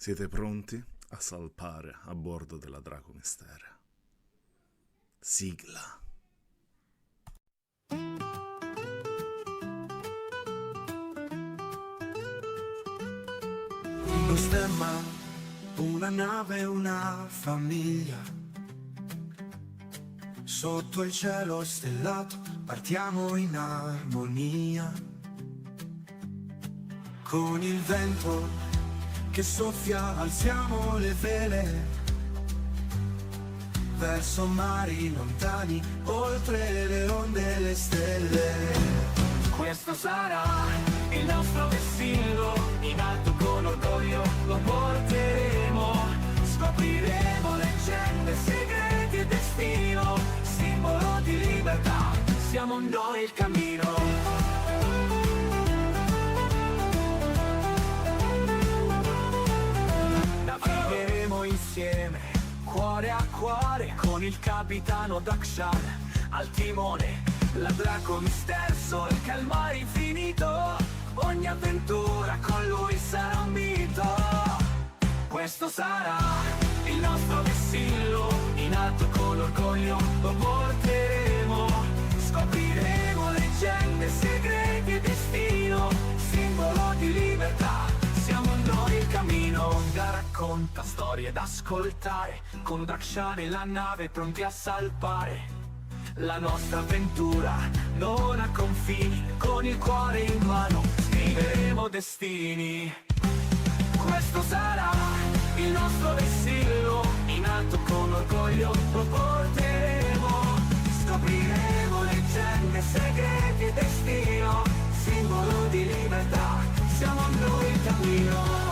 Siete pronti a salpare a bordo della Draco Mistere? Sigla. Uno stemma, una nave, una famiglia. Sotto il cielo stellato partiamo in armonia. Con il vento che soffia alziamo le vele verso mari lontani, oltre le onde e le stelle. Questo sarà il nostro vessillo, in alto con orgoglio lo porteremo. Scopriremo leggende, segreti e destino, simbolo di libertà, siamo noi il cammino. Navigheremo insieme, cuore a cuore, con il capitano Dakshan al timone. La Draco Mister solca il mare infinito, ogni avventura con lui sarà un mito. Questo sarà il nostro vessillo, in alto con orgoglio lo porteremo. Scopriremo leggende, segreti e destino, simbolo di libertà, siamo noi il cammino. Da racconta storie da ascoltare, con Dakshan e la nave pronti a salpare. La nostra avventura non ha confini, con il cuore in mano scriveremo destini. Questo sarà il nostro vessillo, in alto con orgoglio lo porteremo. Scopriremo leggende, segreti e destino, simbolo di libertà, siamo noi il cammino.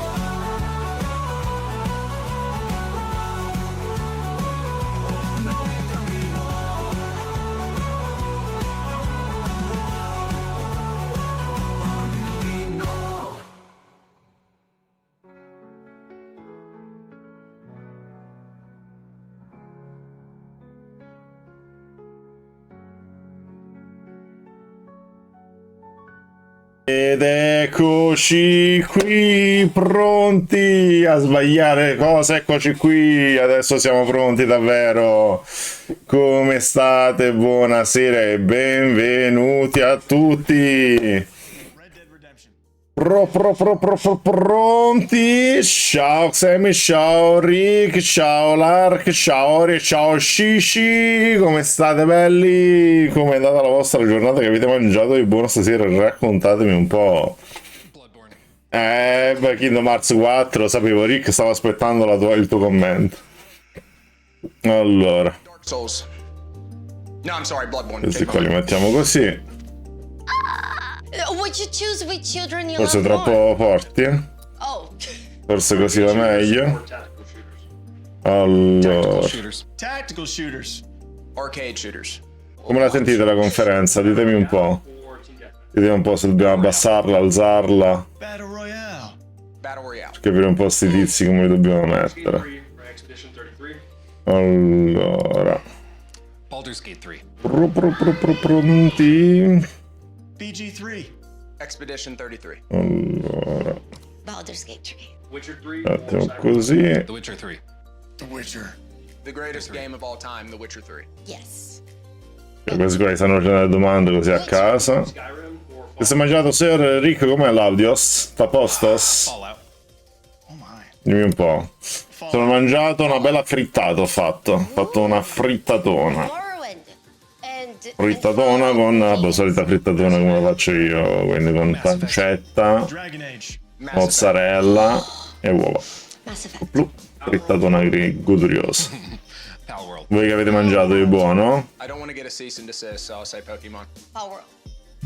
Ed eccoci qui, pronti a sbagliare cose, eccoci qui, adesso siamo pronti davvero. Come state? Buonasera e benvenuti a tutti. Pronti? Ciao Xemi, ciao Rick, ciao Lark, ciao Ori, ciao Shishi, come state belli? Come è andata la vostra giornata? Che avete mangiato di buono stasera? Raccontatemi un po'. Beh, Kingdom Hearts 4, sapevo Rick, stavo aspettando il tuo commento. Allora. Questi qua li mettiamo così. Forse troppo forti? Forse così va meglio. Allora, come la sentite la conferenza? Ditemi un po'. Ditemi un po' se dobbiamo abbassarla, alzarla. Capire un po' sti tizi come li dobbiamo mettere. Allora, pronti? BG3. Expedition 33. Allora, Baldur's Gate 3. Witcher 3. mettiamo così. The Witcher 3. The Witcher. The greatest game of all time, The Witcher 3. Yes. E questi qua stanno facendo le domande così a casa. Skyrim or Che si è mangiato, Sir Rick? Com'è l'audios? Sta a postos? Fallout. Oh my. Dimmi un po'. Sono mangiato una bella frittata, ho fatto una frittatona. Morrowind. And Frittatona con la solita frittatona come la faccio io, quindi con pancetta, Dragon Age. mozzarella e uova. Mass Effect. Frittatona goduriosa. Power World. Voi che avete mangiato di buono? I don't want to get a cease and desist, so I'll say Pokemon. Power World.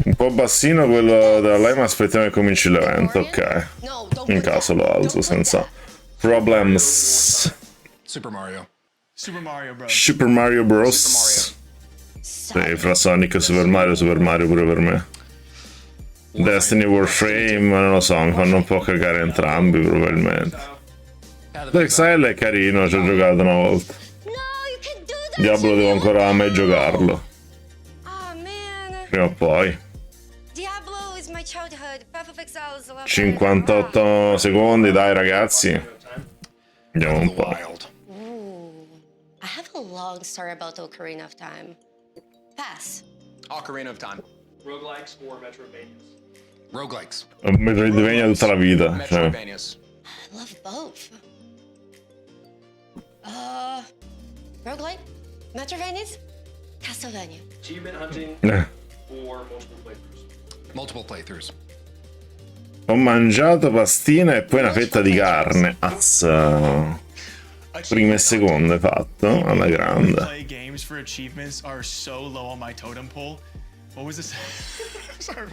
Un po' bassino quello della live, ma aspettiamo che cominci l'evento, ok. No, don't In put that. caso lo alzo Don't put senza that. problems. Super Mario. Super Mario Bros. Super Mario Bros. Sì, fra Sonic e Super Mario pure per me. Destiny Warframe, non lo so, mi fanno un po' cagare entrambi probabilmente. Exile è carino, ci ho giocato una volta. No, you can do that. Diablo devo ancora a me giocarlo. Oh man. Prima o poi. Diablo is my childhood, Path of Exile is a lot better than 58 secondi, dai ragazzi. Andiamo un po'. Wild. Ooh. I have a long story about Ocarina of Time. Pass. Ocarina of Time. Roguelikes or Metroidvanias? Roguelikes. Metroidvania tutta la vita. Cioè. Metroidvanias. I love both. Roguelike? Metroidvanias? Castlevania. Achievement hunting Eh. or multiple playthroughs? Multiple playthroughs. Ho mangiato pastina e poi una fetta di carne. Azza. Prime e seconde fatto alla grande. Play games for achievements are so low on my totem pole. What was this? Sorry.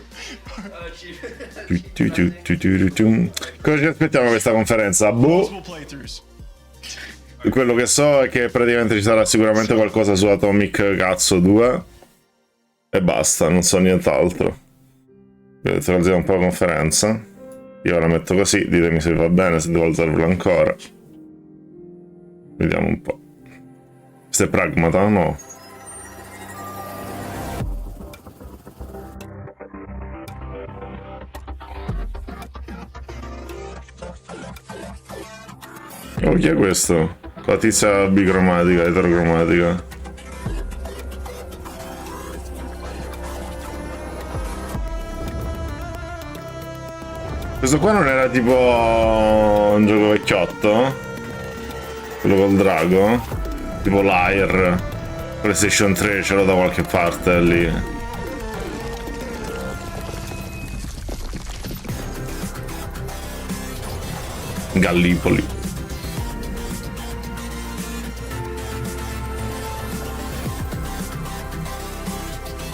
Cosa ci aspettiamo da questa conferenza? Boh. Multiple playthroughs. Quello che so è che praticamente ci sarà sicuramente qualcosa su Atomic Cazzo 2 e basta, non so nient'altro. Vedete così un po' la conferenza. Io la metto così, ditemi se va bene, se devo alzarvela ancora. Vediamo un po'. Questo è Pragmata, no? Oh, chi è questo? La tizia bicromatica, eterocromatica. Questo qua non era tipo un gioco vecchiotto? Quello col drago? Tipo Lyre. PlayStation 3 ce l'ho da qualche parte lì. Gallipoli.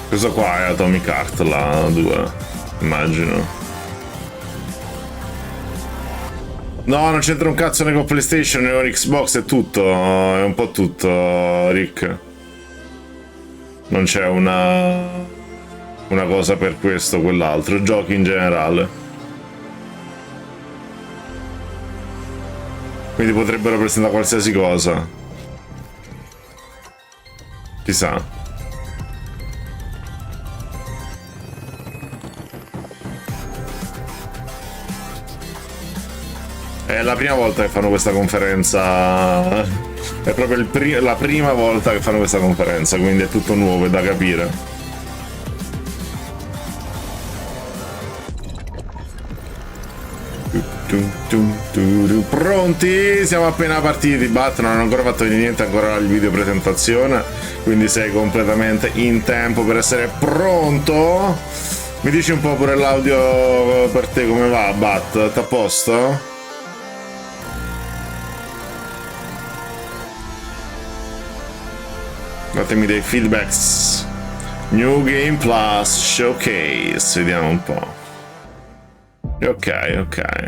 Questo qua è Atomic Heart, la 2, immagino. No, non c'entra un cazzo né con PlayStation né con Xbox, è tutto, è un po' tutto, Rick. Non c'è una cosa per questo o quell'altro, giochi in generale. Quindi potrebbero presentare qualsiasi cosa. Chissà. È la prima volta che fanno questa conferenza. È proprio la prima volta che fanno questa conferenza, quindi è tutto nuovo, è da capire. Pronti? Siamo appena partiti. Bat non hanno ancora fatto niente, ancora il video presentazione, quindi sei completamente in tempo per essere pronto. Mi dici un po' pure l'audio per te come va, Bat? T'à a posto? Datemi dei feedbacks. New Game Plus Showcase. Vediamo un po'. Ok.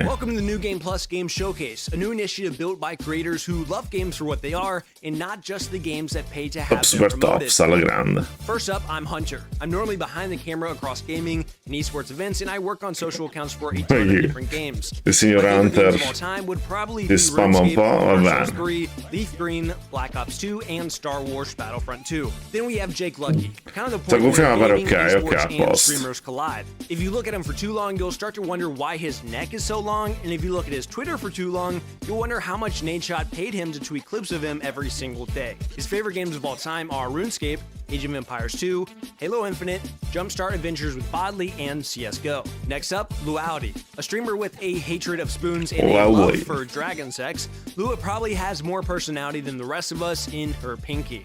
Welcome to the New Game Plus Game Showcase, a new initiative built by creators who love games for what they are and not just the games that pay to have Top them super promoted. tops alla grande. First up, I'm Hunter. I'm normally behind the camera across gaming and esports events, and I work on social accounts for a ton of different games. Il signor My favorite Hunter games of all time would probably ti be spamma un RuneScape, po', va Dark Souls bene. 3, Leaf Green, Black Ops 2, and Star Wars Battlefront 2. Then we have Jake Lucky, kind of the point conferma where pare gaming, ok, esports, a and posto. streamers collide. If you look at him for too long, you'll start to wonder why his neck is so long, and if you look at his Twitter for too long, you'll wonder how much Nadeshot paid him to tweet clips of him every single day. His favorite games of all time are RuneScape, Age of Empires 2, Halo Infinite, Jumpstart Adventures with Bodley, and CSGO. Next up, Luality, a streamer with a hatred of spoons and a love for dragon sex. Lua probably has more personality than the rest of us in her pinky.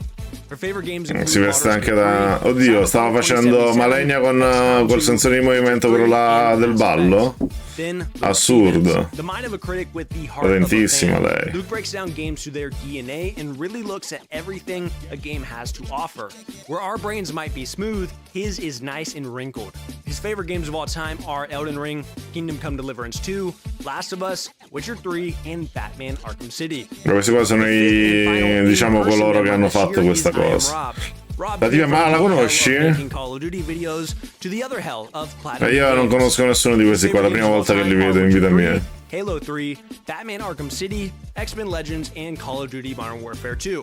Her favorite games include Si veste anche da... Oddio, stava facendo Malenia con quel sensore di movimento, quello là del ballo? Assurdo. The mind of a critic with the heart of a Potentissima fan. lei. Luke breaks down games to their DNA and really looks at everything a game has to offer. Where our brains might be smooth, his is nice and wrinkled. His favorite games of all time are Elden Ring, Kingdom Come Deliverance 2, Last of Us, Witcher 3, and Batman Arkham City. Questi qua sono i, diciamo, coloro che hanno fatto questa cosa. La tia, ma la conosci? Io non conosco nessuno di questi qua, è la prima volta che li vedo in vita mia. Halo 3, Batman Arkham City, X-Men Legends, and Call of Duty Modern Warfare 2.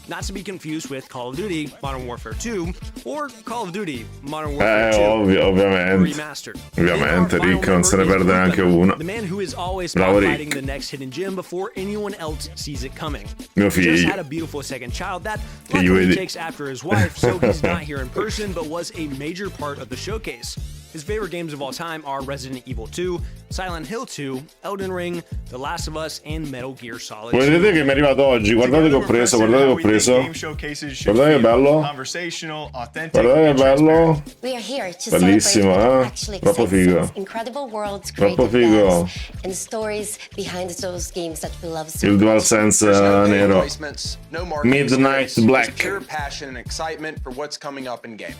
not to be confused with Call of Duty Modern Warfare 2 or Call of Duty Modern Warfare 2 ovviamente. Remastered. Ovviamente, Rick non se ne perde neanche una. The man who is always Bravo, spotlighting Rick. the next hidden gem before anyone else sees it coming. Mio He just figlio. had a beautiful second child that Che gli luckily vedi. takes after his wife, so he's not here in person, but was a major part of the showcase. His favorite games of all time are Resident Evil 2, Silent Hill 2, Elden Ring, The Last of Us, and Metal Gear Solid 2. Vedete che mi è arrivato oggi? Guardate che ho preso, guardate che ho preso. Guardate che bello. Guardate che bello. We are here to Bellissimo, celebrate what eh? actually Troppo excites figo. us. Incredible worlds, Troppo creative figo. paths, and stories behind those games that we love so Il much. DualSense There's no paid nero. placements, no marketing Midnight space, Black. just pure passion and excitement for what's coming up in gaming.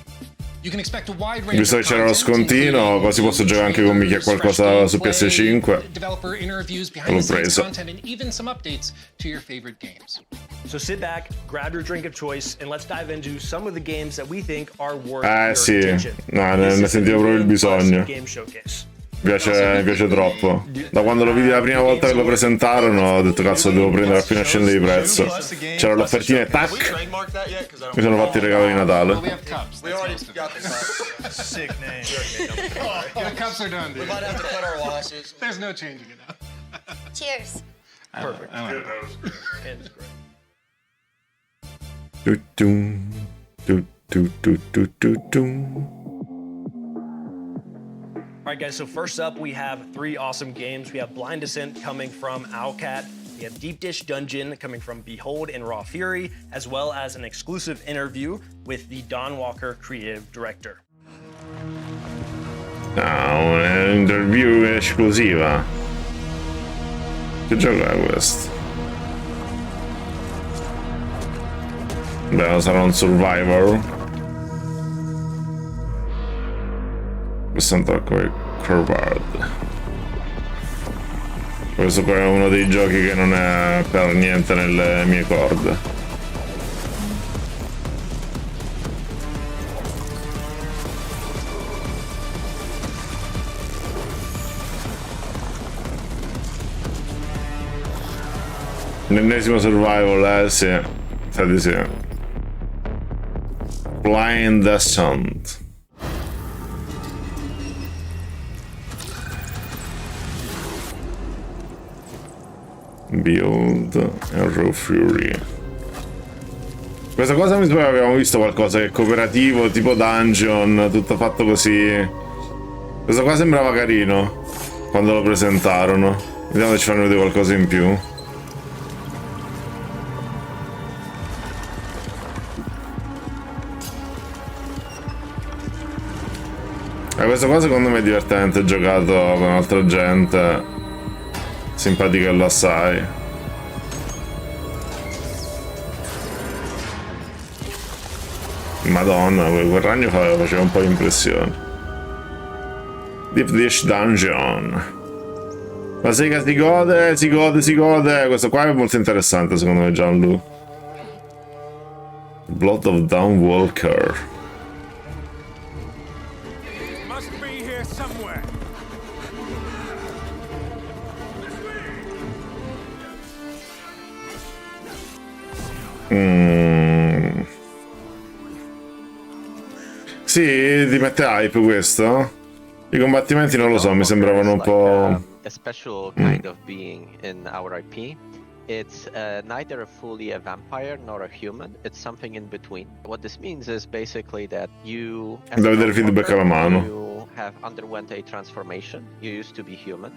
You can expect a wide range Visto che of c'era lo content, scontino, including così posso giocare anche con chi ha qualcosa su PS5. developer interviews, L'ho behind the scenes preso. content, and even some updates to your favorite games. So sit back, grab your drink of choice, and let's dive into some of the games that we think are worth your Sì, attention. no, This ne is sentivo proprio il the Game Plus bisogno. Game Showcase. Mi piace troppo. Da quando lo vidi la prima volta che lo presentarono, ho detto cazzo, devo prendere appena scende di prezzo. C'era l'offertina e tac, mi sono fatti i regali di Natale. Well, we have cups. We already got the cups. Sick name. The cups are done, dude. Might have to cut our losses. There's no changing it now. Cheers. Perfect. Tu-tum, tu-tu-tu-tu-tu-tum. All right, guys, so first up, we have three awesome games. We have Blind Descent coming from Owlcat. We have Deep Dish Dungeon coming from Behold and Raw Fury, as well as an exclusive interview with the Don Walker creative director. Un'interview esclusiva. Che gioco è questo? Beh, sarà un survivor. Questo è un tocco di Curvard. Questo qua è uno dei giochi che non è per niente nelle mie corde. L'ennesimo survival, sì. Sa di sì. Blind Descent. Build e Raw Fury. Questa cosa mi sembra che abbiamo visto qualcosa che è cooperativo, tipo dungeon, tutto fatto così. Questo qua sembrava carino quando lo presentarono. Vediamo se ci fanno vedere qualcosa in più. Questa qua secondo me è divertente, giocato con altra gente, simpatichello assai. Madonna, quel ragno faceva un po' di impressione. Deep Dish Dungeon. La sega si gode, si gode, si gode. Questo qua è molto interessante secondo me, Gianlu. Blood of Dawn Walker. Sì, ti mette hype questo? I combattimenti non lo so, mi sembravano un po'... a special kind of being in our IP. It's neither fully a vampire nor a human. It's something in between. What this means is basically that you, as Da a vedere feedback alla mano. you have underwent a transformation. You used to be human,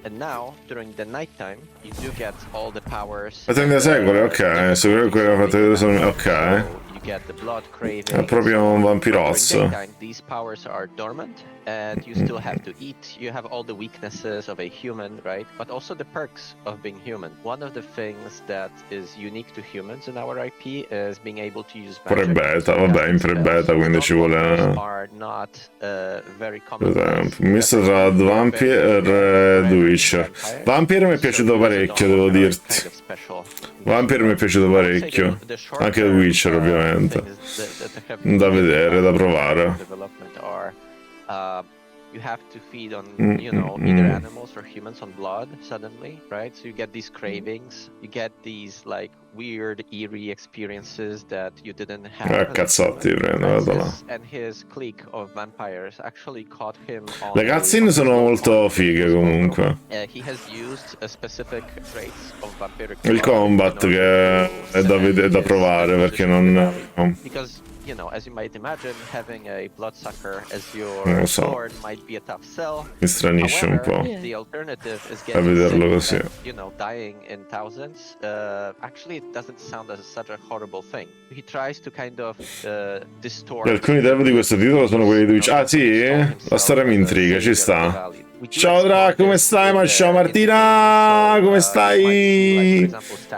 and now during the nighttime you do get all the powers. La tende a secoli, ok, su quello che ho fatto vedere sono... ok. You get the blood craving. È proprio un vampirozzo. These powers are dormant, and you still have to eat. You have all the weaknesses of a human, right? But also the perks of being human. One of the things that is unique to humans in our IP is being able to use magic. Pre-beta, vabbè, in pre-beta, quindi ci vuole... Are not very common. Per esempio, misto tra Vampire e The Witcher. Vampire mi è piaciuto parecchio, devo dirti. Vampire mi è piaciuto parecchio. Anche The Witcher, ovviamente. Da vedere, da provare. you have to feed on, you know, either animals or humans on blood suddenly, right? So you get these cravings, you get these like weird, eerie experiences that you didn't have. Cazzotti, prendo, vado là. And his clique of vampires actually caught him on Le cutscene sono molto fighe comunque. he has used a specific traits of vampiric Il combat che è da provare perché non... Because, you know, as you might imagine, having a bloodsucker as your sword might be a tough sell. Mi stranisce un po' The alternative is a vederlo così. and, you know, dying in thousands. Actually, it doesn't sound as such a horrible thing. He tries to kind of distort. Alcuni dev di questo titolo sono quelli di Twitch. Ah sì? La storia mi intriga, ci sta. Ciao Dra, come stai? Ma ciao Martina, come stai?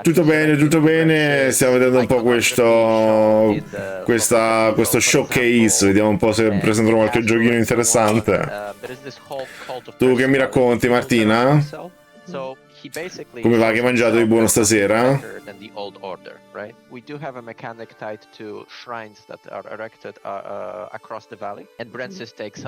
Tutto bene, stiamo vedendo un po' questo showcase, vediamo un po' se presentano qualche giochino interessante. Tu che mi racconti Martina? Come va, che hai mangiato di buono stasera? Right? We do have a mechanic tied to shrines that are erected across the valley, and Brensis puts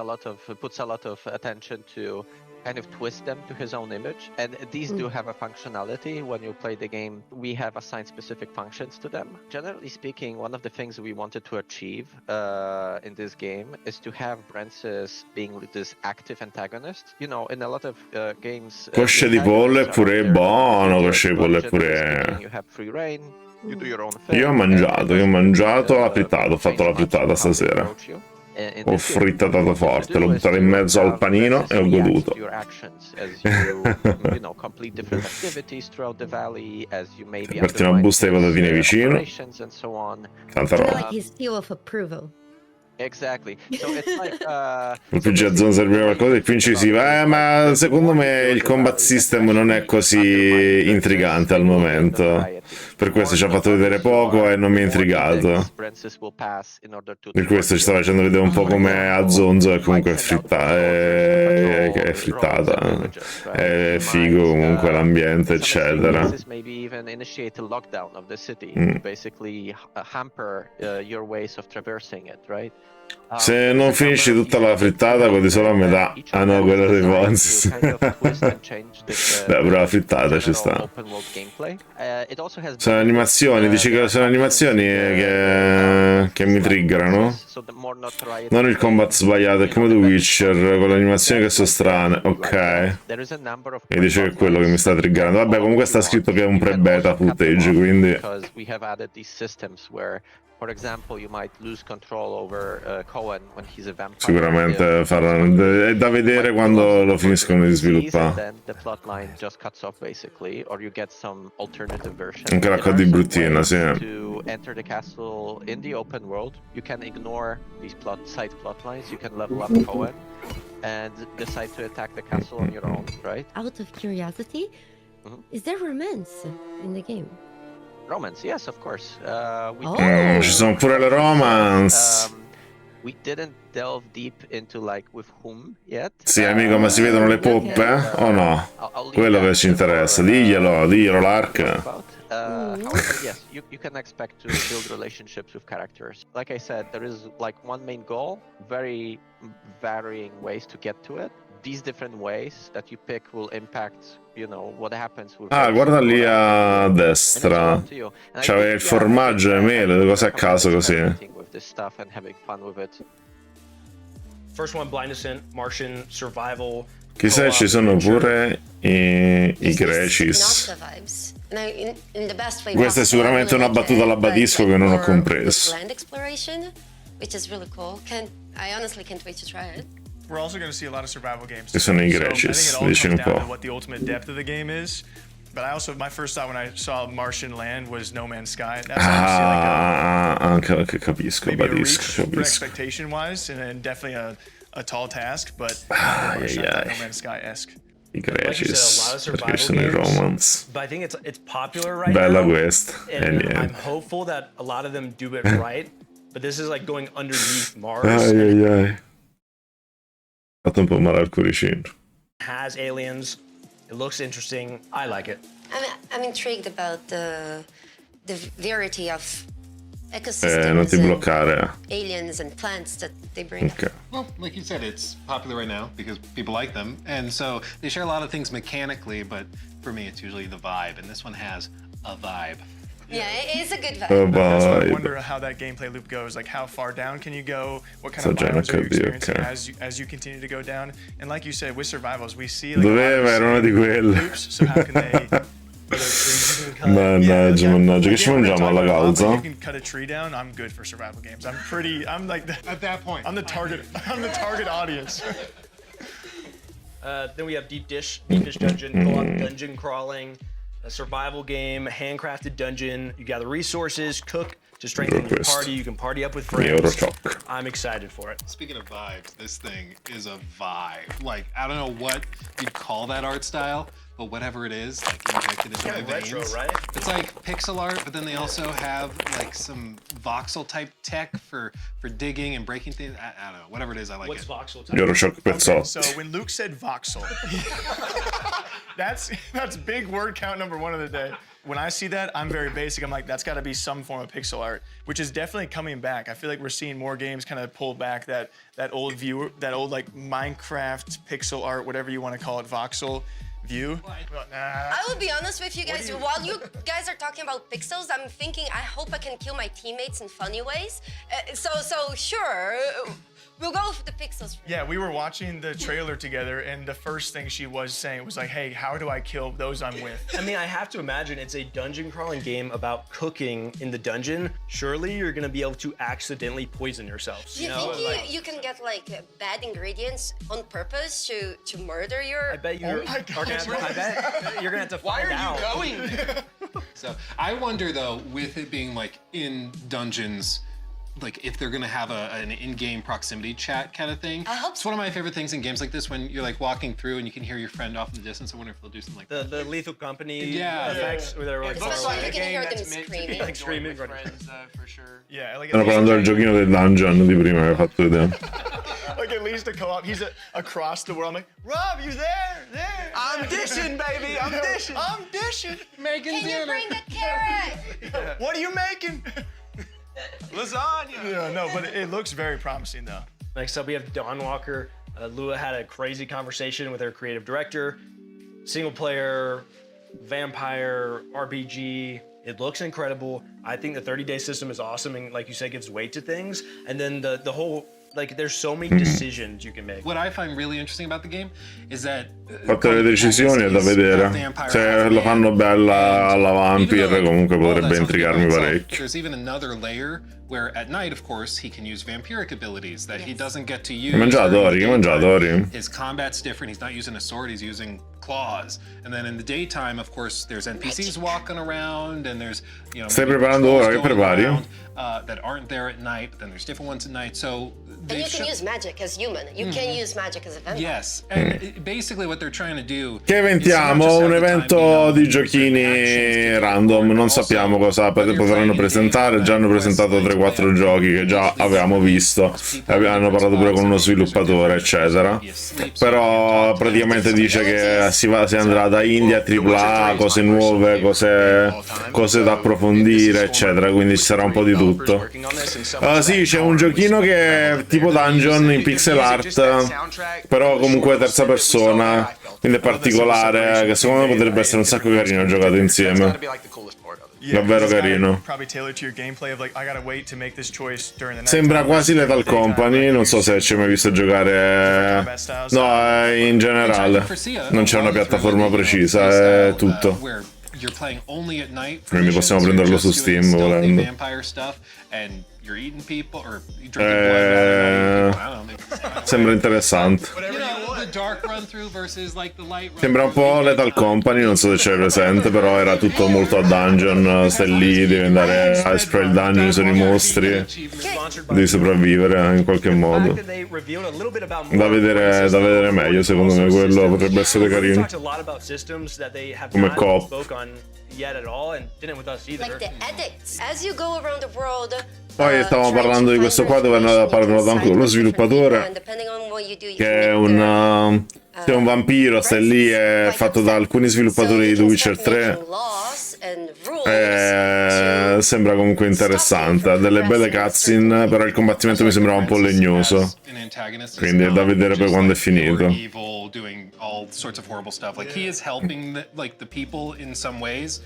a lot of attention to kind of twist them to his own image, and these do have a functionality. When you play the game, we have assigned specific functions to them. Generally speaking, one of the things we wanted to achieve in this game is to have Brensis being this active antagonist. You know, in a lot of games, Cosce di pollo è pure buono, cosce di pollo è pure... you have free reign. You do your own thing. Io ho mangiato la frittata, ho fatto la frittata stasera. Ho frittatato forte, l'ho buttato in mezzo al panino e ho goduto. Aperti una busta di patatine vicino. Tanta roba. Exactly. So it's like, il PG Zone serviva qualcosa e qui incisiva. Ma secondo me il combat system non è così intrigante al momento. Per questo ci ha fatto vedere poco e non mi ha intrigato. Per questo ci sta facendo vedere un po' come a Zonzo e comunque è frittata. È figo comunque l'ambiente, eccetera. Se non finisci tutta la frittata, godi solo a metà. Ah no, quella dei Ponzi. Beh, però la frittata ci sta. Sono animazioni, dici che sono animazioni che mi triggerano? Non il combat sbagliato, è come The Witcher, con le animazioni che sono strane. Ok. E dice che è quello che mi sta triggerando. Vabbè, comunque sta scritto che è un pre-beta footage, quindi... For example, you might lose control over Cohen when he's a vampire. Sicuramente faranno. È da vedere quando lo finiscono di sviluppare. Anche la code di bruttina, sì. To enter the castle in the open world, you can ignore these side plot lines. You can level up Cohen and decide to attack the castle on your own, right? Out of curiosity, is there romance in the game? Romance, yes, of course. Ci sono pure le romance. We didn't delve deep into like with whom yet. Sì, amico, ma si vedono le poppe o no? Quello che ci interessa. Diglielo Lark. Yes, you can expect to build relationships with characters. Like I said, there is like one main goal, very varying ways to get to it. These different ways that you pick will impact, you know, what happens with... Ah, guarda lì a destra. C'aveva il formaggio e mele, cose a caso così. First one, Blind Descent, Martian, Survival. Chissà, ci sono pure i Grecis. Questa è sicuramente una battuta alla Badisco che non ho compreso. We're also going to see a lot of survival games. Che sono i Grecis, dici un po'. What the ultimate depth of the game is. But I also, my first thought when I saw Martian land was No Man's Sky. That's Anche capisco, Badisco, for expectation wise, and definitely a tall task, but No Man's Sky-esque. I Grecis, perché sono i romance. But I think it's popular right Bella now. questa. And I'm hopeful that a lot of them do it right. But this is like going underneath Mars. Ai. Fatto un po' male al cuoricino. Has aliens. It looks interesting. I like it. I'm intrigued about the variety of ecosystems non ti and bloccare. aliens and plants that they bring. Ok. Well, like you said, it's popular right now because people like them. And so they share a lot of things mechanically, but for me, it's usually the vibe. And this one has a vibe. Yeah, it's a good vibe. That's why I Vibe. wonder how that gameplay loop goes. Like, how far down can you go? What kind So of già biomes are you capito, experiencing ok. as you continue to go down? And like you said, with survivals, we see like a lot of Doveva, era una di quelle. loops. So how can they? Mannaggia, mannaggia. Che ci Yeah, we're mangiamo alla talking about, causa? like, you can cut a tree down. I'm good for survival games. I'm like At that point, I'm the target. I'm the target audience. Then we have Deep Dish Dungeon, co-op dungeon crawling, a survival game, handcrafted dungeon. You gather resources, cook to strengthen your Questo. party. You can party up with Euro friends. Shock. I'm excited for it. speaking of vibes, this thing is a vibe. Like, I don't know what you'd call that art style, but whatever it is, like injected into my veins. Retro, right? It's like pixel art, but then they also have like some voxel type tech for digging and breaking things. I don't know, whatever it is, I like What's it. voxel type? Euro Shock pezzotti. So when Luke said voxel, that's big word count number 1 of the day. When I see that, I'm very basic. I'm like, that's got to be some form of pixel art, which is definitely coming back. I feel like we're seeing more games kind of pull back that old view, that old like Minecraft pixel art, whatever you want to call it, voxel view. I will be honest with you guys. While you guys are talking about pixels, I'm thinking I hope I can kill my teammates in funny ways. So sure, we'll go for the pixels. Yeah, we were watching the trailer together, and the first thing she was saying was like, "Hey, how do I kill those I'm with?" I mean, I have to imagine it's a dungeon crawling game about cooking in the dungeon. Surely you're gonna be able to accidentally poison yourself. Do you think you can get like bad ingredients on purpose to murder your? I bet you Oh are my gonna gosh, have to, I bet you're gonna have to Why find are out. you going there? So I wonder though, with it being like in dungeons, like if they're gonna have an in-game proximity chat kind of thing. I hope It's one of my favorite things in games like this when you're like walking through and you can hear your friend off in the distance. I wonder if they'll do something like that. The Lethal Company Yeah. effects where they're like, It looks like you can hear them meant to be screaming. enjoyed Screaming, with right. friends, for sure. Yeah, like Stanno parlando del giochino del dungeon di prima che hai fatto vedere. like at least a co-op. He's across the world. I'm like, Rob, you there? I'm dishing, baby. I'm dishing. I'm dishing. Making Can you bring the carrot? What are you making? Lasagna. Yeah, no, but it looks very promising though. Next up, we have Dawn Walker. Lua had a crazy conversation with her creative director. Single player, vampire, RPG. It looks incredible. I think the 30-day system is awesome and, like you said, gives weight to things. And then the whole, like, there's so many decisions you can make. What I find really interesting about the game is that Fatte le decisioni è da vedere. Se lo fanno bella alla Vampire comunque potrebbe intrigarmi parecchio. There's even another layer where at night, of course, he can use vampiric abilities that he doesn't get to use. Che mangiatori, che mangiatori. His combat's different. He's not using a sword, he's using claws. And then in the daytime, of course, there's NPCs walking around and there's, you know, Stai maybe preparando trolls ora? Che going prepari? around, that aren't there at night, but then there's different ones at night. So And they've you can use magic as human. You can use magic as a vampire. Yes, and basically what they're trying to do. Che eventiamo? Un evento di giochini random, non sappiamo cosa potranno presentare, già hanno presentato 3-4 giochi che già avevamo visto, hanno parlato pure con uno sviluppatore eccetera, però praticamente dice che si andrà da indie a AAA, cose nuove, cose da approfondire eccetera, quindi ci sarà un po' di tutto. Sì, c'è un giochino che è tipo dungeon in pixel art, però comunque terza persona, quindi è particolare, che secondo me potrebbe essere un sacco carino giocato insieme. Davvero carino. Sembra quasi Lethal Company, non so se ci hai mai visto giocare. No, in generale. Non c'è una piattaforma precisa, è tutto. Quindi possiamo prenderlo su Steam volendo. Sembra interessante. Sembra un po' Lethal Company, non so se c'è presente, però era tutto molto a dungeon, stai lì, devi andare a esplorare il dungeon, sono i mostri, devi sopravvivere in qualche modo. Da vedere meglio, secondo me quello potrebbe essere carino. Come coop. Like the edicts. As you go around the world, Poi stavamo parlando di questo qua dove hanno parlato anche con lo sviluppatore, che è un vampiro, sta lì, è fatto da alcuni sviluppatori di The Witcher 3 and rules. Sembra comunque interessante, ha delle belle cutscene, però il combattimento mi sembrava un po' legnoso. Quindi è da vedere poi quando è finito. Evil, doing all sorts of horrible stuff. Like he is helping the people in some ways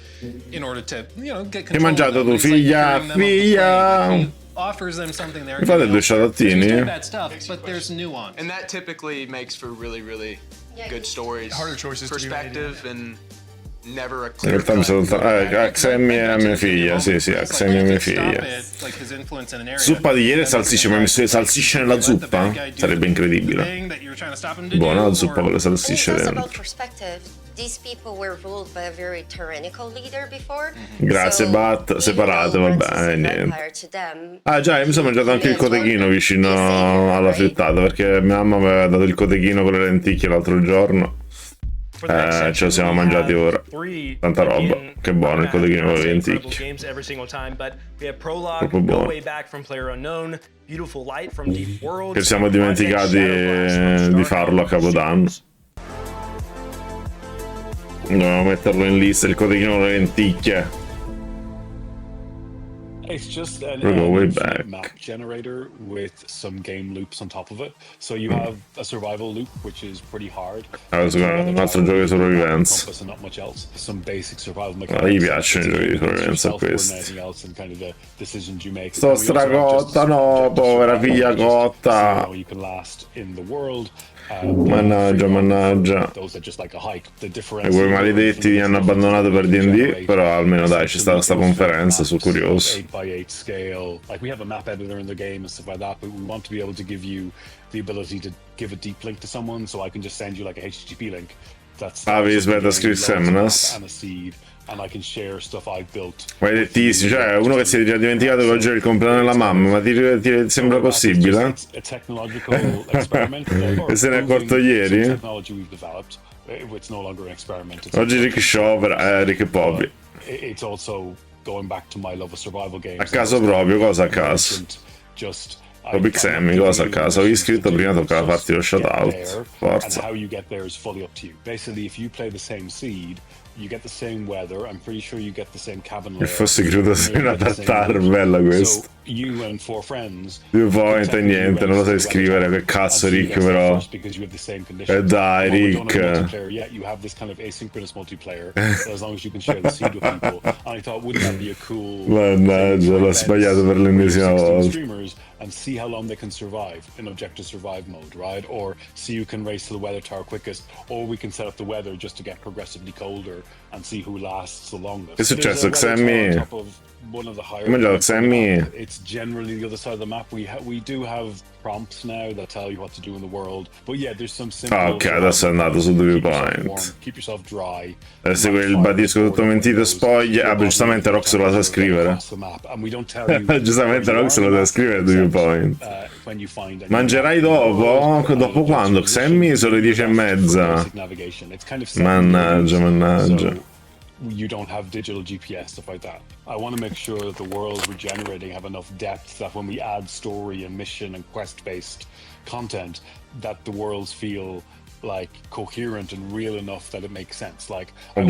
in order to, get control. Hai mangiato of them. tu, It's like figlia, bringing them up the figlia. plane. He offers them something there. Mi fate due ciabattini? There's no bad stuff, but there's nuance. And that typically makes for really, really good stories. Harder choices to be made. Perspective and never a In clear realtà mi sono Xemi e mia figlia, sì, Xemi e mia figlia. Zuppa di ieri e salsicce, ma hai messo le salsicce nella zuppa? Sarebbe incredibile. Buona la zuppa con le salsicce When it talks dentro. about perspective, these people were ruled by a very tyrannical leader before. Grazie, So Bat, evil separate, runs vabbè, as an niente. empire to them. Ah già, io mi sono mangiato anche il cotechino vicino alla frittata, perché mia mamma mi aveva dato il cotechino con le lenticchie l'altro giorno. Ce lo siamo mangiati ora. Tanta roba. Che buono il codechino con le lenticchie. Proprio buono. Che siamo dimenticati di farlo a Capodanno. Dobbiamo metterlo in lista, il codechino con le lenticchie. It's just an We'll go way infinite back. map generator with some game loops on top of it. So you have a survival loop, which is pretty hard. Un altro gioco di sopravvivenza. Compass and not much else. Some basic survival Gli mechanics. piacciono i giochi di sopravvivenza a Yourself more than questi. anything else and kind of the decisions you make. Sto And we also have just stracotta, no, objective povera survival, figlia just see cotta. how you can last in the world. Mannaggia, mannaggia. Those are just like a hike. The E difference quei maledetti vi hanno abbandonato per D&D, però almeno dai, c'è stata sta conferenza, sono curioso. 8x8 scale. Like we have a map editor in the game and stuff like that, but we want to be able to give you the ability to give a deep link to someone, so I can just send you like a HTTP link. That's Avevi smesso a scrivere Semnas? and a seed, and I can share stuff I've built. Maledettissimo, cioè uno che si è già dimenticato che oggi è il compleanno della mamma, ma ti sembra possibile? It's a technological experiment. E se ne è accorto ieri? Technology we've developed. It's no longer an experiment. It's Oggi Rick Sciopera, Rick e Poppy. It's also going back to my love of survival games. A caso proprio, cosa a caso? Just Big Sammy, cosa a caso? Avevi scritto prima, toccava farti lo shoutout. Forza. And how you get there is fully up to you. Basically, if you play the same seed, you get the same weather. I'm pretty sure you get the same cabin layer. Che fosse creduto sia una tartare, bella questa. So you and 4 friends. 2 point e niente, non lo sai scrivere, che cazzo Rick però. E dai Rick. Yeah, you have this kind of asynchronous multiplayer as long as you can share the seed with people. And I thought, wouldn't that be a cool? Mannaggia, l'ho sbagliato per l'ennesima volta. Streamers and see how long they can survive in objective survive mode, right? Or see who can race to the weather tower quickest, or we can set up the weather just to get progressively colder and see who lasts the longest. Che è successo, Xemmy? Hai mangiato Xemmy? It's generally the other side of the map. We do have prompts now that tell you what to do in the world. But yeah, there's some simple. Ah, ok, adesso è andato su 2 point. Keep yourself dry. Segue il badisco tutto mentito e spoglie. Ah, beh, giustamente Rox lo sa scrivere. Giustamente Rox lo sa scrivere 2 point. Mangerai dopo? Dopo quando? Xemmy sono le 10:30. Mannaggia, mannaggia. You don't have digital GPS, stuff like that. I want to make sure that the worlds we're generating have enough depth that when we add story and mission and quest-based content, that the worlds feel like coherent and real enough that it makes sense. Like I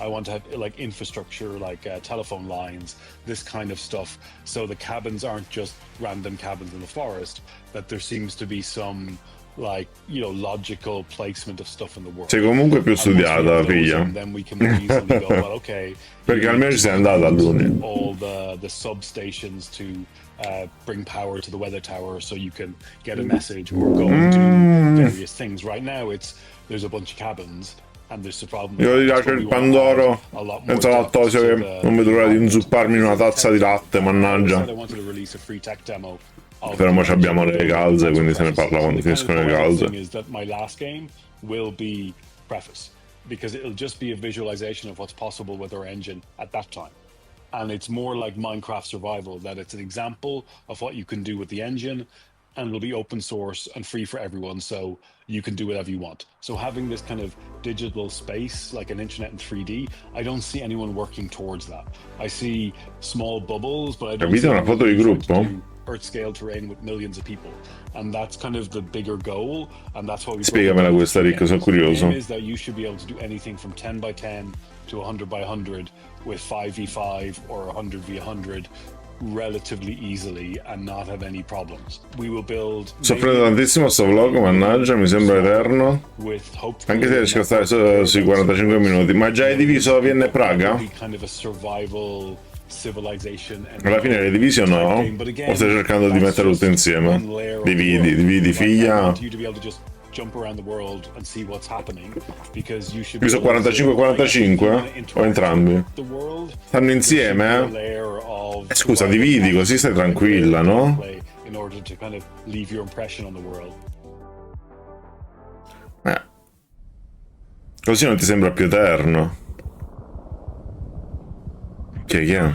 want to have like infrastructure, like telephone lines, this kind of stuff. So the cabins aren't just random cabins in the forest. That there seems to be some like, you know, logical placement of stuff in the world. Sei comunque più studiata, figlia. Then we can easily go, well, okay. Perché almeno ci sei andata all'uni. All the substations to bring power to the weather tower so you can get a message or go and do various things. Right now there's a bunch of cabins and there's a problem. Io ti lascio il pandoro senza lattosio che non vedo l'ora di inzupparmi in una tazza di latte, mannaggia. Però ora abbiamo le calze, quindi se ne parla quando finiscono le calze. My last game will be preface because it'll just be a visualization of what's possible with our engine at that time. And it's more like Minecraft survival, that it's an example of what you can do with the engine, and it'll be open source and free for everyone, so you can do whatever you want. So having this kind of digital space, like an internet in 3D, I don't see anyone working towards that. I see small bubbles, but I don't see una foto di gruppo? Earth scale terrain with millions of people, and that's kind of the bigger goal, and that's what we Spiegamela questa, Rick, sono curioso. is that you should be able to do anything from 10 by 10 to 100 by 100 with 5v5 or 100v100 relatively easily and not have any problems. We will build. Soffrendo tantissimo sto vlog, mannaggia, mi sembra eterno. Anche se riesco a stare sui 45 minuti. Ma già è diviso Vienna e Praga? Alla fine le divisi o no? O stai cercando di mettere tutto insieme? Dividi figlia. Diviso 45-45? O entrambi? Stanno insieme? Scusa, dividi così stai tranquilla, no? Così non ti sembra più eterno. Chi è?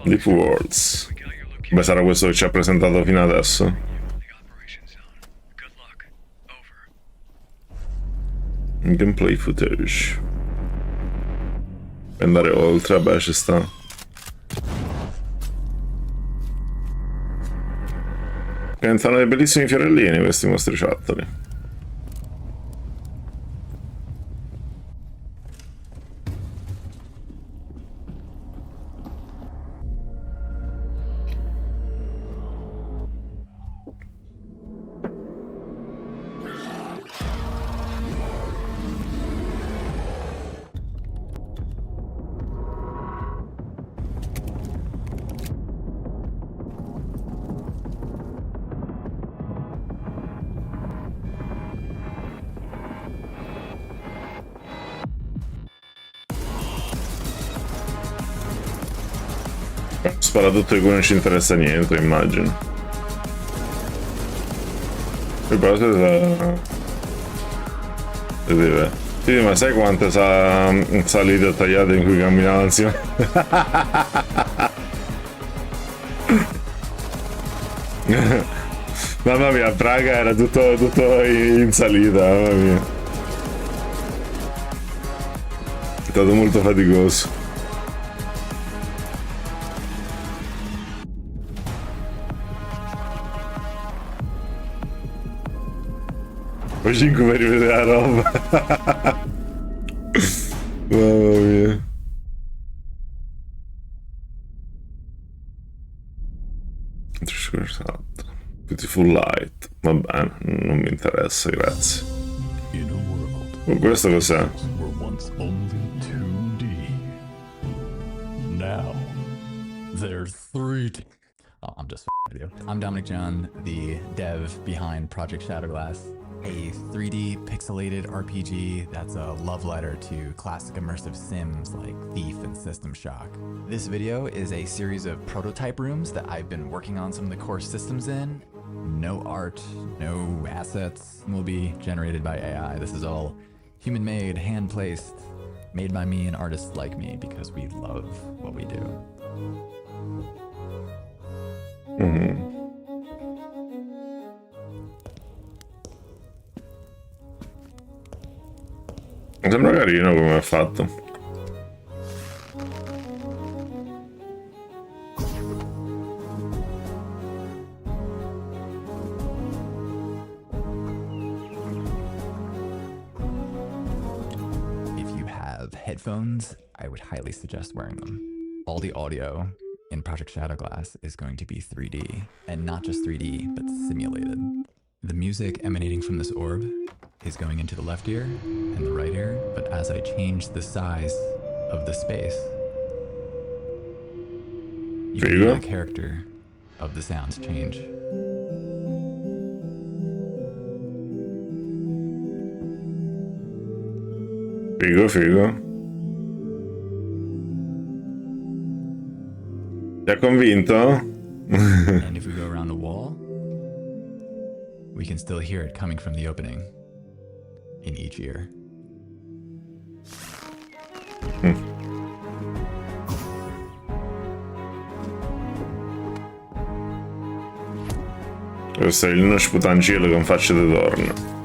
Deep Worlds. Beh, sarà questo che ci ha presentato fino adesso. Gameplay footage. Per andare oltre, vabbè, ci sta. Diventano dei bellissimi fiorellini questi mostriciattoli. Spara tutto di cui non ci interessa niente, immagino. E poi sì, ma sai quante salite tagliate in cui camminavo insieme? Mamma mia, Praga era tutto in salita, mamma mia. È stato molto faticoso. Poi 5 per rivedere la roba. Mamma mia. Beautiful light. Va bene, non mi interessa, grazie. Questo cos'è? Now they're 3D. Oh, I'm just with you. I'm Dominic John, the dev behind Project Shadowglass, a 3D pixelated RPG that's a love letter to classic immersive sims like Thief and System Shock. This video is a series of prototype rooms that I've been working on some of the core systems in. No art, no assets will be generated by AI. This is all human-made, hand-placed, made by me and artists like me because we love what we do. Sembra carino come è fatto. If you have headphones, I would highly suggest wearing them. All the audio in Project Shadowglass is going to be 3D, and not just 3D, but simulated. The music emanating from this orb is going into the left ear and the right ear, but as I change the size of the space, you can hear the character of the sounds change. Figo, figo. Ti ha convinto? And if we go around the wall, we can still hear it coming from the opening in each ear. Questo è il sputancielo con faccia di torno.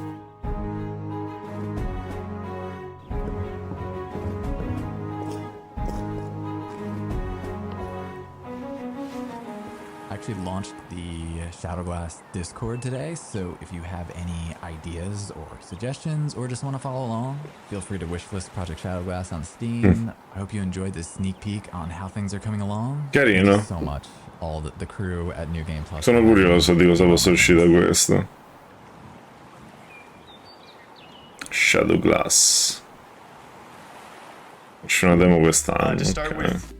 actually launched the Shadowglass Discord today, so if you have any ideas or suggestions or just want to follow along, feel free to wishlist Project Shadowglass on Steam. I hope you enjoyed this sneak peek on how things are coming along. Carino. Thank you so much, all the crew at New Game Plus. Sono curioso di cosa possa uscire da questo. Shadowglass. C'è una demo quest'anno. To start Okay. with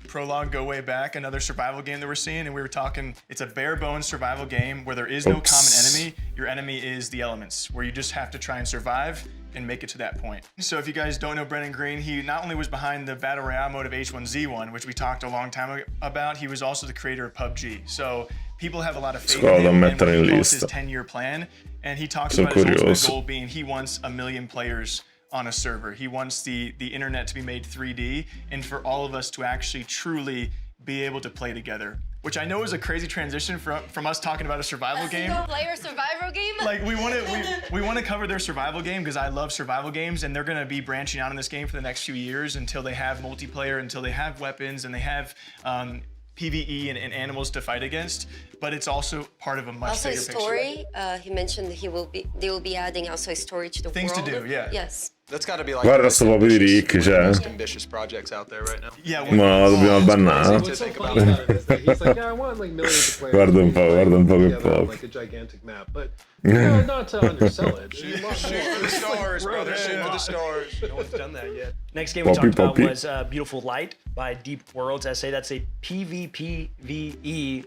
Prologue, Go Way Back, another survival game that we're seeing, and we were talking, it's a bare bones survival game where there is no common enemy. Your enemy is the elements, where you just have to try and survive and make it to that point. So if you guys don't know Brennan Green, he not only was behind the Battle Royale mode of H1Z1, which we talked a long time about, he was also the creator of PUBG. So people have a lot of faith in him, and what he calls his 10-year plan, and he talks about his ultimate goal being he wants 1 million players on a server. He wants the internet to be made 3D and for all of us to actually truly be able to play together. Which I know is a crazy transition from us talking about a survival game. Single-player survival game? Like we want to cover their survival game because I love survival games, and they're going to be branching out in this game for the next few years until they have multiplayer, until they have weapons, and they have PvE and animals to fight against. But it's also part of a much bigger picture. Also story. He mentioned they will be adding also a story to the Things world. to do, yeah. Yes. That's got to be like Guarda sto popolo di Rick, cioè. most ambitious projects out there right now. Yeah. Ma dobbiamo bannare. What's so funny about it is that he's like, yeah, I want like millions of players. Guarda un po' che together on, poco. like a gigantic map, but not to undersell it. Shoot for the stars, brother. Shoot for the stars. No one's done that yet. Next game we talked about was Beautiful Light by Deep Worlds SA. That's a PvPvE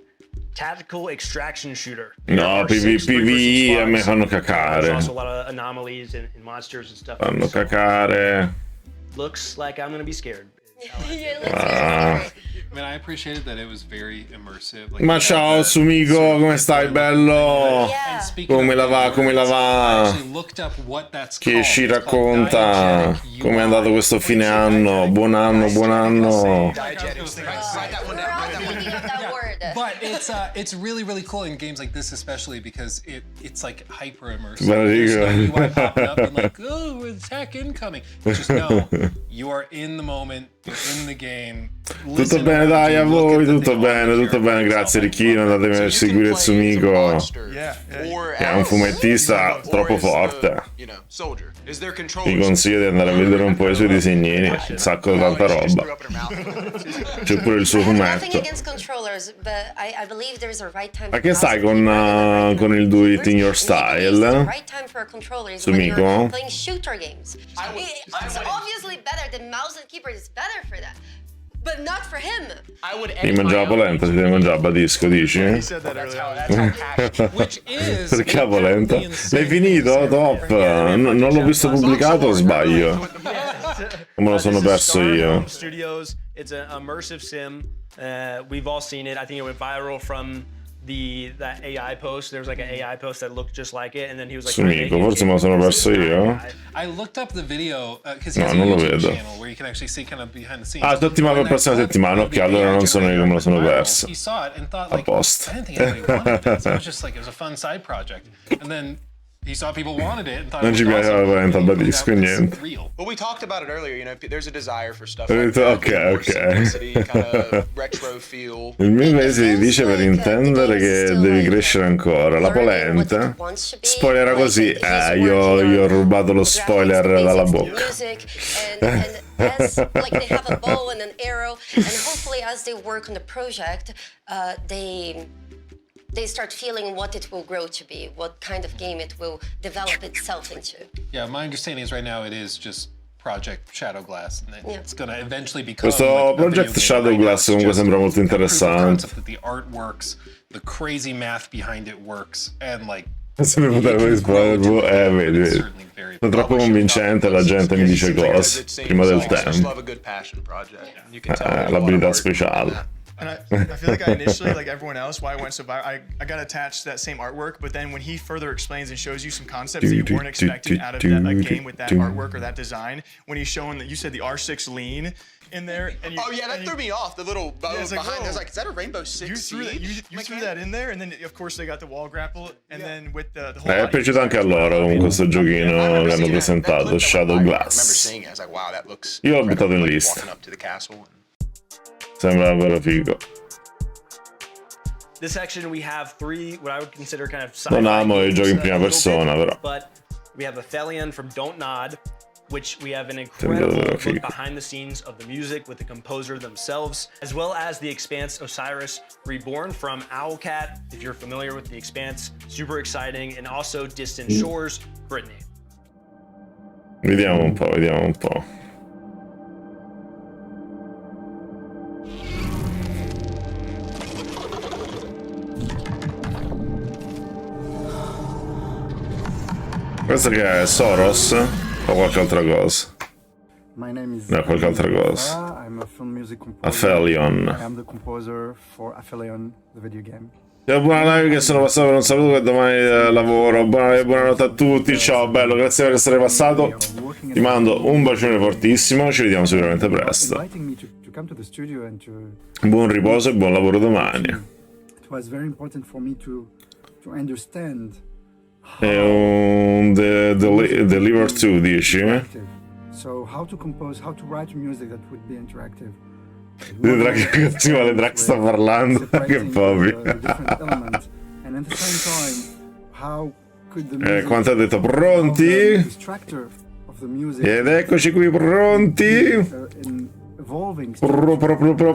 tactical extraction shooter. No, PvE a me fanno There's cacare. also a lot of anomalies and monsters and stuff. Fanno cacare. Looks like I'm gonna be scared. Yeah, it looks very scary. I mean, I appreciated that it was very immersive. Like, Ma ciao Sumigo, come stai bello? Yeah. Come la va, come la va? Che ci racconta come è andato questo fine anno? Buon anno, buon anno. But it's really, really cool in games like this, especially because it's like hyper immersive. There's no UI popping up and like, oh, attack incoming. It's just no, you are in the moment, you're in the game. Tutto bene, dai, a voi, tutto bene, grazie Ricchino, andatemi a seguire il suo amico, che è un fumettista troppo forte. Vi consiglio di andare a vedere un po' i suoi disegnini, un sacco di tanta roba. C'è pure il suo fumetto. Ma che stai con il do it in your style? Suo amico? It's obviously better. The mouse and keyboard is better for that. But not for him. Devi mangiare la polenta, si deve mangiare a badisco, dici? Perché la polenta? L'hai finito? Top! Non l'ho visto pubblicato o sbaglio? Come lo sono perso io? Studios. It's an immersive sim. We've all seen it. I think it went viral from that AI post. There was like an AI post that looked just like it, and then he was like, Sumico, forse me lo sono perso io? I looked up the video because he No, has a non lo YouTube vedo. channel where you can actually see kind of behind the scenes. Ah, settimana per prossima settimana, ok, allora non sono io che me lo sono perso. He saw it and thought A like, posto. I didn't think anybody wanted this. It was just like it was a fun side project, and then he saw people wanted it and thought Non it ci was piaceva la awesome. polenta a badisco e niente. Well, we talked about it earlier. You know, there's a desire for stuff Ho like detto, that. ok. Kind of retro feel. Il mio inglese dice per intendere che devi crescere ancora. La polenta. Spoiler così. Io ho rubato lo spoiler dalla bocca. As like they have a bow and an arrow, and hopefully as they work on the project, they start feeling what it will grow to be, what kind of game it will develop itself into. Yeah, my understanding is right now it is just Project Shadowglass, and it's gonna eventually become. Questo Project Shadowglass comunque sembra molto interessante. The art works, the crazy math behind it works, and like. Se mi potevo rispondere, vedi. È troppo convincente, la gente mi dice cose prima del tempo. L'abilità speciale. And I feel like I initially, like everyone else, why I went so viral, I got attached to that same artwork, but then when he further explains and shows you some concepts that you weren't expecting out of a game with that artwork or that design, when he's showing that you said the R6 lean in there. And That threw me off. The little bow like, behind. I was like, is that a Rainbow Six you threw that in there, and then of course they got the wall grapple, and then with the whole. È piaciuto anche a loro comunque questo giochino che hanno presentato, Shadowglass. Io l'ho buttato in lista. Sembra davvero figo. This section we have three what I would consider kind of Non amo i giochi in prima persona, però. But we have Aphelion from Don't Nod, which we have an incredible look behind the scenes of the music with the composer themselves, as well as The Expanse Osiris Reborn from Owlcat, if you're familiar with The Expanse, super exciting, and also Distant Shores, Brittany. Vediamo un po', vediamo un po'. Questo che è Soros o qualche altra cosa? My name is No, qualche altra cosa. I'm a film music composer. Aphelion. I am the composer for Aphelion, the video game. Buona live, che sono passato per un saluto, che domani lavoro. Buonanotte a tutti, ciao bello, grazie per essere passato. Ti mando un bacione fortissimo, ci vediamo sicuramente presto. Buon riposo e buon lavoro domani. It was very important for me to understand. È un Deliver 2, dici? So how to compose, how to write music that would be interactive. Le Drax sta parlando, che poveri. Quanto ha detto pronti? Ed eccoci qui pronti.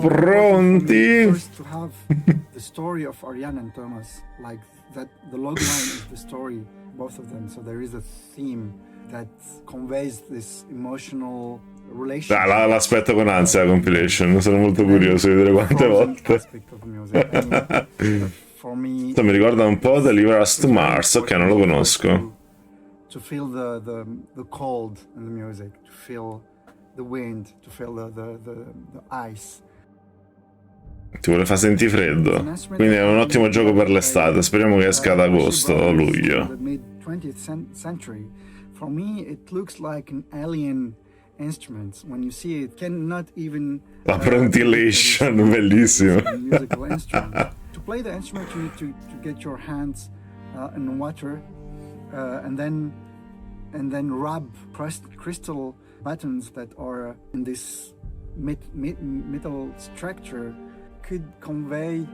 Pronti. The story of Ariane and Thomas, like that, the logline is the story, both of them. So there is a theme that conveys this emotional relationship. L'aspetto con ansia la compilation, sono molto curioso di vedere quante volte. Questo mi ricorda un po' Deliver Us to Mars, ok, non lo conosco. To feel the cold in the music, to feel the wind, to feel the ice. Ti vuole far sentire freddo. Quindi è un ottimo gioco per l'estate. Speriamo che esca ad agosto o luglio. Mid-20th century. For me, it looks like an alien instrument. When you see it, cannot even. La frontillation, bellissimo. Musical instrument. To play the instrument, you need to get your hands in water, and then rub crystal buttons that are in this metal structure. Could convey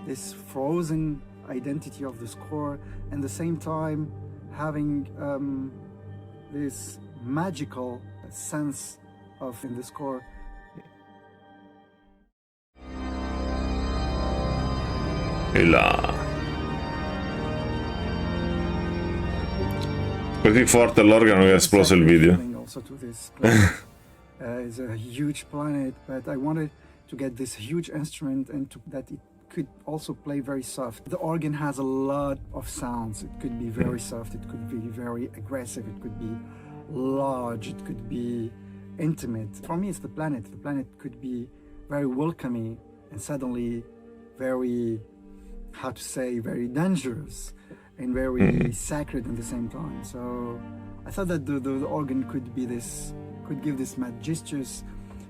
this frozen identity of the score, and at the same time having this magical sense of in the score. E là. Così forte l'organo che ha esploso il video. It's a huge planet, but I wanted to get this huge instrument and that it could also play very soft. The organ has a lot of sounds. It could be very soft, it could be very aggressive, it could be large, it could be intimate. For me, it's the planet. The planet could be very welcoming and suddenly very, how to say, very dangerous and very sacred at the same time. So I thought that the organ could be this, could give this majestuous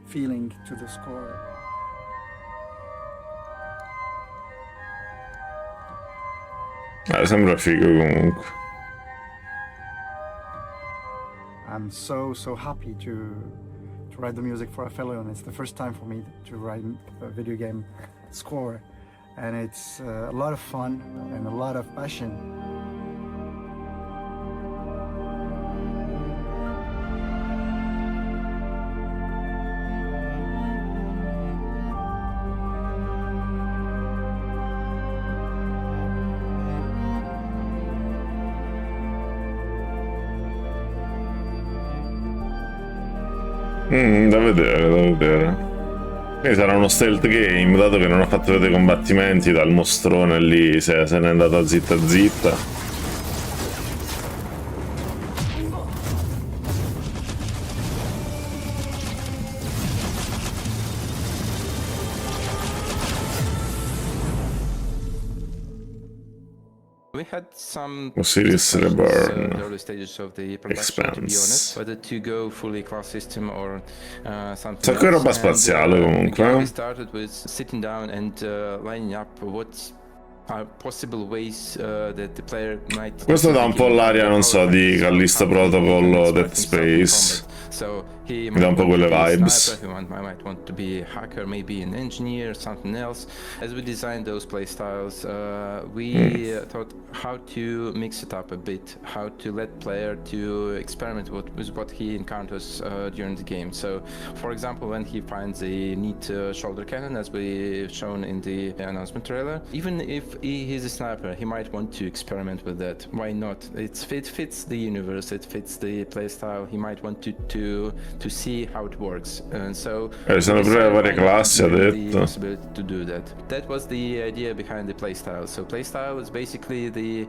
feeling to the score. Sembra figo comunque. I'm so happy to write the music for Aphelion. It's the first time for me to write a video game score, and it's a lot of fun and a lot of passion. Da vedere, da vedere. Quindi sarà uno stealth game, dato che non ha fatto vedere combattimenti dal mostrone lì, se n'è andato a zitta zitta. We had some Osiris Reborn. early stages of the production, to be honest, whether to go fully class system or something. Sacco roba spaziale comunque. We started with sitting down and lining up what are possible ways that the player might. Questo dà un po' l'aria, non so, di Callisto Protocol o Dead Space. So He Mi dà un po' quelle vibes. might want to be a hacker, maybe an engineer, something else. As we designed those playstyles, we thought how to mix it up a bit, how to let player to experiment with what he encounters during the game. So, for example, when he finds a neat shoulder cannon, as we shown in the announcement trailer, even if he's a sniper, he might want to experiment with that. Why not? It fits the universe, it fits the playstyle. He might want to see how it works, and so sono pure varie classi, ha detto. To do that. That was the idea behind the playstyle. So playstyle is basically the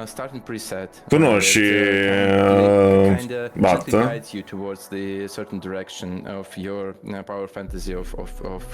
starting preset. Conosci That guides you towards the certain direction of your power fantasy of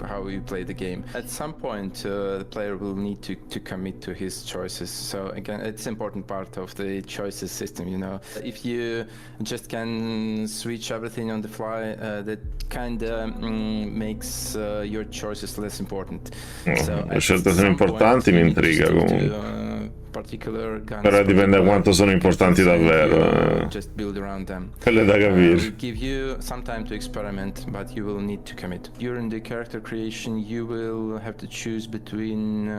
how you play the game. At some point, the player will need to commit to his choices. So again, it's important part of the choices system. You know, if you just can switch everything on the fly, that kind of makes your choices less important. Le scelte sono importanti, mi intriga comunque. Però dipende da quanto sono importanti davvero. Quello è da capire. Give you some time to experiment, but you will need to commit. During the character creation, you will have to choose between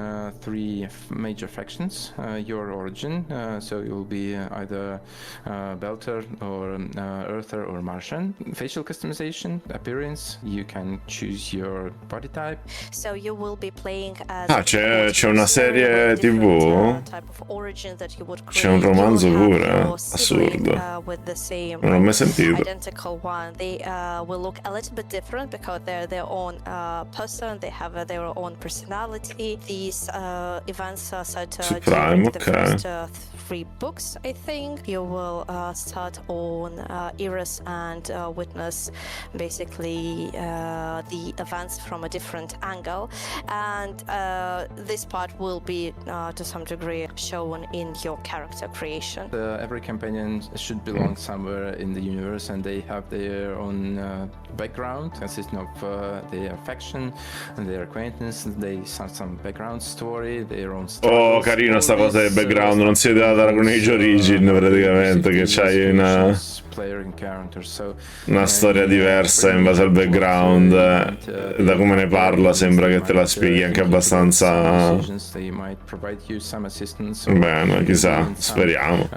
three major factions. Your origin, so you'll be either Belter or Earther or Martian. Facial customization, appearance, you can choose your body type. So you will be playing as c'è una serie TV? C'è un romanzo pure? Assurdo. Non l'ho mai sentito. Identical one. They will look a little bit different because they're their own person. They have their own personality. These events are set during the first 3 books, I think. You will start on Eris and witness basically the events from a different angle, and this part will be to some degree shown in your character creation. Every companion should belong somewhere in the universe, and they have their own background consisting of their faction and their acquaintance. They have some background story, their own story. Oh, carino sta cosa del background, non si vede da Dragon Age Origin praticamente, che c'hai una storia diversa in base al background. Da come ne parla sembra che te la spieghi anche abbastanza bene, chissà, speriamo.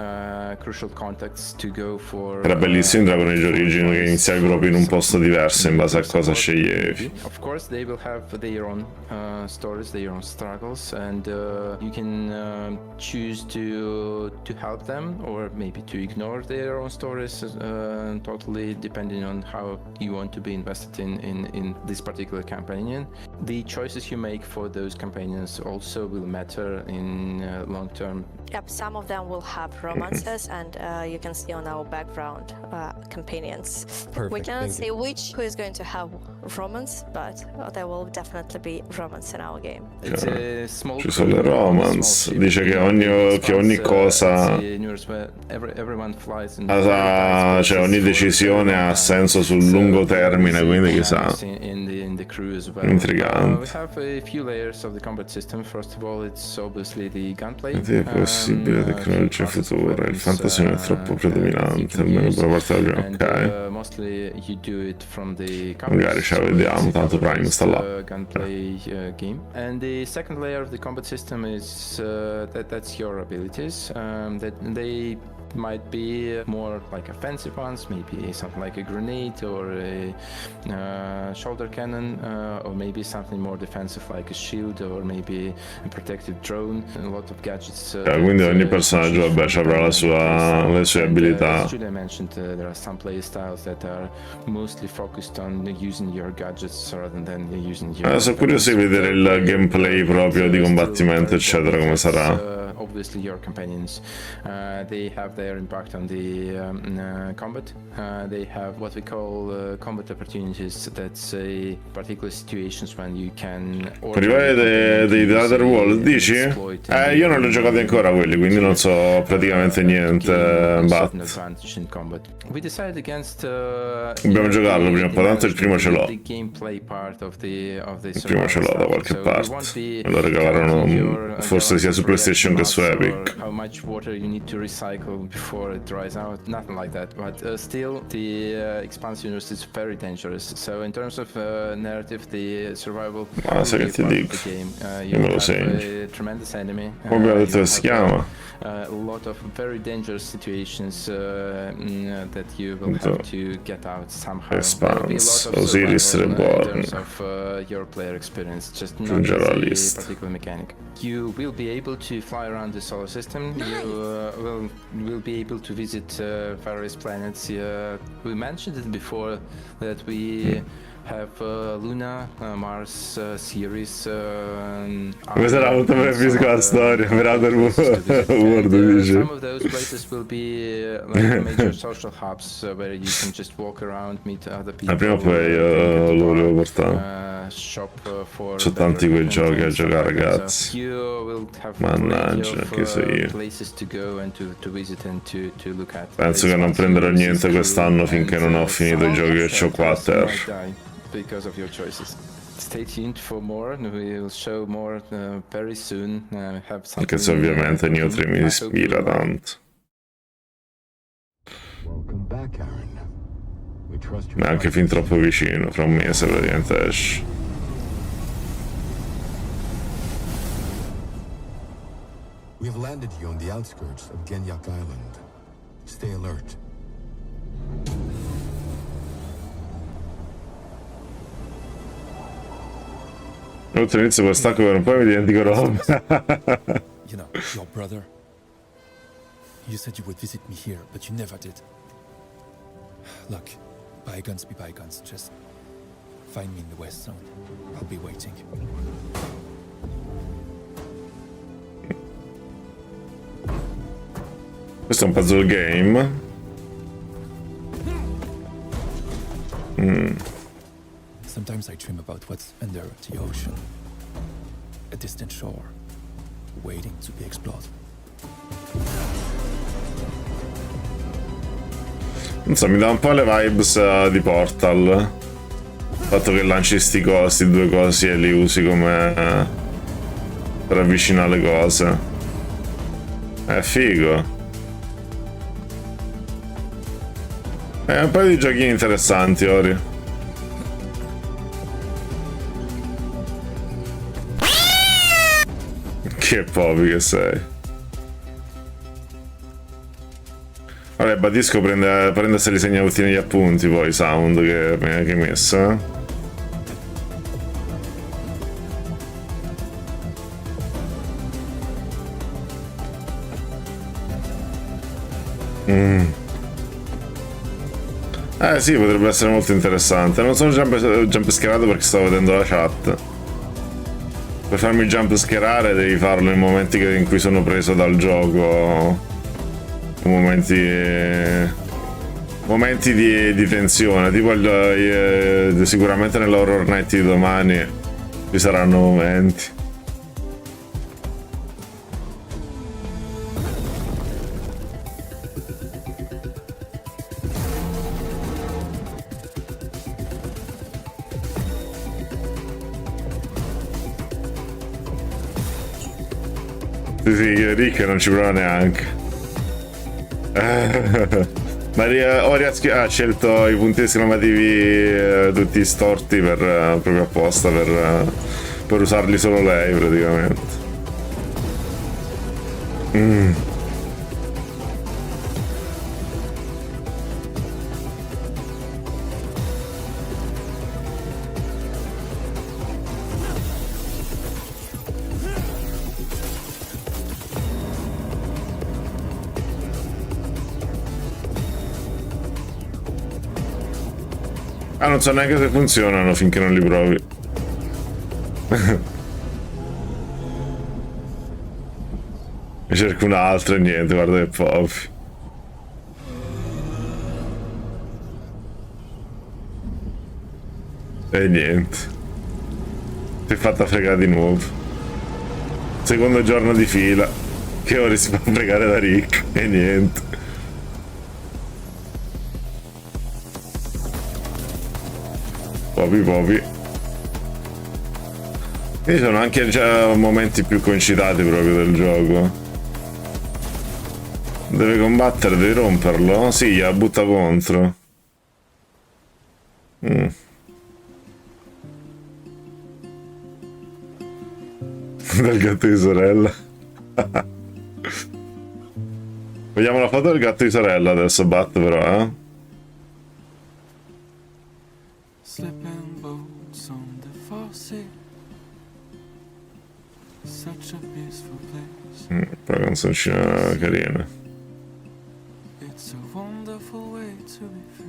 Era bellissimo in Dragon Age Origin che iniziavi proprio in un posto diverso in base a cosa sceglievi. Of course they will have their own stories, their own struggles, and you can choose to help them or maybe to ignore their own stories, totally depending on how you want to be invested in this particular companion. The choices you make for those companions also will matter in long term. Yep, some of them will have romances, and you can see on our background companions. Perfect, we cannot say who is going to have romance, but there will definitely be romance in our game. Ci sono le romance, dice che ogni cosa, cioè ogni decisione ha senso sul lungo termine, quindi chissà. Intrigante. We have a few layers of the combat system. First of all, it's obviously the gunplay. Possibile tecnologia futura, il fantasy non è troppo predominante, almeno per la parte della prima, ok. Magari ce la vediamo, tanto Prime sta là. Gunplay game. And the second layer of the combat system is that's your abilities. That they might be more like offensive ones, maybe something like a grenade or a shoulder cannon, or maybe something more defensive like a shield or maybe a protective drone. A lot of gadgets. Quindi ogni personaggio avrà le sue abilità. As Julia mentioned, there are some play styles that are mostly focused on using your gadgets rather than using your. Sono curioso di vedere il gameplay proprio di combattimento, eccetera, come sarà. Obviously your companions, they have their impact on the combat. They have what we call combat opportunities. That's a particular situations when you can. Rivale dei Other World, dici? Io non li ho giocati ancora quelli, quindi non so praticamente niente. Dobbiamo giocarlo prima o poi, tanto il primo ce l'ho. Il primo ce l'ho da qualche parte. Me lo regalarono forse sia su PlayStation che su Epic. How much water you need to recycle before it dries out. Nothing like that. But still, the expanse universe is very dangerous. So in terms of narrative, the survival is part of the game. You have a tremendous enemy. A lot of very dangerous situations that you will have to get out somehow. There will be a lot of survival in terms of your player experience, just not this particular mechanic. You will be able to fly around the solar system. You will be able to visit various planets. We mentioned it before that we have Luna, Mars series. Sarà molto benefica la storia, per Otherworld dice. Some of those places will be like major social hubs where you can just walk around, meet other people. Prima o poi lo volevo portare. C'ho tanti quei giochi a giocare, ragazzi. Mannaggia, che so io. Penso che non prenderò niente quest'anno finché non ho finito i giochi che c'ho qua a terra. Because of your choices. Stay tuned for more. We will show more very soon. Anche se ovviamente Neo 3 mi ispira tanto. Ma è anche fin troppo vicino, fra un mese praticamente esce. We have landed you on the outskirts of Genyak Island. Stay alert. Oltre inizio per stacco per un po' mi dimentico roba. You know, your brother. You said you would visit me here, but you never did. Look, bygones be bygones. Just find me in the West Zone. I'll be waiting. Questo è un puzzle game. Sometimes I dream about what's under the ocean. A distant shore, waiting to be explored. Non so, mi dà un po' le vibes di Portal. Il fatto che lanci sti due cosi e li usi come per avvicinare le cose. È figo. Un paio di giochini interessanti, Ori. Che popi che sei. Vabbè, Badisco prende se li segna tutti negli appunti poi, sound che hai messo, sì, potrebbe essere molto interessante. Non sono jump schierato perché stavo vedendo la chat. Per farmi jump schierare devi farlo in momenti in cui sono preso dal gioco. Momenti di tensione. Tipo sicuramente nell'Horror Night di domani ci saranno momenti. Sì, Rick non ci prova neanche. Ma Ori ha scelto i punti esclamativi tutti storti proprio apposta per usarli solo lei praticamente. Non so neanche se funzionano finché non li provi. Ne cerco un'altra e niente, guarda che popi. E niente. Si è fatta fregare di nuovo. Secondo giorno di fila. Che ora si fa fregare da Rick. E niente. Popi. E ci sono anche già momenti più concitati proprio del gioco. Deve combattere, devi romperlo? Sì, gliela butta contro. Del gatto di sorella. Vediamo la foto del gatto di sorella adesso, Bat, però, eh? Slipping boats on the faucet. Such a peaceful place. Poi canzoncina carina. It's a wonderful way to be free.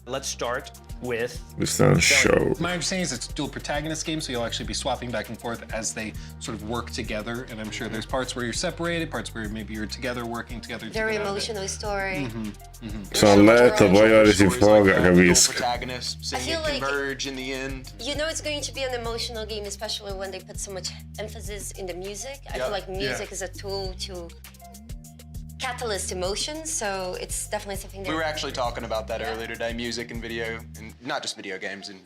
Let's start with Questo show. My understanding is it's a dual protagonist game, so you'll actually be swapping back and forth as they sort of work together. And I'm sure there's parts where you're separated, parts where maybe you're together, working together. Very emotional story. Sono a letto, poi ora si fuoca, capisco. Protagonists, seeing it converge in the end. You know it's going to be an emotional game, especially when they put so much emphasis in the music. I feel like music is a tool to catalyst emotions, so it's definitely something that We were actually talking about that earlier today, music and video, and not just video games, and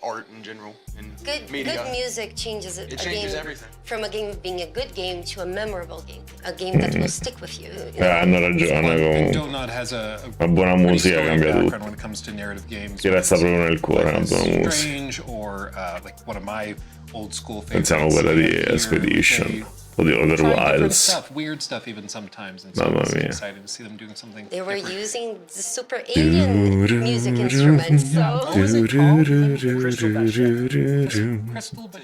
art in general, and media. Good music changes a changes game everything. from a game being a good game to a memorable game, a game that will stick with you. Hanno ragione comunque. Donut has a Una buona musica cambia tutto. when it comes to narrative games. Ti resta proprio nel cuore una buona musica. Strange, or like one of my old school favorites. Pensiamo a quella di Expedition. O di Other Wilds. Stuff, weird stuff even sometimes. And so Mamma it's mia. excited to see them doing something They were different. using the super alien music instruments, so.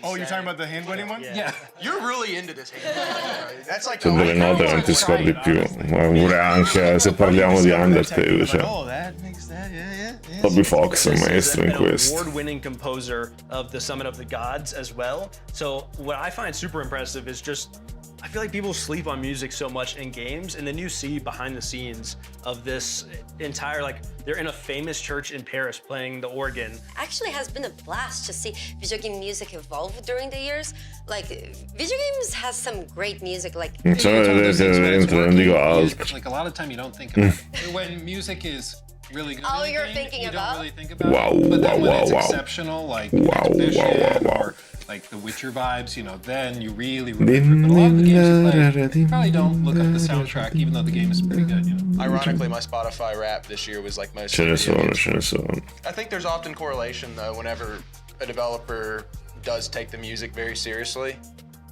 Oh, you're talking about the hand wedding one? Yeah. You're really into this hand. That's like Sono delle note che non ti scordi più. Ma pure anche se parliamo di Undertale, cioè. Oh, that makes that, yeah. Toby Fox è il maestro in an questo. award-winning composer of the Summit of the Gods as well. So what I find super impressive is just, I feel like people sleep on music so much in games, and then you see behind the scenes of this entire, like, they're in a famous church in Paris playing the organ. Actually has been a blast to see video game music evolve during the years. Like, video games has some great music, like. Non so dentro, non dico altro. Like a lot of time you don't think about it. When music is really good. Oh, in a you're game, thinking you about? don't really think about Wow, it. But then when it's wow. exceptional, like Wow, Exhibition wow. or like The Witcher vibes, you know, then you really remember. But a lot of the games you play, you probably don't look up the soundtrack, even though the game is pretty good, you know. Ironically, my Spotify rap this year was like most. Ce ne sono, games. ce ne sono. I think there's often correlation though. Whenever a developer does take the music very seriously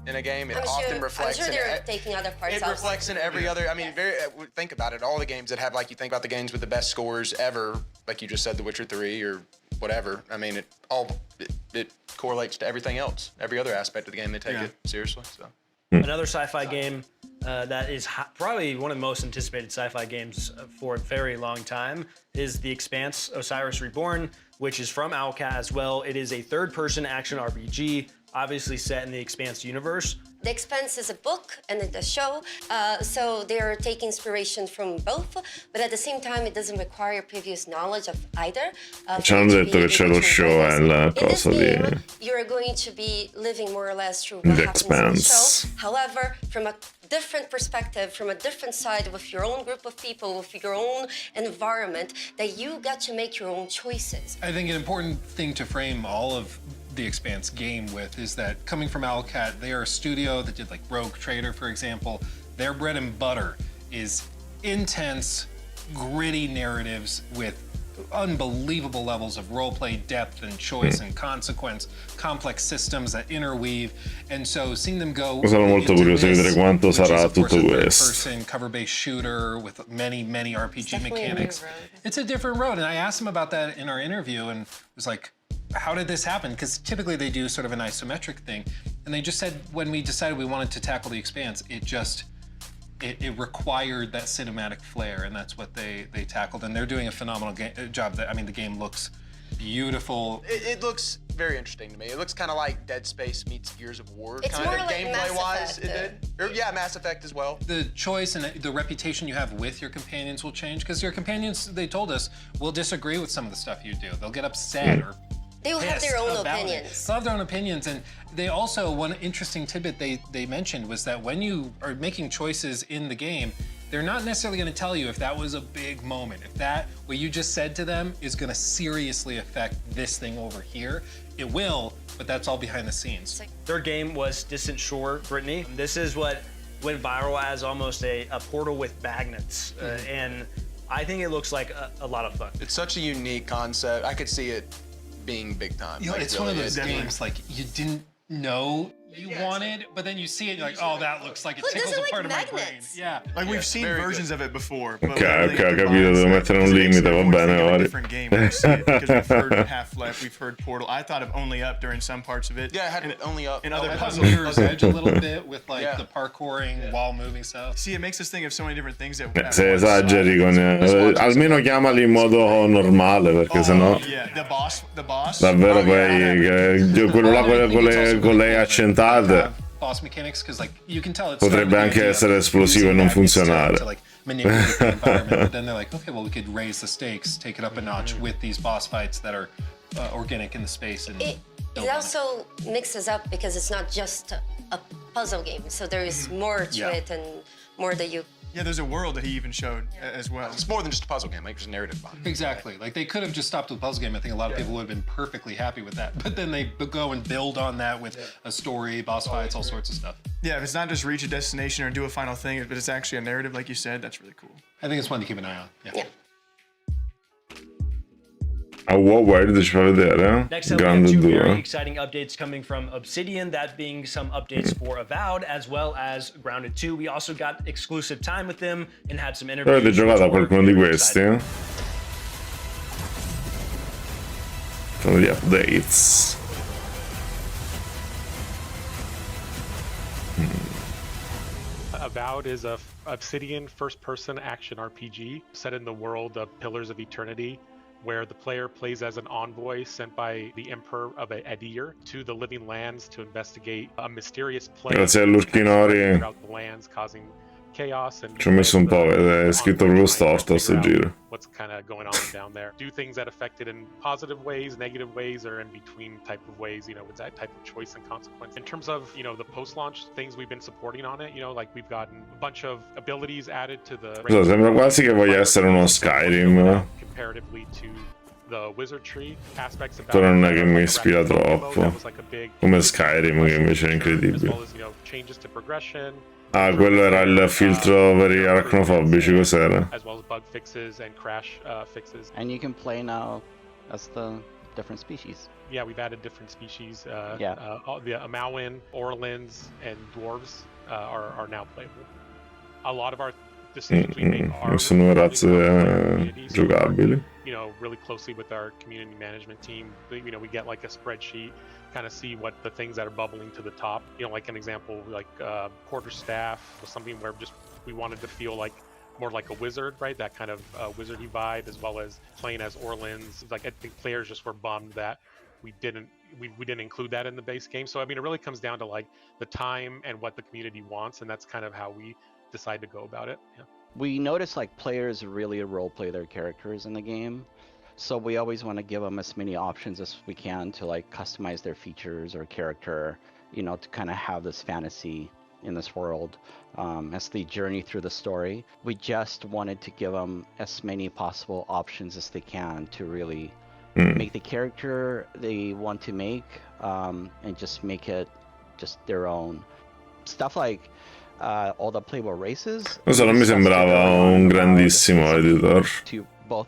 in a game, it often reflects. I'm sure they're taking other parts. It reflects in every other. I mean, think about it. All the games that have, like, you think about the games with the best scores ever, like you just said, The Witcher 3 or whatever. I mean, it correlates to everything else. Every other aspect of the game, they take it seriously. So. Another sci-fi game that is probably one of the most anticipated sci-fi games for a very long time is The Expanse: Osiris Reborn, which is from Owlcat as well. It is a third-person action RPG, obviously set in the Expanse universe. The Expanse is a book and a show, so they're taking inspiration from both, but at the same time it doesn't require previous knowledge of either. Ci hanno detto che c'è lo show e la In this cosa di game, you're going to be living more or less through what The happens in the Expanse. show. However, from a different perspective, from a different side, with your own group of people, with your own environment, that you got to make your own choices. I think an important thing to frame all of the Expanse game with is that coming from Owlcat, they are a studio that did like Rogue Trader, for example. Their bread and butter is intense, gritty narratives with unbelievable levels of roleplay depth and choice and consequence, complex systems that interweave, and so seeing them go. Sono molto curioso di vedere quanto sarà tutto questo. Person cover-based shooter with many RPG mechanics. It's a different road, and I asked him about that in our interview, and was like, how did this happen? Because typically they do sort of an isometric thing. And they just said when we decided we wanted to tackle The Expanse, it required that cinematic flair, and that's what they tackled. And they're doing a phenomenal job. I mean, the game looks beautiful. It looks very interesting to me. It looks kind of like Dead Space meets Gears of War. It's kind more of like gameplay-wise, Mass it did. Or, yeah, Mass Effect as well. The choice and the reputation you have with your companions will change, because your companions, they told us, will disagree with some of the stuff you do. They'll get upset or They will have their own about it. opinions. They'll have their own opinions, and they also, one interesting tidbit they mentioned was that when you are making choices in the game, they're not necessarily going to tell you if that was a big moment, if that, what you just said to them is going to seriously affect this thing over here. It will, but that's all behind the scenes. Third game was Distant Shore, Brittany. This is what went viral as almost a portal with magnets. And I think it looks like a lot of fun. It's such a unique concept. I could see it being big time. You know, Like, it's really, one of those it- games like you didn't know you wanted, but then you see it, you're like, oh, that looks like it Who tickles doesn't a like part of my brain. magnets? Yeah. Like we've seen very versions good. of it before. But Ok, when ok, they ho get the capito, devo mindset, mettere un it makes limite, va everyone bene, think of a Ori. different game when you see it, because we've heard Half-Life, we've heard Portal. I thought of Only Up during some parts of it. Yeah, it had and only up. in other I thought puzzles. Mirror's Edge a little bit with like Yeah. the parkouring, wall moving stuff. See, it makes us think of so many different things that. Se esageri con... almeno chiamali in modo normale, perché sennò... Yeah, the boss. Davvero poi... quello là con le accentate... Boss mechanics, because like you can tell it's potrebbe anche essere esplosivo e non funzionare. to like manipulate the environment, but then they're like, okay, well we could raise the stakes, take it up a notch with these boss fights that are organic in the space and It also mixes up because it's not just a puzzle game, so there is more to it and more that you. Yeah, there's a world that he even showed as well. It's more than just a puzzle game. Like there's a narrative behind it. Exactly. Like they could have just stopped with the puzzle game. I think a lot of people would have been perfectly happy with that. But then they go and build on that with a story, boss fights, all sorts of stuff. Yeah, if it's not just reach a destination or do a final thing, but it's actually a narrative, like you said, that's really cool. I think it's one to keep an eye on. Yeah. A WoWWide ci fa vedere. Next up, we have Grande two very 2. exciting updates coming from Obsidian, that being some updates for Avowed as well as Grounded 2. We also got exclusive time with them and had some interviews. Avete giocato a which were qualcuno di very questi? exciting. Sono gli updates. Avowed is a Obsidian first-person action RPG set in the world of Pillars of Eternity, where the player plays as an envoy sent by the Emperor of Adir to the Living Lands to investigate a mysterious plague Grazie all'Urchinori throughout the lands, causing chaos and ci ho messo un po', è scritto proprio storto sto giro. what's kind of going on down there. Do things that affect it in positive ways, negative ways, or in between type of ways, you know, with that type of choice and consequence. In terms of, you know, the post-launch things we've been supporting on it, you know, like we've gotten a bunch of abilities added to the... So, sembra quasi che voglia essere uno Skyrim. Comparatively to the wizardry aspects about Però non è it, che mi like ispira a rapid troppo. that was like a big Come Skyrim, che invece è as incredibile. well as, you know, changes to progression. Ah, quello era il filtro per gli arachnofobici, cos'era? As well as bug fixes and crash fixes. And you can play now as the different species. Yeah, we've added different species. Yeah. The Amauin, Orlins, and Dwarves are now playable. A lot of our decisions we make are Sono razze giocabili. you know, really closely with our community management team. You know, we get like a spreadsheet, kind of see what the things that are bubbling to the top. You know, like an example, like quarterstaff was something where just we wanted to feel like more like a wizard, right? That kind of wizardy vibe, as well as playing as Orlins. Like I think players just were bummed that we didn't include that in the base game. So I mean, it really comes down to like the time and what the community wants, and that's kind of how we decide to go about it. Yeah. We notice like players really role play their characters in the game, so we always want to give them as many options as we can to like customize their features or character, you know, to kind of have this fantasy in this world as they journey through the story. We just wanted to give them as many possible options as they can to really make the character they want to make and just make it just their own. Stuff like all the playable races. Non so, non mi sembrava un grandissimo editor. Però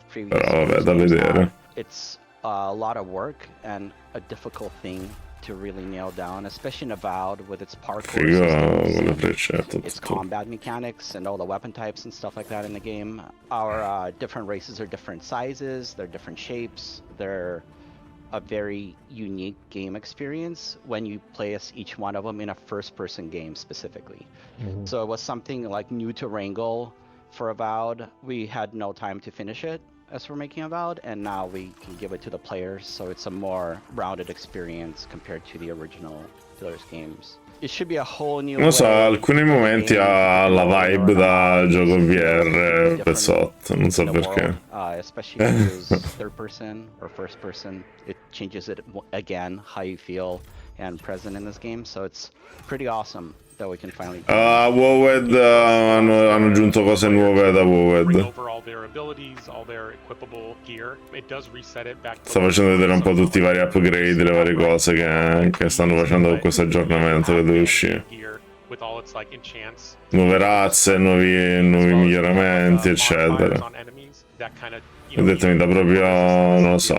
vabbè, da vedere. It's a lot of work and a difficult thing to really nail down, especially in Avowed with its parkour Figo systems, con le freccette. its combat mechanics and all the weapon types and stuff like that in the game. Our different races are different sizes, they're different shapes, they're a very unique game experience when you play as each one of them in a first-person game specifically. So it was something like new to wrangle for Avowed. We had no time to finish it as we're making Avowed, and now we can give it to the players, so it's a more rounded experience compared to the original Pillars games. It should be a whole new Non so, alcuni momenti ha la vibe da gioco VR pezzotto, non so perché. Especially if you use third person or first person, it changes it again how you feel and present in this game. So it's pretty awesome that we can finally. WoWed hanno aggiunto cose nuove da WoWed. Over all their abilities, all their equipable gear. It does reset it back to Sta facendo vedere un po' tutti i vari upgrade, le varie cose che stanno facendo con questo aggiornamento che deve uscire. with all its like enchants. Nuove razze, nuovi miglioramenti, eccetera. Ho detto mi dà proprio, non lo so.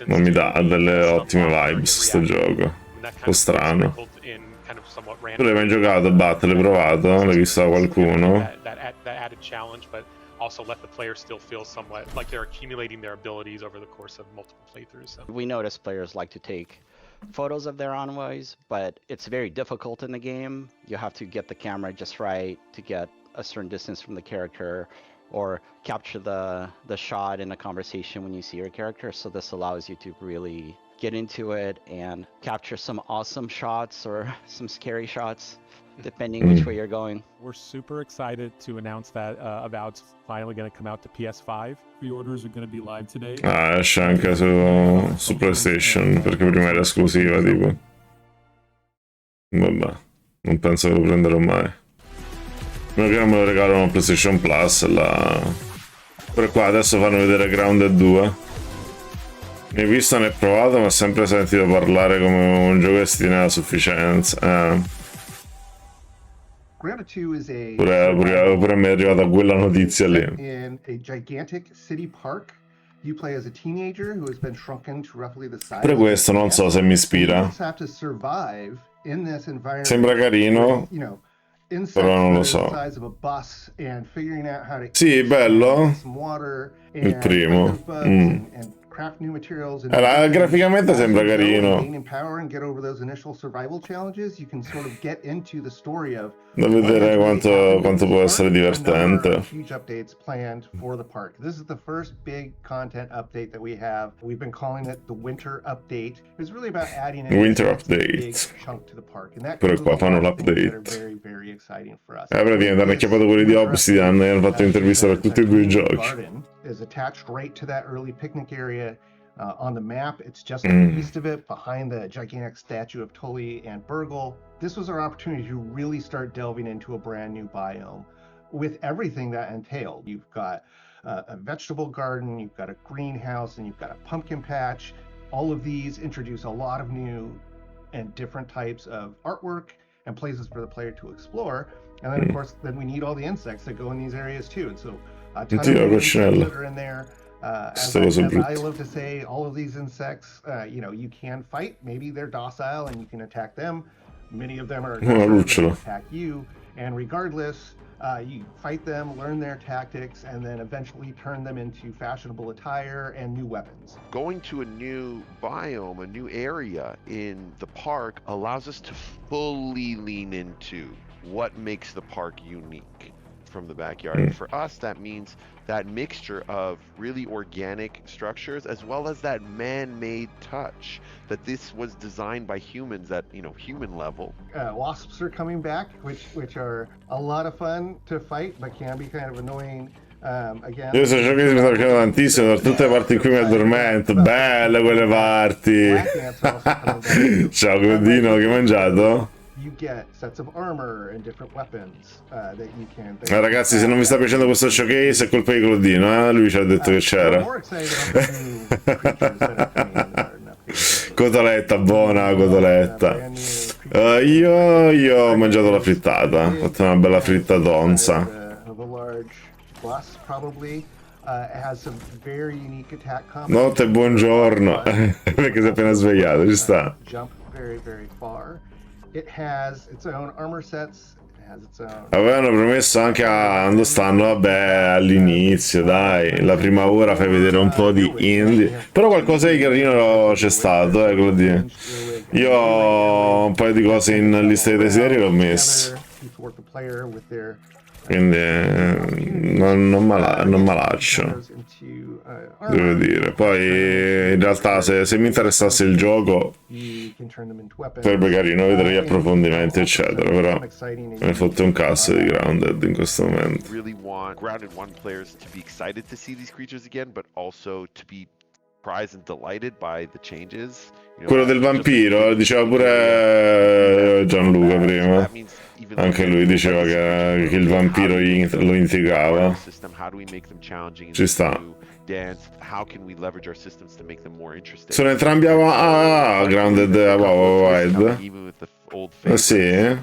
Non mi dà delle ottime vibes sto gioco. Un po' strano. Tu l'hai mai giocato, Bat? L'hai provato? L'hai visto da qualcuno? That added challenge, but also let the player still feel somewhat like they're accumulating their abilities over the course of multiple playthroughs. So. We notice players like to take photos of their envoys, but it's very difficult in the game. You have to get the camera just right to get a certain distance from the character, or capture the shot in a conversation when you see your character. So this allows you to really get into it and capture some awesome shots or some scary shots, depending which way you're going. We're super excited to announce that Avowed's finally going to come out to PS5. Pre-orders are going to be live today. Ah, esce anche su PlayStation, perché prima era esclusiva, tipo. Vabbè, non penso che lo prenderò mai. Meno che non me lo regalano PlayStation Plus, per qua adesso fanno vedere Grounded 2. Ne ho visto, ne ho provato, ma ho sempre sentito parlare come un gioco destinato a sufficienza. Grounded 2 is a Pure a me è arrivata quella notizia lì. In a gigantic city park. You play as a teenager who has been shrunken to roughly the size. Pure questo non so se mi ispira. Sembra carino, però non lo so. Sì, bello. Il primo. Graficamente sembra carino. Da vedere quanto può essere divertente. Winter Update. Però qua fanno l'update. Praticamente hanno acchiappato quelli di Obsidian e hanno fatto intervista per tutti e due i giochi. Is attached right to that early picnic area on the map. It's just to the east of it, behind the gigantic statue of Tully and Burgle. This was our opportunity to really start delving into a brand new biome with everything that entailed. You've got a vegetable garden, you've got a greenhouse, and you've got a pumpkin patch. All of these introduce a lot of new and different types of artwork and places for the player to explore. And then, of course, then we need all the insects that go in these areas too. And so that are in there. As I love to say, all of these insects, you can fight. Maybe they're docile and you can attack them. Many of them are going to attack you. And regardless, you fight them, learn their tactics, and then eventually turn them into fashionable attire and new weapons. Going to a new biome, a new area in the park allows us to fully lean into what makes the park unique from the backyard. And for us, that means that mixture of really organic structures as well as that man-made touch, that this was designed by humans at human level. Wasps are coming back, which are a lot of fun to fight, but can be kind of annoying. Io sto gioco mi sta piacendo tantissimo, per tutte le parti in cui mi addormento. Belle quelle parti. Ciao Godino, che hai mangiato? Ragazzi, se non vi sta piacendo questo showcase è colpa di Claudino, lui ci ha detto che c'era. Cotoletta, buona cotoletta. Io ho mangiato la frittata, ho fatto una bella frittatonza. Notte e buongiorno, perché si è appena svegliato, ci sta. Avevano promesso anche quando stanno, vabbè, all'inizio, dai, la prima ora fai vedere un po' di indie, però qualcosa di carino c'è stato, Claudine. Io ho un paio di cose in lista di desideri l'ho messo, quindi non me lascio, devo dire. Poi in realtà se mi interessasse il gioco sarebbe carino vedere gli approfondimenti eccetera, però me ne fotte un cazzo di Grounded in questo momento. Really want Grounded 1 players to be excited to see these creatures again, but also to be surprised and delighted by the changes. Quello del vampiro, diceva pure Gianluca prima. Anche lui diceva che il vampiro lo intrigava. Ci sta. Sono entrambi a Grounded Wild. Ah sì?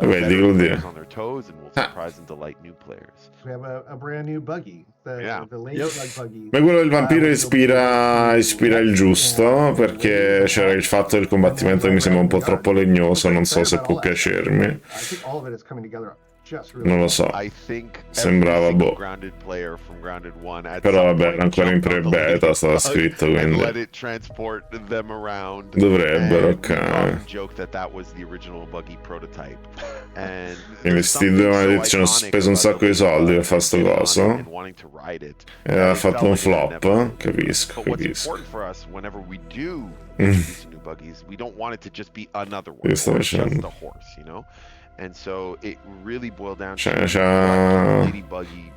Vedi, lo dire. We have a brand new buggy, the ladybug buggy. Ma quello del vampiro ispira il giusto, perché c'era il fatto del combattimento che mi sembra un po' troppo legnoso, non so se può piacermi. I think all of it is coming together just really Non lo so. Sembrava boh. Però vabbè, era ancora in pre-beta, stava scritto, quindi dovrebbero, ok. Quindi sti due maledetti ci hanno speso un sacco di soldi per fare sto coso e ha fatto un flop. Capisco. Che sto facendo? C'è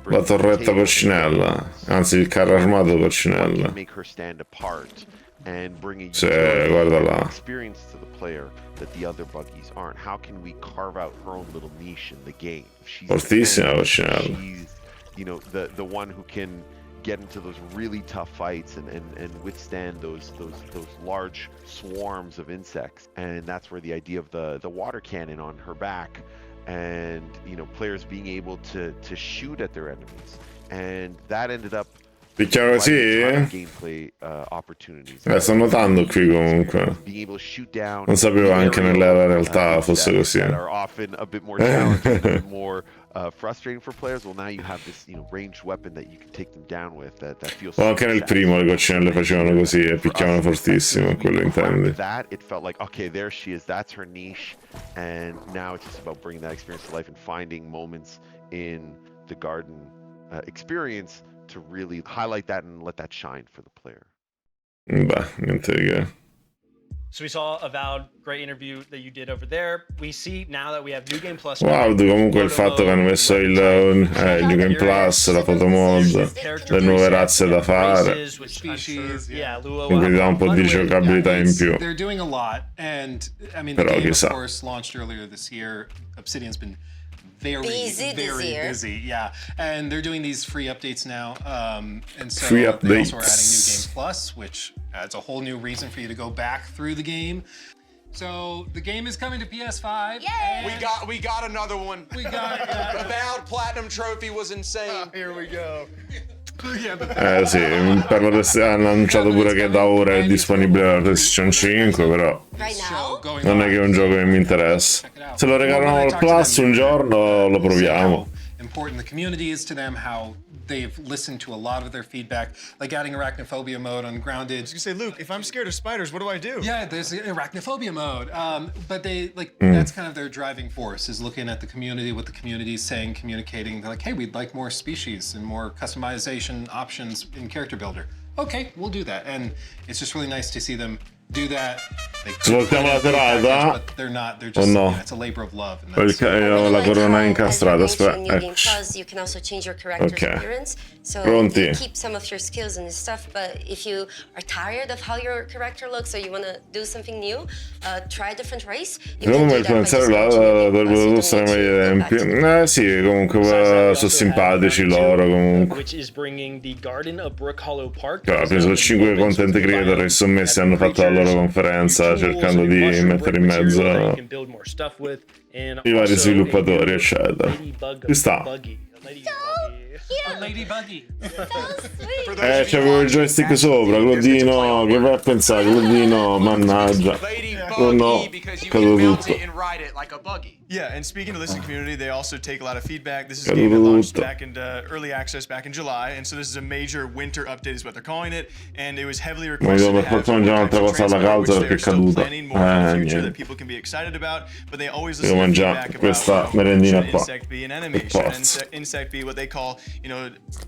la torretta porcinella, anzi il carro armato porcinella. Sì, guarda là. Fortissima porcinella. Get into those really tough fights and withstand those large swarms of insects, and that's where the idea of the water cannon on her back, and players being able to shoot at their enemies, and that ended up Picchiamo così? Sto notando qui comunque. Non sapevo anche nella realtà fosse così. O anche nel primo le coccinelle facevano così e picchiavano fortissimo, quello intendi. It felt like, okay, there she is, that's her niche, and now it's just about bringing that experience to life and finding moments in the garden experience to really highlight that and let that shine for the player. Beh, niente di che. So we saw Avowed, great interview that you did over there. We see now that we have New Game Plus. Wow, comunque il fatto che hanno messo il New Game Plus, la photomod, le nuove razze da fare, quindi dà un po' di giocabilità in più. They're doing a lot, and I mean, the Però game chissà. of course launched earlier this year. Obsidian's been very busy, yeah, and they're doing these free updates now, and so Free they also are adding New updates. Game Plus, which adds a whole new reason for you to go back through the game. So the game is coming to PS5. We got another one. We got Avowed Platinum Trophy was insane. Here we go. Sì, per la hanno annunciato pure che da ora è disponibile la PlayStation 5, però non è che è un gioco che mi interessa. Se lo regalano al Plus un giorno lo proviamo. Important the community is to them, how they've listened to a lot of their feedback, like adding arachnophobia mode on Grounded. I was gonna say, Luke, if I'm scared of spiders, what do I do? Yeah, there's the arachnophobia mode. But they that's kind of their driving force, is looking at the community, what the community is saying, communicating. They're like, hey, we'd like more species and more customization options in Character Builder. Okay, we'll do that. And it's just really nice to see them do that. Svoltiamo la serata? But they're not. They're O just, no? it's a labor of love. And Ho la corona incastrata, aspetta. In New Game Plus, you can also change your character's Ok. appearance. So Pronti? you keep some of your skills and stuff, but if you are tired of how your character looks or you want to do something new, try a different race. You Secondo me can il do that by finanziario just là dovrebbero essere meglio tempi. Sì, comunque sono simpatici loro comunque. Which is bringing the Garden of Brook Hollow Park. Ha preso 5 content creator che sono messi e hanno fatto la loro conferenza cercando di mettere in mezzo i vari sviluppatori, eccetera. Ci sta. Ladybuggy. C'avevo il joystick sopra, Claudino, che vai a pensare, Claudino, mannaggia. Oh no, caduto tutto. Yeah, and speaking to the listening community, they also take a lot of feedback. This is a game that launched back into early access back in July, and so this is a major winter update is what they're calling it, and it was heavily Ma requested io per forza mangiare un'altra cosa alla calza perché è caduta. that people can be excited about, but they always Devo listen to mangiare feedback questa about merendina should qua. insect be an enemy, Per should forza. insect be what they call,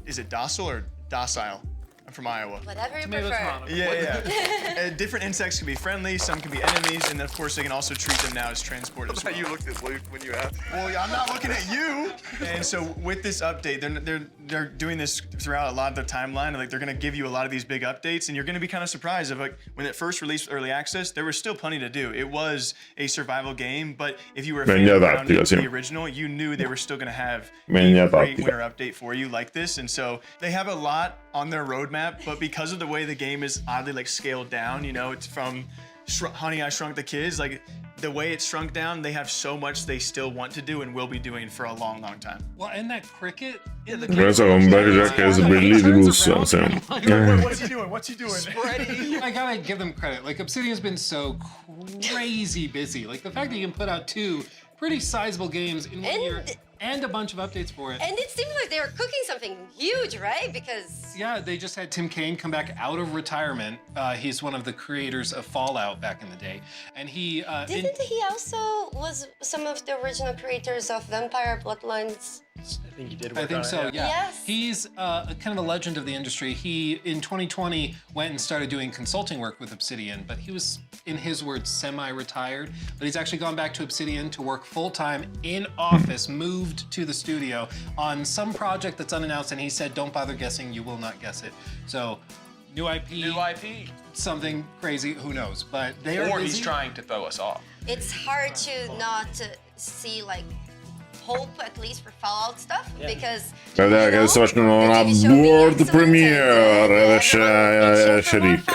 is it docile or docile? I'm from Iowa. Whatever you prefer. Yeah. Different insects can be friendly, some can be enemies, and of course they can also treat them now as transport as well. You looked at Luke when you asked. Well, I'm not looking at you. And so with this update, they're they're doing this throughout a lot of the timeline. Like they're gonna give you a lot of these big updates, and you're gonna be kind of surprised of like when it first released early access, there was still plenty to do. It was a survival game, but if you were a fan around the original, you knew they were still gonna have a great winter update for you like this. And so they have a lot on their roadmap, but because of the way the game is oddly like scaled down, you know, it's from Honey, I Shrunk the Kids, like the way it's shrunk down, they have so much they still want to do and will be doing for a long, long time. Well, and that cricket. Questo con Blackjack è sbellì di lusso. Sì. What's he doing? What's he doing? I gotta give them credit. Like Obsidian's been so crazy busy. Like the fact that you can put out 2 pretty sizable games in 1 year and a bunch of updates for it. And it seems like they were cooking something huge, right? Because yeah, they just had Tim Kaine come back out of retirement. He's one of the creators of Fallout back in the day, and he didn't he also was some of the original creators of Vampire Bloodlines? I think he did. I think so. Yeah. Yes. He's kind of a legend of the industry. He in 2020 went and started doing consulting work with Obsidian, but he was, in his words, semi-retired. But he's actually gone back to Obsidian to work full-time in office, moved to the studio on some project that's unannounced, and he said, "Don't bother guessing. You will not guess it." So. New IP, something crazy, who knows? But they are busy. Or he's trying to throw us off. It's hard to not see like hope, at least for Fallout stuff, because Guardate che adesso facciano una world premiere, esce Rick.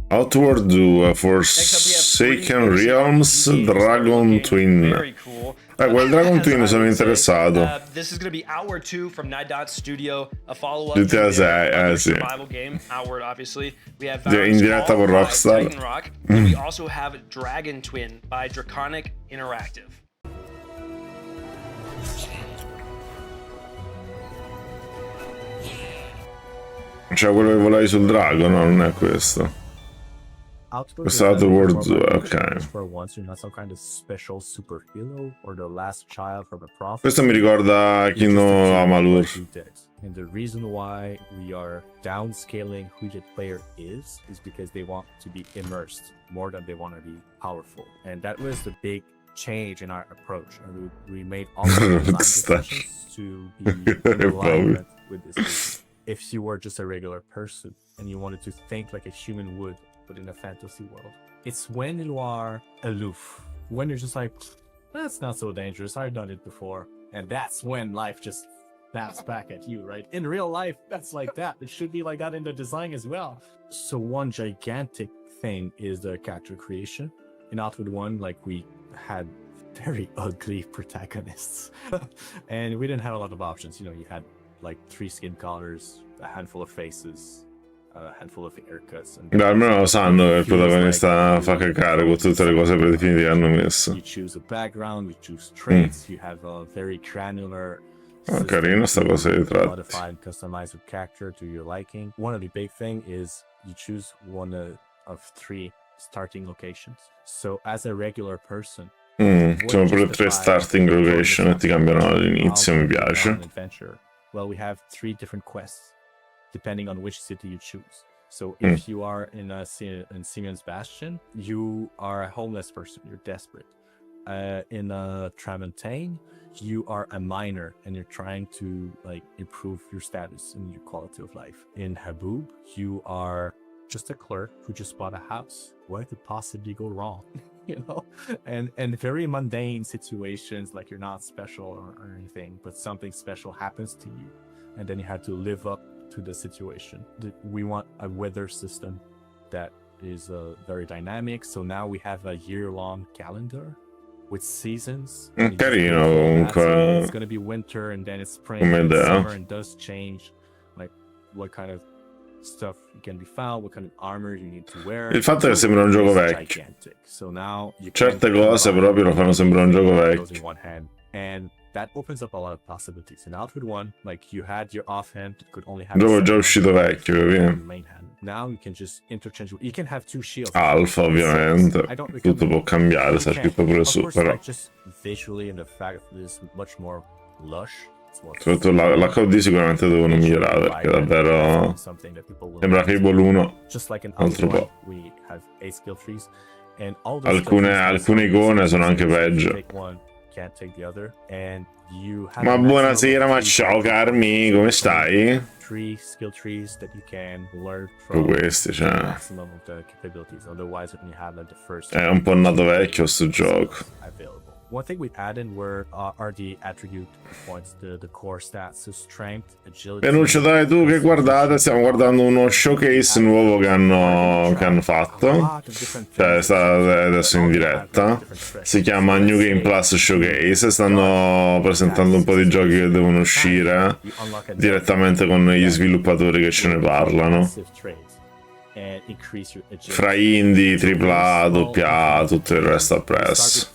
Outward 2, Forsaken Realms, Dragon Twin. Very cool. Quel Dragon Twin sono interessato. This is going to be Outward 2 from Night Dot Studio, a follow-up GTA to 6, their sì. survival game, Outward, obviously. We have In diretta con Rockstar. Titan Rock, and we also have Dragon Twin by Draconic Interactive. Cioè quello che volavi sul drago, no? Non è questo. Questo è Outward 2, ok. For once, you're not some kind of special superhero or the last child from a prophet. Questo mi ricorda Kino Amalur. And the reason why we are downscaling who the player is because they want to be immersed more than they want to be powerful. And that was the big change in our approach. And we made all the design decisions to be in alignment with this. If you were just a regular person and you wanted to think like a human would, but in a fantasy world, it's when you are aloof, when you're just like, that's not so dangerous, I've done it before, and that's when life just snaps back at you, right? In real life, that's like that. It should be like that in the design as well. So one gigantic thing is the character creation. In Outward 1, like, we had very ugly protagonists, and we didn't have a lot of options. You know, you had like 3 skin colors, a handful of faces, a handful of haircuts. Beh, almeno lo sanno che il protagonista fa cagare con tutte le cose predefinite che hanno messo. You choose a background, you choose traits, you have a very granular carino sta cosa dei tratti. modified, customized character to your liking. One of the big thing is you choose one of 3 starting locations. So as a regular person, sono pure 3 starting location e ti cambiano all'inizio, mi piace. Well, we have 3 different quests, depending on which city you choose. So if you are in Simeon's Bastion, you are a homeless person, you're desperate. In Tramontaine, you are a miner and you're trying to like improve your status and your quality of life. In Haboob, you are just a clerk who just bought a house. What could possibly go wrong? You know, and very mundane situations, like you're not special or anything, but something special happens to you, and then you have to live up to the situation. We want a weather system that is very dynamic. So now we have a year-long calendar with seasons. Carino comunque. It's gonna be winter and then it's spring and summer, and does change like what kind of stuff can be found, what kind of armor you need to wear. Il fatto è che sembra un gioco vecchio. So now Certe cose proprio lo fanno sembrare un gioco vecchio. And that opens up a lot of possibilities. In Outward 1, like you had your offhand, you could only have Gioco già uscito vecchio, main hand. Now you can just interchange. You can have 2 shields. Alfa, ovviamente. Tutto può cambiare, sta scritto pure su, però. Just visually, and the fact that it is much more lush. Soprattutto l'HUD sicuramente devono migliorare, perché davvero sembra Fable 1 altro po'. We have 8 skill trees, and alcune icone sono anche peggio. can't take the other, and you have Ma a maximum of buonasera, ma 3 ciao Carmi, come stai? 3 skill trees that you can learn Con from questi, the cioè. maximum of the capabilities. Otherwise, when you have like the first, È un po' nato vecchio sto gioco. available. One thing we added are the attribute points, the core stats, so strength, agility. Benuccio, dai, tu che guardate? Stiamo guardando uno showcase nuovo che hanno fatto. Cioè, sta adesso in diretta. Si chiama New Game Plus Showcase. Stanno presentando un po' di giochi che devono uscire direttamente con gli sviluppatori che ce ne parlano. Fra indie, AAA, AA, tutto il resto appresso.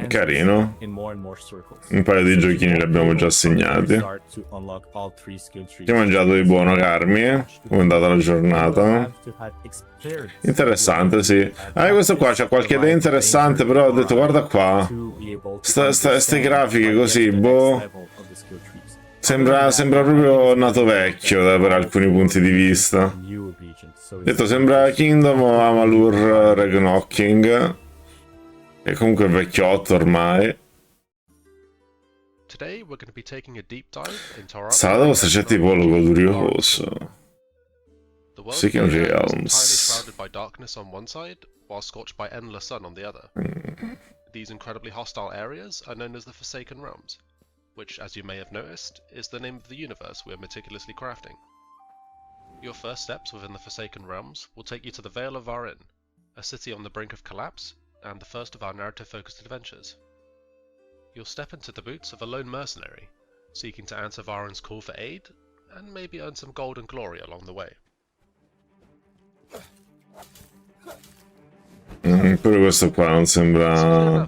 Carino. Un paio di giochini li abbiamo già assegnati. Che hai mangiato di buono, Carmi? Come è andata la giornata? Interessante, sì. Questo qua c'ha qualche idea interessante, però ho detto guarda qua. Ste grafiche così, boh. Sembra proprio nato vecchio per alcuni punti di vista. Ho detto sembra Kingdom of Amalur Ragnarok. È comunque vecchiotto ormai. Salata vostra c'è tipo logo curioso. Seeking Realms. While scorched by endless sun on the other. These incredibly hostile areas are known as the Forsaken Realms, which, as you may have noticed, is the name of the universe we are meticulously crafting. Your first steps within the Forsaken Realms will take you to the Vale of Varin, a city on the brink of collapse, and the first of our narrative-focused adventures. You'll step into the boots of a lone mercenary, seeking to answer Varin's call for aid, and maybe earn some gold and glory along the way. Pure questo qua non sembra...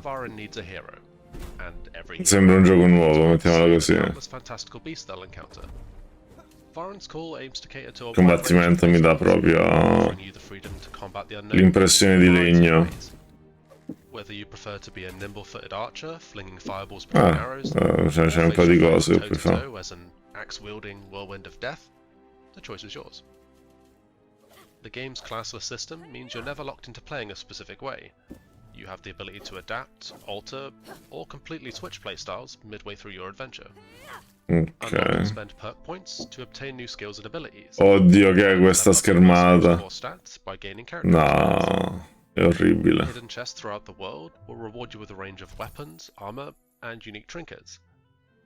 Sembra un gioco nuovo, mettiamolo così. Il combattimento mi dà proprio l'impressione di legno. C'è un po' di cose che puoi fare. The game's classless system means you're never locked into playing a specific way. You have the ability to adapt, alter, or completely switch playstyles midway through your adventure. Unlock and spend perk points to obtain new skills and abilities. Oddio, che è questa schermata? No, è orribile. Hidden chests throughout the world will reward you with a range of weapons, armor, and unique trinkets.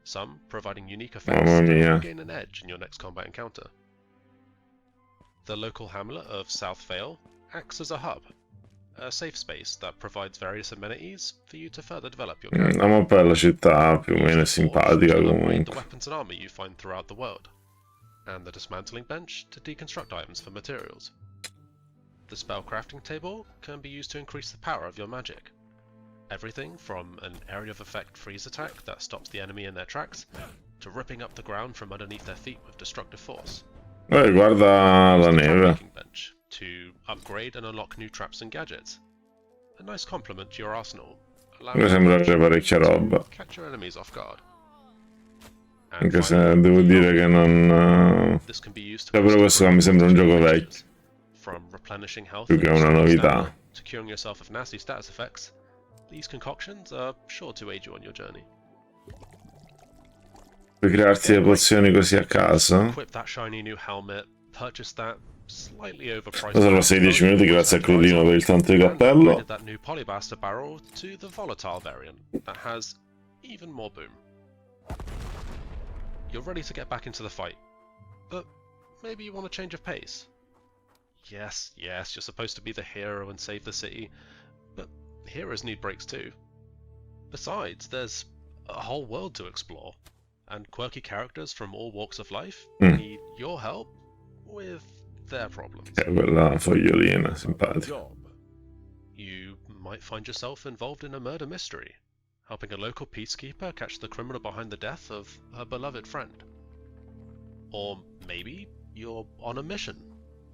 Some providing unique effects to help you gain an edge in your next combat encounter. The local hamlet of South Vale acts as a hub, a safe space that provides various amenities for you to further develop your character. La mappa della città più o meno è simpatica The comunque. weapons and armor you find throughout the world, and the dismantling bench to deconstruct items for materials. The spell crafting table can be used to increase the power of your magic. Everything from an area of effect freeze attack that stops the enemy in their tracks, to ripping up the ground from underneath their feet with destructive force. Guarda la neve. To upgrade and unlock new traps and gadgets. A nice complement to your arsenal. Mi sembra avere parecchia roba. Catch your enemies off guard. Anche se devo dire che non... Cioè, però questo qua mi sembra un gioco vecchio. Più che una novità. To curing yourself of nasty status effects, these concoctions are sure to aid you on your journey. Puoi crearti le pozioni così a caso. Equip that shiny new helmet, purchase that slightly overpriced. Sono 16 minuti grazie a Claudino per il tanto di cappello. That new polybuster barrel to the volatile variant that has even more boom. You're ready to get back into the fight, but maybe you want a change of pace. Yes, you're supposed to be the hero and save the city, but heroes need breaks too. Besides, there's a whole world to explore, and quirky characters from all walks of life need your help with their problems. Quella fogliolina, simpatica. You might find yourself involved in a murder mystery, helping a local peacekeeper catch the criminal behind the death of her beloved friend. Or maybe you're on a mission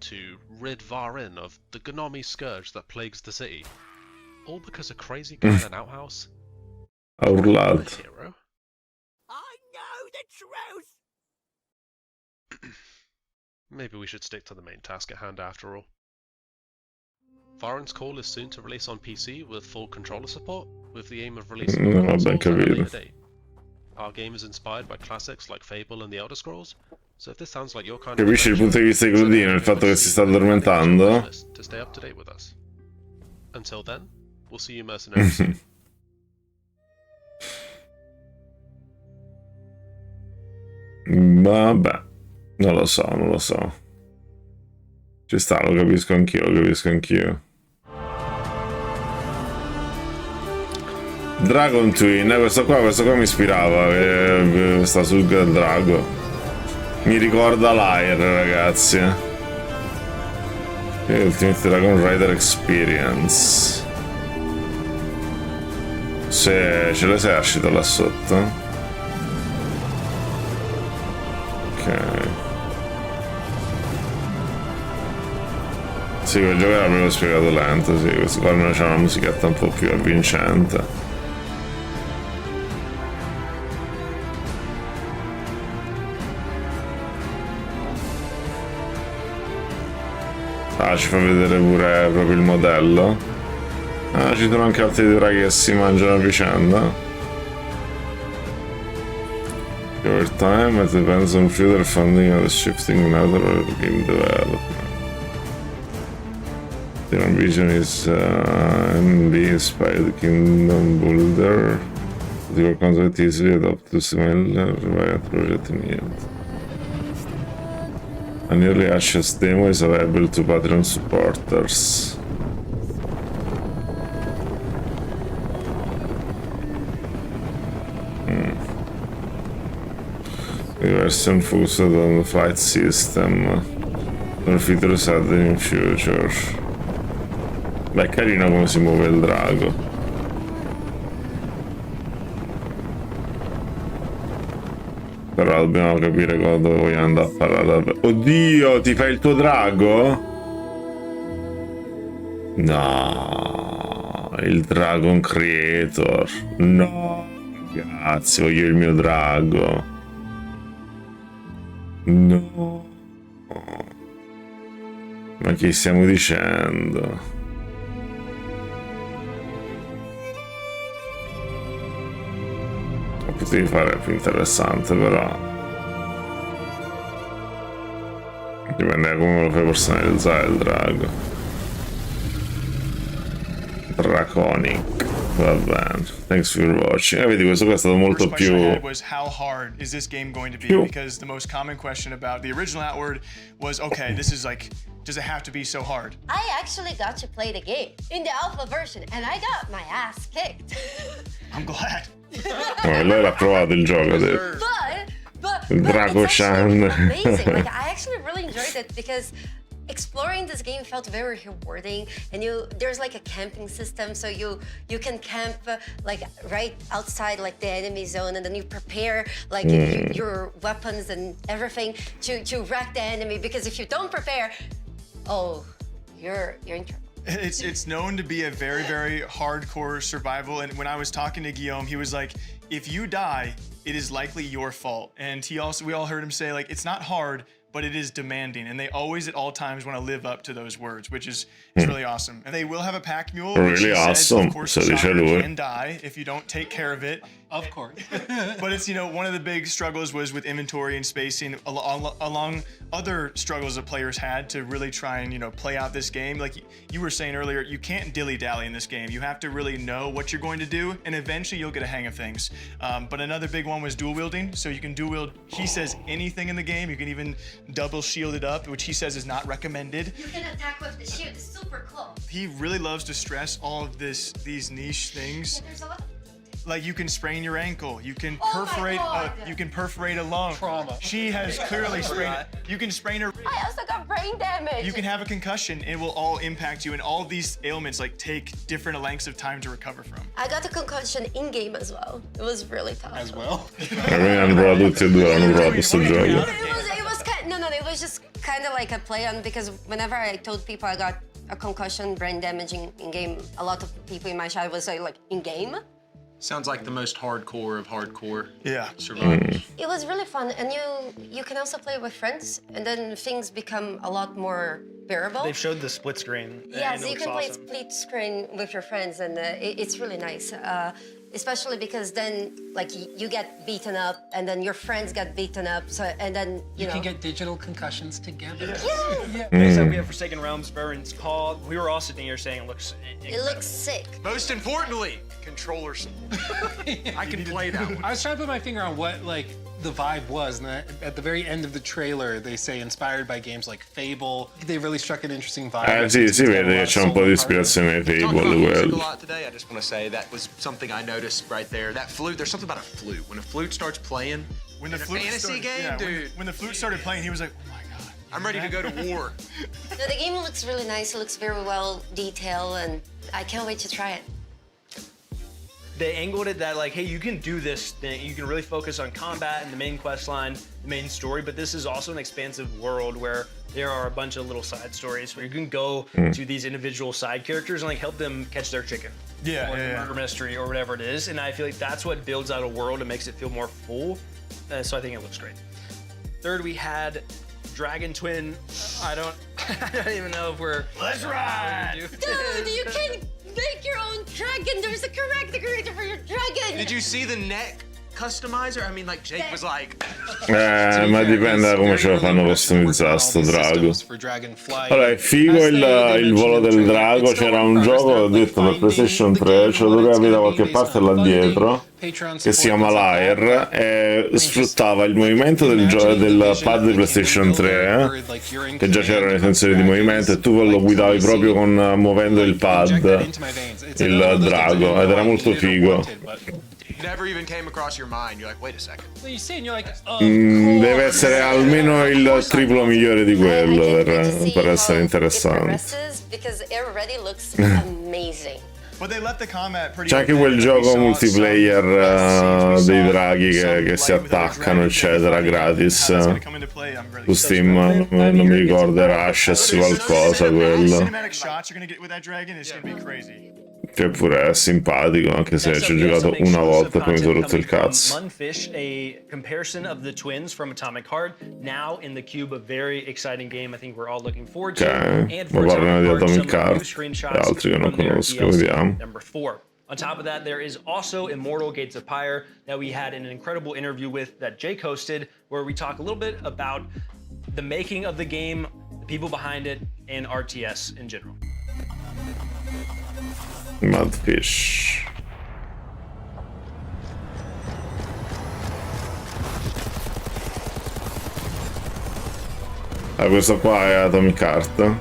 to rid Varin of the Gnomi scourge that plagues the city, all because a crazy guy in an outhouse. Ha urlato. Hero. I know the truth. Maybe we should stick to the main task at hand after all. Varan's Call is soon to release on PC with full controller support, with the aim of releasing Non on ho ben consoles at a capito. later date. Our game is inspired by classics like Fable and The Elder Scrolls, so if this sounds like your kind of Capisci il punto di vista di Claudino, il fatto che si sta addormentando? to stay up to date with us. Until then, we'll see you mercenaries soon. Vabbè, non lo so. Ci sta, lo capisco anch'io. Dragon Twin, questo qua mi ispirava, sta sul drago. Mi ricorda l'Air, ragazzi. Ultimate Dragon Rider Experience. Se c'è l'esercito là sotto. Ok. Sì, quel gioco era proprio spiegato lento, sì, questo qua almeno c'è una musichetta un po' più avvincente. Ah, ci fa vedere pure proprio il modello. Ah, ci sono anche altri draghi che si mangiano a vicenda. Over time, it depends on future funding and the shifting nature of game development. The ambition is MB inspired Kingdom Builder. The work on it easily adopt to similar project need. An early access demo is available to Patreon supporters. The version focused on the flight system. More features added in future. Beh, carino come si muove il drago. Però dobbiamo capire dove vogliamo andare a parlare. Oddio, ti fai il tuo drago? No, il Dragon Creator. No, ragazzi, voglio il mio drago. No. Ma che stiamo dicendo? Potevi fare più interessante, però dipende da come lo fai personalizzare il drago. Draconic, va bene. Thanks for watching. Vedi, questo qua è stato molto più. Was how hard is this game going to be? Because the most common question about the original Outward was, okay, this is like, does it have to be so hard? I actually got to play the game in the alpha version, and I got my ass kicked. I'm glad. Lei l'ha provato il gioco, ha detto. Il Drago Shan. Amazing. Like, I actually really enjoyed it because exploring this game felt very rewarding, and there's like a camping system, so you can camp like right outside like the enemy zone, and then you prepare like your weapons and everything to wreck the enemy, because if you don't prepare, oh, you're in trouble. It's known to be a very, very hardcore survival, and when I was talking to Guillaume, he was like, if you die, it is likely your fault. And we all heard him say, like, it's not hard, but it is demanding, and they always at all times want to live up to those words, which is really awesome. And they will have a pack mule, which really awesome. Says, of course, the shotgun can die if you don't take care of it. Of course. But it's, one of the big struggles was with inventory and spacing along other struggles that players had to really try and, play out this game. Like you were saying earlier, you can't dilly-dally in this game. You have to really know what you're going to do, and eventually you'll get a hang of things. But another big one was dual wielding. So you can dual wield, he says, anything in the game. You can even double shield it up, which he says is not recommended. You can attack with the shield, it's super close. He really loves to stress all of these niche things. Yeah, there's a lot of like you can sprain your ankle, you can perforate a lung. Trauma. She has clearly sprained. You can sprain her. I also got brain damage. You can have a concussion. It will all impact you, and all these ailments take different lengths of time to recover from. I got a concussion in game as well. It was really tough. As well. Hanno provato tutti e due, hanno provato questo gioco. It was kind. No, it was just kind of like a play on, because whenever I told people I got a concussion, brain damage in game, a lot of people in my chat was like, in game. Sounds like the most hardcore of hardcore. Yeah. Survivors. It was really fun, and you can also play with friends, and then things become a lot more bearable. They've showed the split screen. Yes, and it you looks can play awesome. split screen with your friends, and it's really nice. Especially because then, like, you get beaten up, and then your friends get beaten up, so and then You know. can get digital concussions together. Yeah. Next up, we have Forsaken Realms, Baron's Call. We were all sitting here saying it looks It looks sick. Most importantly, controller support. I can play that one. I was trying to put my finger on what like the vibe was, and at the very end of the trailer, they say inspired by games like Fable. They really struck an interesting vibe. Sì, si vede che c'è un po' di ispirazione ai Talking Fable about music a quello. lot today, I just want to say that was something I noticed right there. That flute, there's something about a flute. When a flute starts playing, When the in a flute fantasy started, game, yeah, dude. when the flute started playing, he was like, "Oh my god, I'm ready to go to war." No, the game looks really nice. It looks very well detailed, and I can't wait to try it. They angled it that like, hey, you can do this thing. You can really focus on combat and the main quest line, the main story, but this is also an expansive world where there are a bunch of little side stories where you can go to these individual side characters and like help them catch their chicken. Yeah, or yeah, murder mystery or whatever it is. And I feel like that's what builds out a world and makes it feel more full. So I think it looks great. Third, we had Dragon Twin. I don't even know if we're. Let's ride! Dude, you can make your own dragon. There's a character creator for your dragon. Did you see the neck customizer? I mean, like Jake was like. Ma dipende da come ce lo fanno customizzare sto drago. Allora, è figo il volo del drago. C'era un gioco, ho detto, per PlayStation 3, ce lo dovevi avere da qualche parte là dietro, che si chiama Lair, e sfruttava il movimento del pad di PlayStation 3, che già c'erano le sensori di movimento, e tu lo guidavi proprio muovendo il pad, il drago, ed era molto figo. Never even came across your mind. You're like, wait a second. You see, and you're like, Deve essere almeno il triplo migliore di quello per essere interessante. Because it already looks amazing. But they left the combat pretty C'è anche quel gioco multiplayer dei draghi che si attaccano, eccetera, gratis. Su Steam, non mi ricordo, era Ashes qualcosa quello. cinematic shots you're gonna get with that dragon is gonna be crazy. Che pure è simpatico, anche se ci ho giocato una volta e poi mi sono rotto il cazzo. Munfish, a comparison of the twins from Atomic Heart, now in the cube, a very exciting game I think we're all looking forward to. Ok, ma parlano di Atomic Heart e altri che non conosco, vediamo. Number 4. On top of that, there is also Immortal Gates of Pyre that we had an incredible interview with that Jake hosted, where we talk a little bit about the making of the game, the people behind it, and RTS in general. Mudfish. Ah, questo qua è Atomic Heart.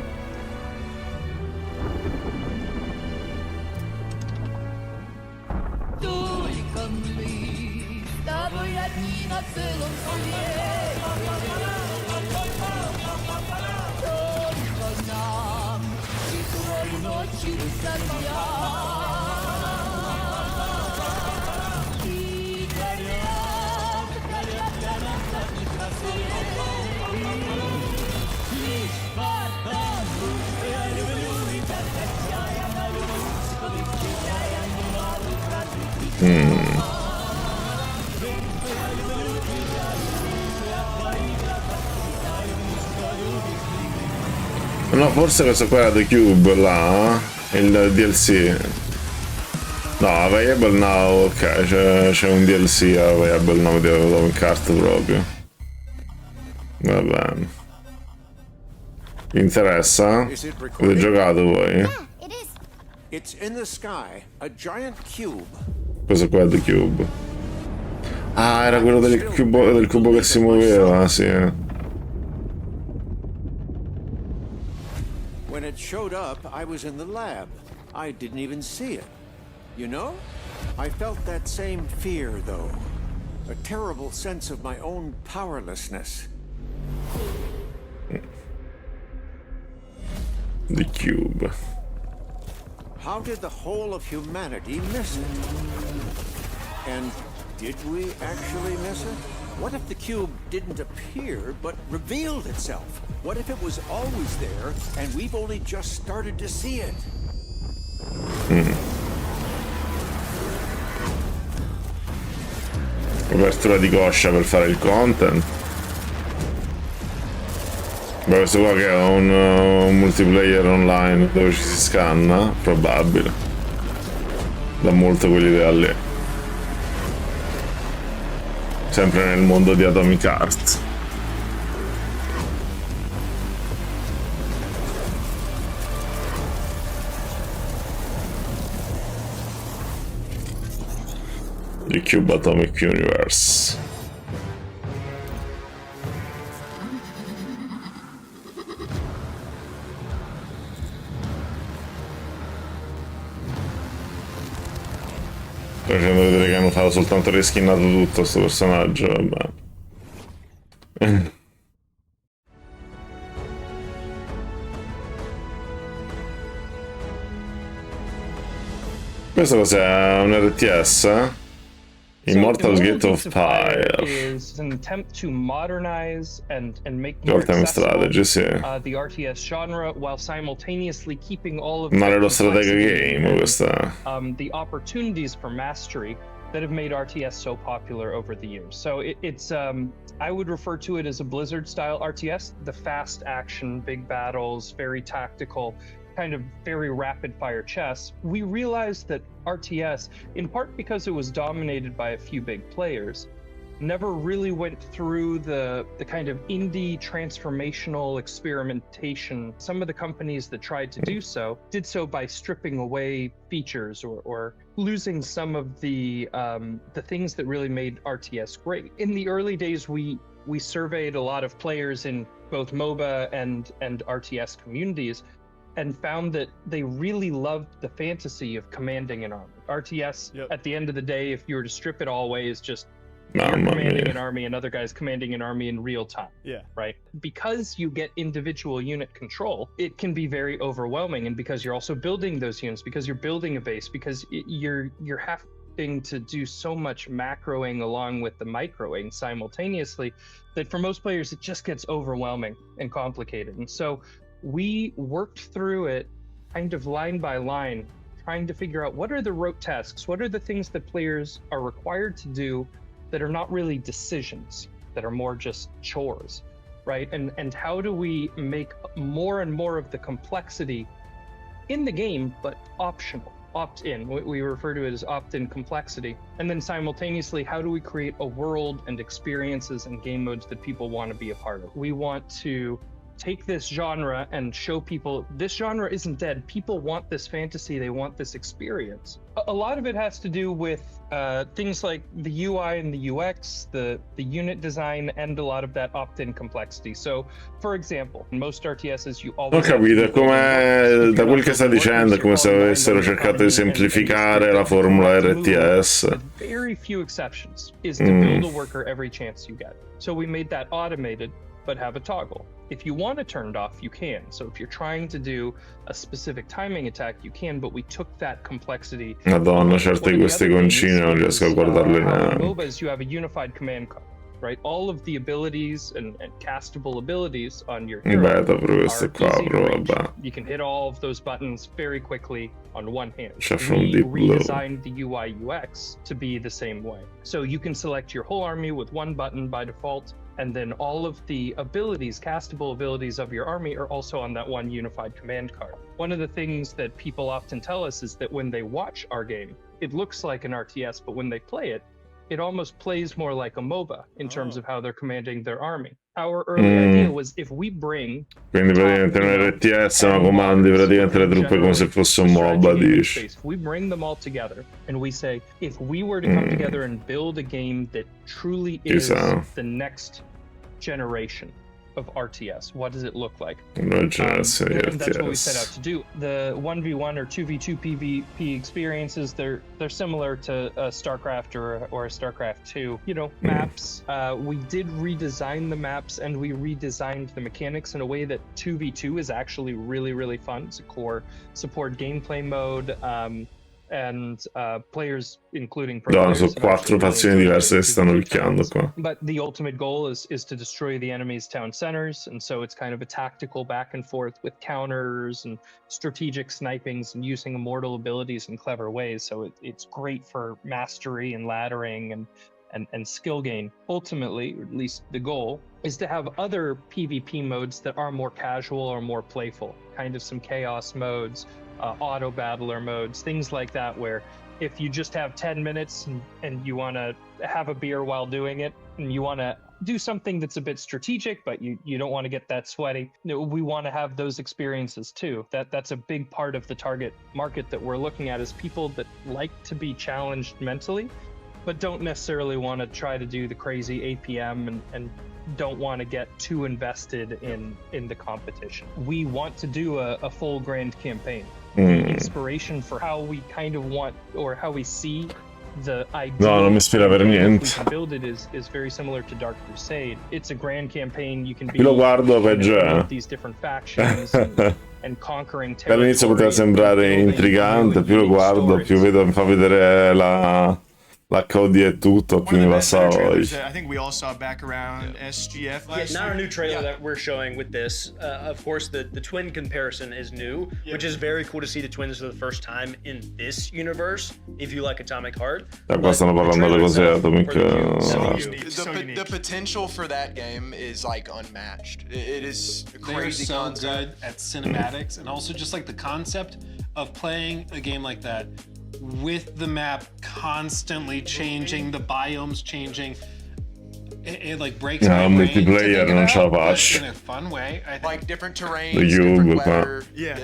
No, forse questo qua era The Cube, là, il DLC. No, Available Now, ok, c'è un DLC Available Now di Atomic Heart proprio. Va bene. Vi interessa? Avete giocato voi? It's in the sky, a giant cube. Questo qua è The Cube. Ah, era quello del cubo che si muoveva, sì. When it showed up, I was in the lab. I didn't even see it. You know? I felt that same fear, though. A terrible sense of my own powerlessness. The Cube. How did the whole of humanity miss it? And did we actually miss it? What if the cube didn't appear, but revealed itself? What if it was always there, and we've only just started to see it? Apertura di coscia per fare il content. Beh, questo qua che è un multiplayer online dove ci si scanna, probabile. Da molto quell'idea lì. Sempre nel mondo di Atomic Heart. The Cube Atomic Universe. Sto facendo vedere che hanno fatto soltanto reskinnato tutto sto personaggio, vabbè. Questo cos'è? Un RTS? Immortal's Gate of Fire. Is an attempt to modernize and make more Real-time accessible strategy, sì. the RTS genre while simultaneously keeping all of Ma the nello stratega complexity game questa. and the opportunities for mastery that have made RTS so popular over the years. So it's I would refer to it as a Blizzard style RTS, the fast action, big battles, very tactical, kind of very rapid fire chess. We realized that RTS, in part because it was dominated by a few big players, never really went through the kind of indie transformational experimentation. Some of the companies that tried to do so did so by stripping away features or losing some of the things that really made RTS great. In the early days, we surveyed a lot of players in both MOBA and RTS communities and found that they really loved the fantasy of commanding an army. RTS, at the end of the day, if you were to strip it all away, is just you're commanding an army and other guys commanding an army in real time. Yeah. Right? Because you get individual unit control, it can be very overwhelming. And because you're also building those units, because you're building a base, because you're having to do so much macroing along with the microing simultaneously, that for most players, it just gets overwhelming and complicated. And so we worked through it kind of line by line, trying to figure out what are the rote tasks, what are the things that players are required to do that are not really decisions, that are more just chores, right? And how do we make more and more of the complexity in the game, but optional, opt-in. We refer to it as opt-in complexity. And then simultaneously, how do we create a world and experiences and game modes that people want to be a part of? We want to take this genre and show people this genre isn't dead. People want this fantasy, they want this experience. A lot of it has to do with things like the UI and the UX, the unit design, and a lot of that opt-in complexity. So, for example, in most RTSs you always... Ho capito, è come da quel che sta dicendo, è come se avessero cercato di semplificare la formula RTS. Very few exceptions is to build a worker every chance you get. So we made that automated, but have a toggle. If you want it turned off, you can. So if you're trying to do a specific timing attack, you can, but we took that complexity. Madonna, certe di queste concine non riesco a guardarle neanche. MOBAs, you have a unified command card, right? All of the abilities and castable abilities on your hero Beta per queste qua, però vabbè. You can hit all of those buttons very quickly on one hand. C'è from We deep blue. redesigned the UI UX to be the same way. So you can select your whole army with one button by default, and then all of the abilities, castable abilities of your army are also on that one unified command card. One of the things that people often tell us is that when they watch our game, it looks like an RTS, but when they play it, it almost plays more like a MOBA in terms of how they're commanding their army. Our early idea was if we bring... Quindi praticamente un RTS, ma comandi praticamente le truppe come se fosse un MOBA, dici. If we bring them all together and we say, if we were to come together and build a game that truly is the next generation of RTS, what does it look like? Una generazione di And that's what we set out RTS. to do. The 1v1 or 2v2 PvP experiences, they're similar to a StarCraft or a StarCraft 2. You know, maps, we did redesign the maps and we redesigned the mechanics in a way that 2v2 is actually really, really fun. It's a core support gameplay mode. And players, including pro No, players, sono have quattro actually really fazioni enjoyed diverse che stanno 2v2 picchiando qua. But the ultimate goal is to destroy the enemy's town centers, and so it's kind of a tactical back and forth with counters and strategic snipings and using immortal abilities in clever ways. So it's great for mastery and laddering and skill gain. Ultimately, or at least the goal, is to have other PvP modes that are more casual or more playful, kind of some chaos modes, auto battler modes, things like that, where if you just have 10 minutes and you want to have a beer while doing it, and you want to do something that's a bit strategic, but you don't want to get that sweaty, we want to have those experiences too. That's a big part of the target market that we're looking at, is people that like to be challenged mentally, but don't necessarily want to try to do the crazy APM and don't want to get too invested in the competition. We want to do a full grand campaign. The inspiration for how we kind of want, or how we see the idea, No, non mi ispira per niente. we can build it is very similar to Dark Crusade. It's a grand campaign. You can be Più lo guardo peggio è. these different factions and conquering All'inizio poteva sembrare intrigante, più lo guardo, più vedo, mi fa vedere l'HOD e tutto, più mi passa voglia. I think we all saw back around SGF last not year. our new trailer that we're showing with this. Of course, the twin comparison is new, which is very cool to see the twins for the first time in this universe, if you like Atomic Heart. Qua stanno parlando delle cose Atomic. The potential for that game is like unmatched. It is a They're crazy so concept. good at cinematics, and also just like the concept of playing a game like that with the map constantly changing, the biomes changing. It like breaks my brain to multiplayer think non about, ce la but faccio. in a fun way. I think. Like different terrains, The cube, different qua. weather. Yeah.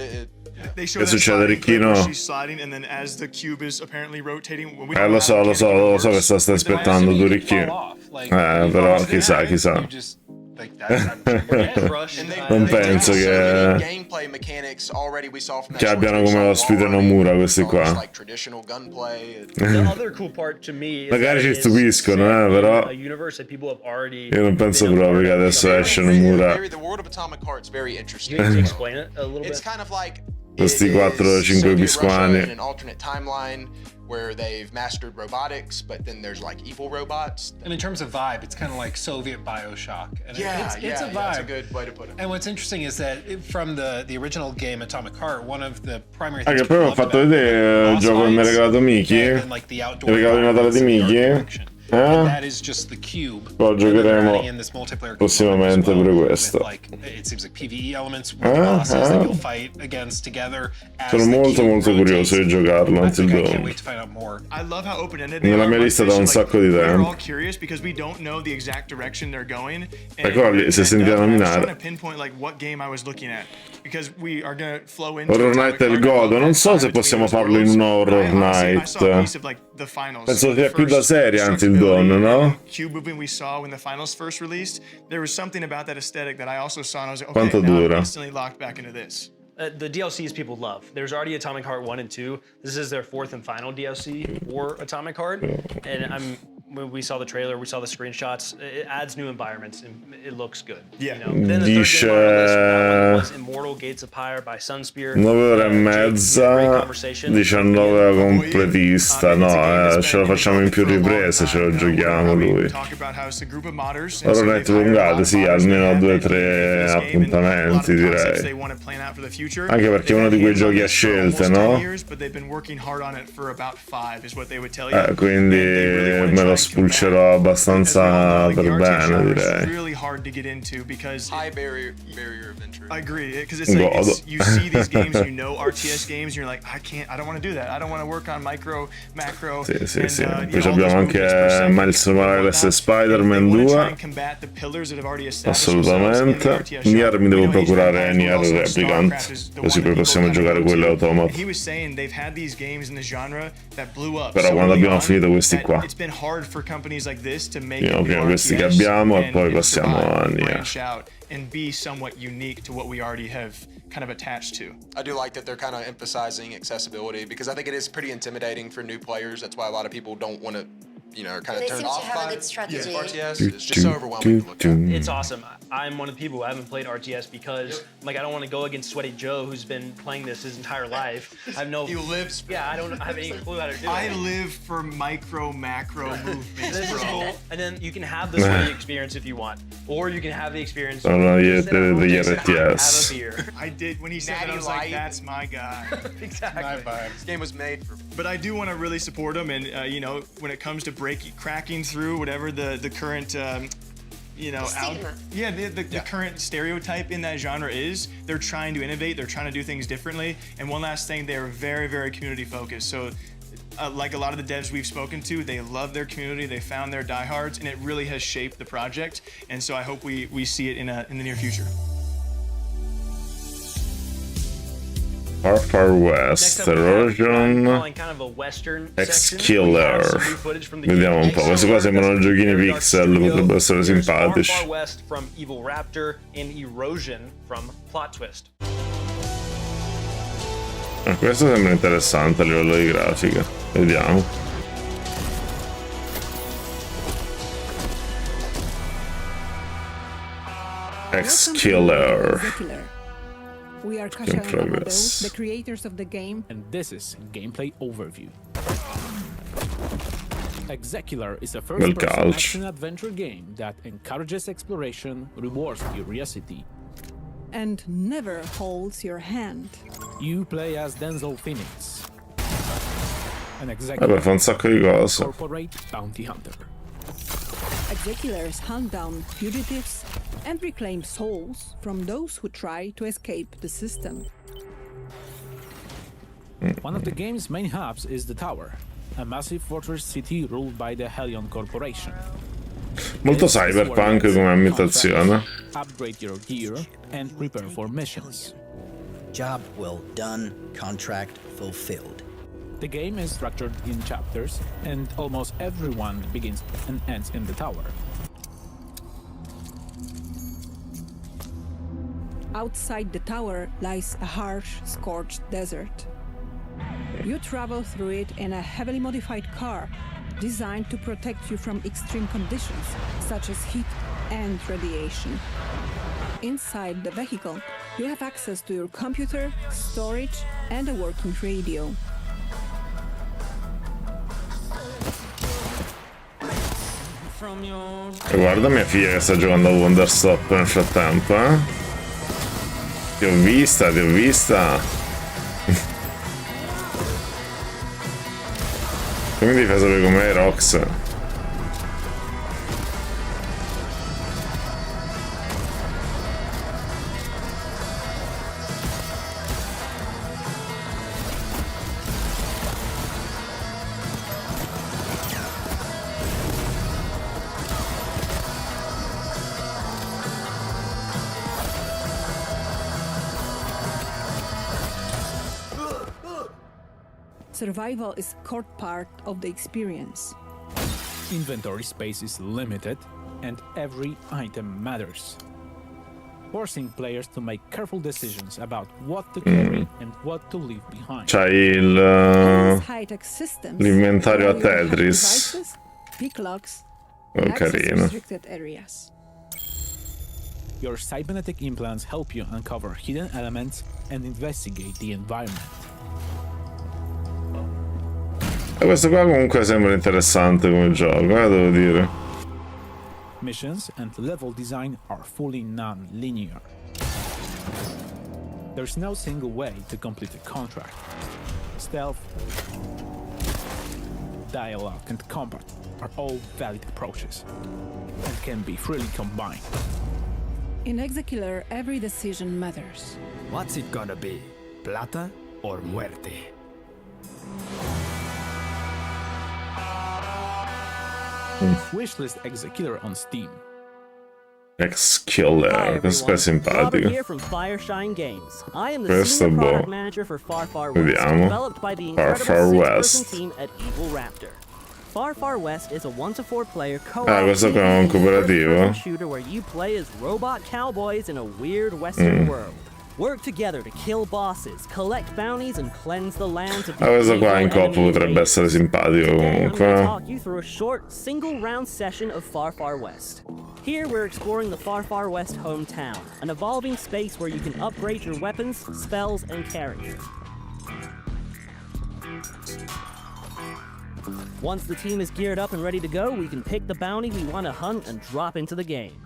They show Che that succede, sliding clip where Ricchino? she's sliding, and then as the cube is apparently rotating, we Lo so che stai aspettando tu, Ricchi. Però chissà. Non penso che abbiano come ospite Nomura questi qua. The other cool part to me is Magari ci that it's stupiscono, set in però a universe that people have already io non penso proprio che adesso esce Nomura. The world of Atomic Heart's very interesting. Can you explain it a little bit? It's kind of like Questi 4-5 in bisquani. an alternate timeline where they've mastered robotics, but then there's like evil robots. And in terms of vibe, it's kind of like Soviet Bioshock. And it's a vibe. That's a good way to put it. And what's interesting is that from the original game Atomic Heart, one of the primary Ah, things che poi ho fatto vedere il gioco che mi ha regalato Mickey. Il regalo di Natale di Mickey. That is just the cube. Poi giocheremo prossimamente pure questo. It seems like PvE elements with bosses that you'll fight against together. Sono molto curioso di giocarlo Until Dawn. I love how open-ended they Nella are. mia lista da un sacco di We're all tempo. curious because we don't know the exact direction they're going. Ecco lì, si è sentita I was nominare. trying to pinpoint like what game I was looking at because we are gonna flow into Horror Night del Godo, non so se possiamo farlo in un Horror Night. Penso sia più da serie Until Dawn, no? Cube movement we saw when the finals first released, there was something about that aesthetic that I also saw, and I was like, okay, Quanto now I'm dura? instantly locked back into this. The DLCs people love. There's already Atomic Heart 1 and 2. This is their fourth and final DLC for Atomic Heart. And when we saw the trailer, we saw the screenshots, it adds new environments and it looks good. Yeah. You know? Then the Dice third game on our list, that one was Immortal Gates of Pyre by Sunspear. 9 ore e mezza, 19 completista, no, ce lo facciamo in più riprese, ce lo giochiamo lui. Horror Night lungate, sì, almeno 2-3 appuntamenti direi. Anche perché è uno di quei giochi a scelte, no? Quindi me lo spulcerò abbastanza per bene, direi. High barrier of entry. I agree, because it's like you see these games, you know RTS games, and you're like, I don't want to do that. I don't want to work on macro. Sì. Poi abbiamo anche Miles Morales e Spider-Man 2. Assolutamente. Nier mi devo procurare Nier Replicant, così poi possiamo giocare quelle Automata. Però quando abbiamo finito questi qua, prima questi che abbiamo e poi passiamo a Nier. And be somewhat unique to what we already have kind of attached to. I do like that they're kind of emphasizing accessibility because I think it is pretty intimidating for new players. That's why a lot of people don't want to, are kind of They turned seem to off have a by good strategy. RTS. It's just so overwhelming to look at. It's awesome. I'm one of the people who haven't played RTS because, I don't want to go against Sweaty Joe, who's been playing this his entire life. I have no. He lives. Yeah, I don't have any clue how to do it. I live for macro movements, This is bro. cool. And then you can have the Sweaty experience if you want, or you can have the experience. Sono degli sit at home and have a RTS. beer. I did when he said that. I was like, that's my guy. Exactly. This game was made for. But I do want to really support him, and when it comes to cracking through whatever the current the current stereotype in that genre is. They're trying to innovate, they're trying to do things differently. And one last thing, they're very, very community focused. So like a lot of the devs we've spoken to, they love their community, they found their diehards, and it really has shaped the project. And so I hope we see it in the near future. Far Far West, Erosion, X-Killer. Vediamo un po', questi qua sembrano giochini pixel, potrebbero essere simpatici. Far West from Evil Raptor and Erosion from Plot Twist. Questo sembra interessante a livello di grafica. Vediamo. X-Killer. We are Kasha and Amado, the creators of the game, and this is gameplay overview. X-Killer is a first-person action-adventure game that encourages exploration, rewards curiosity, and never holds your hand. You play as Denzel Phoenix, an Vabbè, fa un sacco di cose. corporate bounty hunter. X-Killers hunt down fugitives and reclaim souls from those who try to escape the system. One of the game's main hubs is the Tower, a massive fortress city ruled by the Hellion Corporation. Molto cyberpunk come ambientazione. Upgrade your gear and prepare for missions. Job well done, contract fulfilled. The game is structured in chapters, and almost everyone begins and ends in the tower. Outside the tower lies a harsh, scorched desert. You travel through it in a heavily modified car, designed to protect you from extreme conditions, such as heat and radiation. Inside the vehicle, you have access to your computer, storage, and a working radio. E guarda mia figlia che sta giocando a Wonderstop nel frattempo, eh? Ti ho vista, ti ho vista. Come mi fai sapere com'è Rox? Survival is a core part of the experience. Inventory space is limited, and every item matters, forcing players to make careful decisions about what to carry and what to leave behind. C'hai l'inventario a Tetris. Oh, carino. Your cybernetic implants help you uncover hidden elements and investigate the environment. E questo qua comunque sembra interessante come gioco, devo dire. Missions and level design are fully non-linear. There's no single way to complete a contract. Stealth, dialogue, and combat are all valid approaches and can be freely combined. In X-Killer, every decision matters. What's it gonna be? Plata or muerte? Wishlist X-Killer on Steam. X-Killer, questo è simpatico. Robert here from Fireshine Games. I am the Questo è senior product buono. manager for Far Far West, Vediamo. developed by the Far incredible Far six-person West. team at Evil Raptor. Far Far West is a 1-to-4 player co-op questo qua è un cooperativo. first-person shooter where you play as robot cowboys in a weird western world. Work together to kill bosses, collect bounties, and cleanse the lands of the Questo qua in evil coop enemy potrebbe essere simpatico I'm going to comunque. talk you through a short, single-round session of Far Far West. Here, we're exploring the Far Far West hometown, an evolving space where you can upgrade your weapons, spells, and character. Once the team is geared up and ready to go, we can pick the bounty we want to hunt and drop into the game.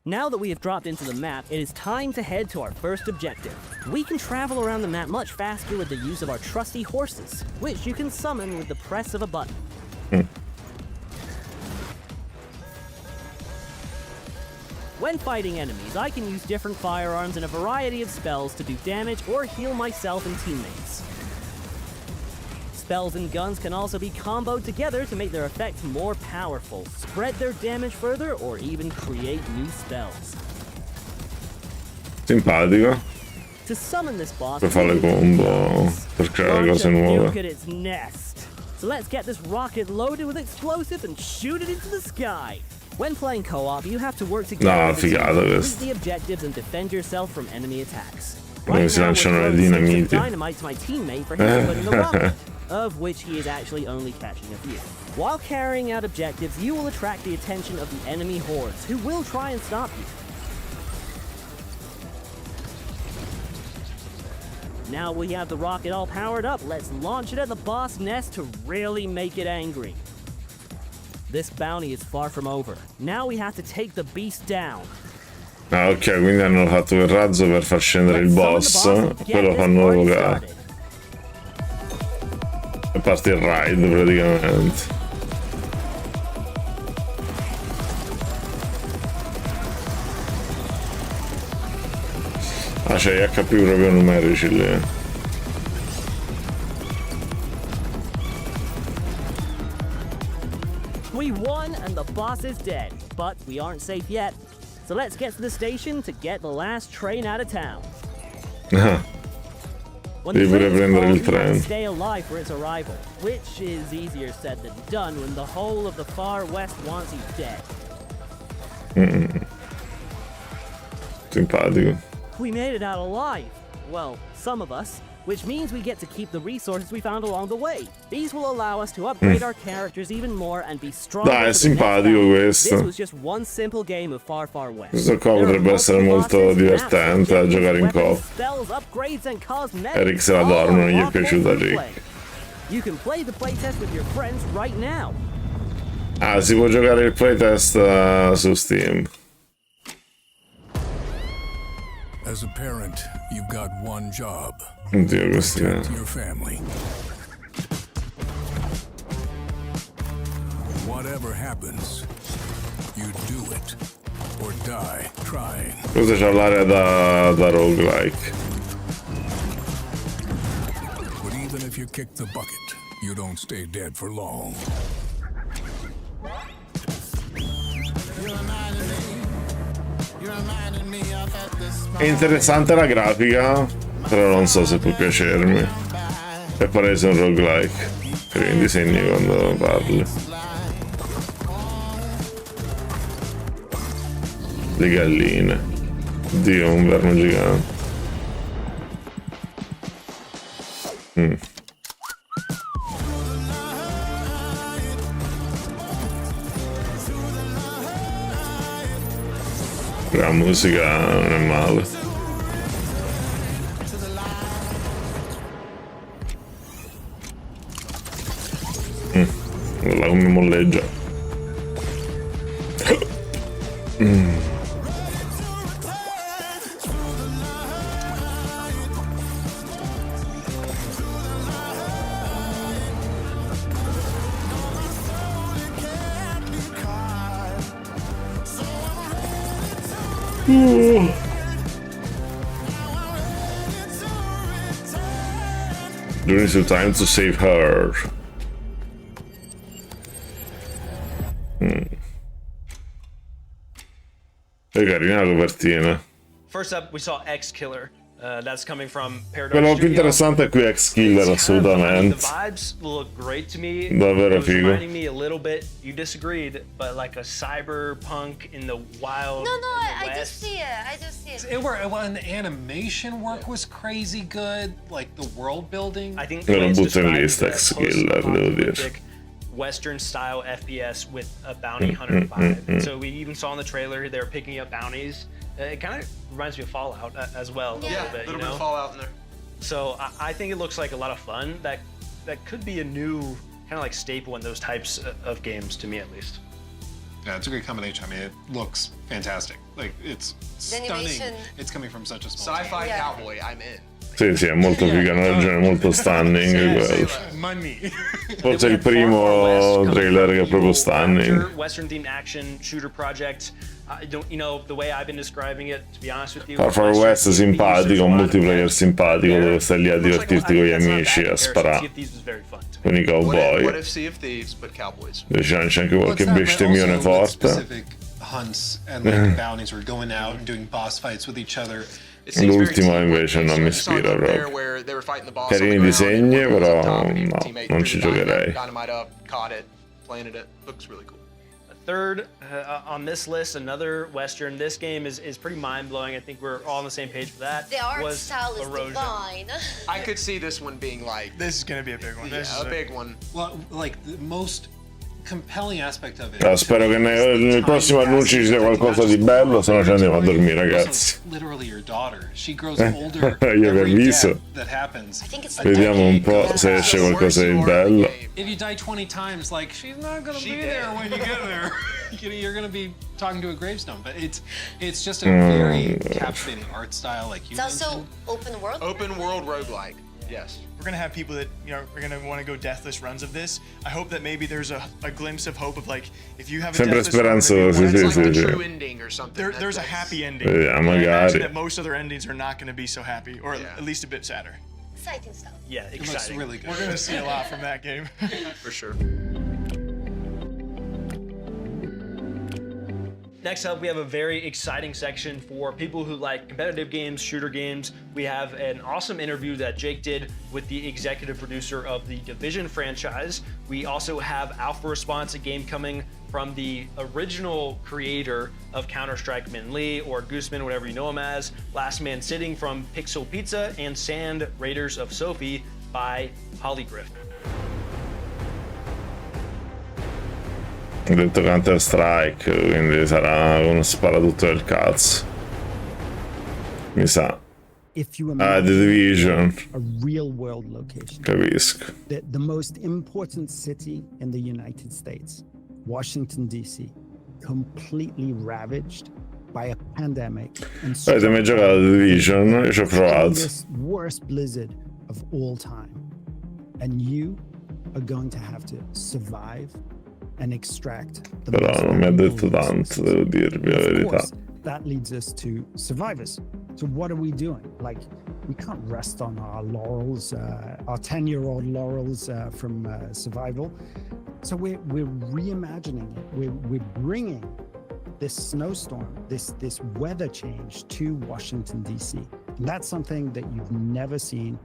Now that we have dropped into the map, it is time to head to our first objective. We can travel around the map much faster with the use of our trusty horses, which you can summon with the press of a button. When fighting enemies, I can use different firearms and a variety of spells to do damage or heal myself and teammates. Spells and guns can also be comboed together to make their effect more powerful, spread their damage further, or even create new spells. Simpatico. To summon this boss, Per fare le combo, per creare cose nuove. Look at its nest. So let's get this rocket loaded with explosives and shoot it into the sky. When playing co-op, you have to work together to complete the objectives and defend yourself from enemy attacks. Come si lanciano le dinamiti. Dynamite to my teammate for him putting the rocket, of which he is actually only catching a few. While carrying out objectives, you will attract the attention of the enemy hordes, who will try and stop you. Now we have the rocket all powered up, let's launch it at the boss nest to really make it angry. This bounty is far from over. Now we have to take the beast down. Ah, ok, quindi hanno fatto il razzo per far scendere il boss, poi lo fanno evocare. E parte il raid praticamente. Ah, c'è HP proprio numerici lì. We won and the boss is dead, but we aren't safe yet. So let's get to the station to get the last train out of town. Devi pure prendere il treno. Stay alive for its arrival, which is easier said than done when the whole of the far west wants you dead. Simpatico. We made it out alive. Well, some of us. Which means we get to keep the resources we found along the way. These will allow us to upgrade our characters even more and be stronger. Dai, è simpatico questo. This was just one simple game of Far Far West. Questo qua potrebbe essere molto divertente a giocare in coop. Spells, upgrades and cosmetics. Eric se la dorme, non gli è piaciuta Rick. You can play the playtest with your friends right now. Ah, si può giocare il playtest su Steam. As a parent, you've got one job. Oddio, questi protect your family. Whatever happens, you do it or die trying. Questo c'ha l'area da roguelike. But even if you kick the bucket, you don't stay dead for long. È interessante la grafica, però non so se può piacermi. È palese un roguelike, quindi disegni quando parli. Le galline. Dio, un verme gigante. La musica non è male. Guarda come molleggia. During the time to save her. È carina la copertina. First up, we saw X Killer. That's coming from Paradox Quello più Studio. interessante è qui X Killer, assolutamente. The vibes look great to me. Davvero It was figo. reminding me a little bit, you disagreed, but like a cyberpunk in the wild. No, in the I West. just see it. I just see it. And the animation work was crazy good, like the world building. I think Me lo Lance butto in described lista the X Killer, devo dire. post-apocalyptic Western style FPS with a bounty hunter vibe. So we even saw in the trailer they were picking up bounties. It kind of reminds me of Fallout as well. Yeah, a little bit, of Fallout in there. So I think it looks like a lot of fun. That could be a new kind of like staple in those types of games, to me at least. Yeah, it's a great combination. I mean, it looks fantastic. Like, it's stunning. animation- It's coming from such a small Sci-fi team. Yeah. cowboy, I'm in. Sì, sì, è molto figa, hanno ragione, molto stunning quello. Money. Forse è il primo trailer che è proprio stunning. Western themed action shooter project. The way I've been describing it, to be honest with you. Far Far West simpatico, un multiplayer simpatico dove stai lì a divertirti con gli amici a sparare con i What cowboy. if Sea of Thieves but cowboys? C'è anche qualche bestemmione forte. Specific hunts and like bounties were going out and doing boss fights with each other. L'ultimo invece non mi ispira proprio. Carini disegni, però no, non ci giocherei. Dynamite up, caught it, planted it. Looks really cool. Third on this list, another Western. This game is pretty mind-blowing. I think we're all on the same page for that. The art was style is Erosion. divine. I could see this one being like... This is going to be a big one. Yeah, a big one. Well, like the most compelling aspect of it. Spero che nel prossimo annuncio ci sia qualcosa di bello, se no ci andiamo a dormire, ragazzi. Literally your daughter. She grows older. Io vi every avviso. death that happens. Vediamo un po' se esce qualcosa di bello. If you die 20 times, like she's not gonna be there when you get there. You're gonna be talking to a gravestone. But it's just a very captivating art style, like you. It's also open world. Open world roguelike. Yes. We're gonna have people that are gonna want to go deathless runs of this. I hope that maybe there's a glimpse of hope of like if you have a Sempre deathless run, speranzosi, sì, sì, sì. True ending or something. There's a happy ending. Yeah, And I magari. imagine that most other endings are not going to be so happy, or at least a bit sadder. Exciting stuff. Yeah, It looks exciting. really good. We're going to see a lot from that game. For sure. Next up, we have a very exciting section for people who like competitive games, shooter games. We have an awesome interview that Jake did with the executive producer of the Division franchise. We also have Alpha Response, a game coming from the original creator of Counter-Strike, Min Lee, or Gooseman, whatever you know him as. Last Man Sitting from Pixel Pizza, and Sand Raiders of Sophie by Polygriff. Ho detto Counter Strike, quindi sarà uno sparatutto del cazzo. Mi sa. If you The Division. a real world location, Capisco. the most important city in the United States, Washington DC, completely ravaged by a pandemic and Avete mai giocato The Division? Io ci ho provato. this worst blizzard of all time, and you are going to have to survive and extract the Però most non mi ha detto valuable tanto, devo dirvi la Of verità. course, that leads us to survivors. So what are we doing? Like, we can't rest on our laurels, our 10-year-old laurels from survival. So we're reimagining it. We're bringing this snowstorm, this weather change to Washington D.C. And that's something that you've never seen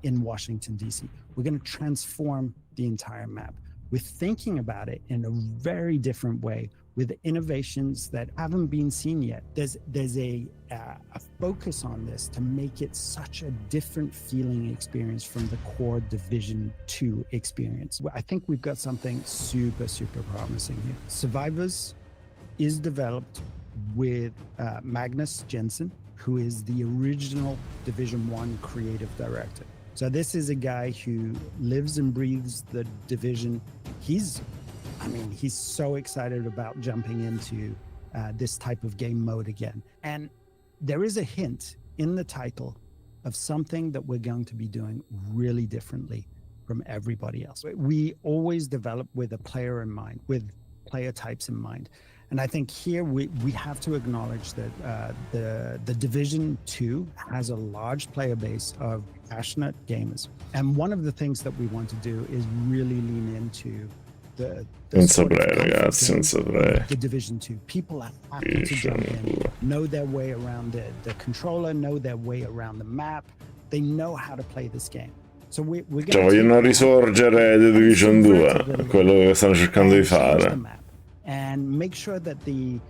in Washington D.C. We're going to transform the entire map. We're thinking about it in a very different way, with innovations that haven't been seen yet. There's a focus on this to make it such a different feeling experience from the core Division 2 experience. I think we've got something super, super promising here. Survivors is developed with Magnus Jensen, who is the original Division 1 creative director. So this is a guy who lives and breathes the Division. He's so excited about jumping into this type of game mode again. And there is a hint in the title of something that we're going to be doing really differently from everybody else. We always develop with a player in mind, with player types in mind. And I think here we have to acknowledge that the Division 2 has a large player base of passionate gamers. And one of the things that we want to do is really lean into the Division 2. People are happy to jump in, know their way around the controller, know their way around the map. They know how to play this game. So we're Cioè, vogliono risorgere The Division 2, quello che stanno cercando di fare. And make sure that the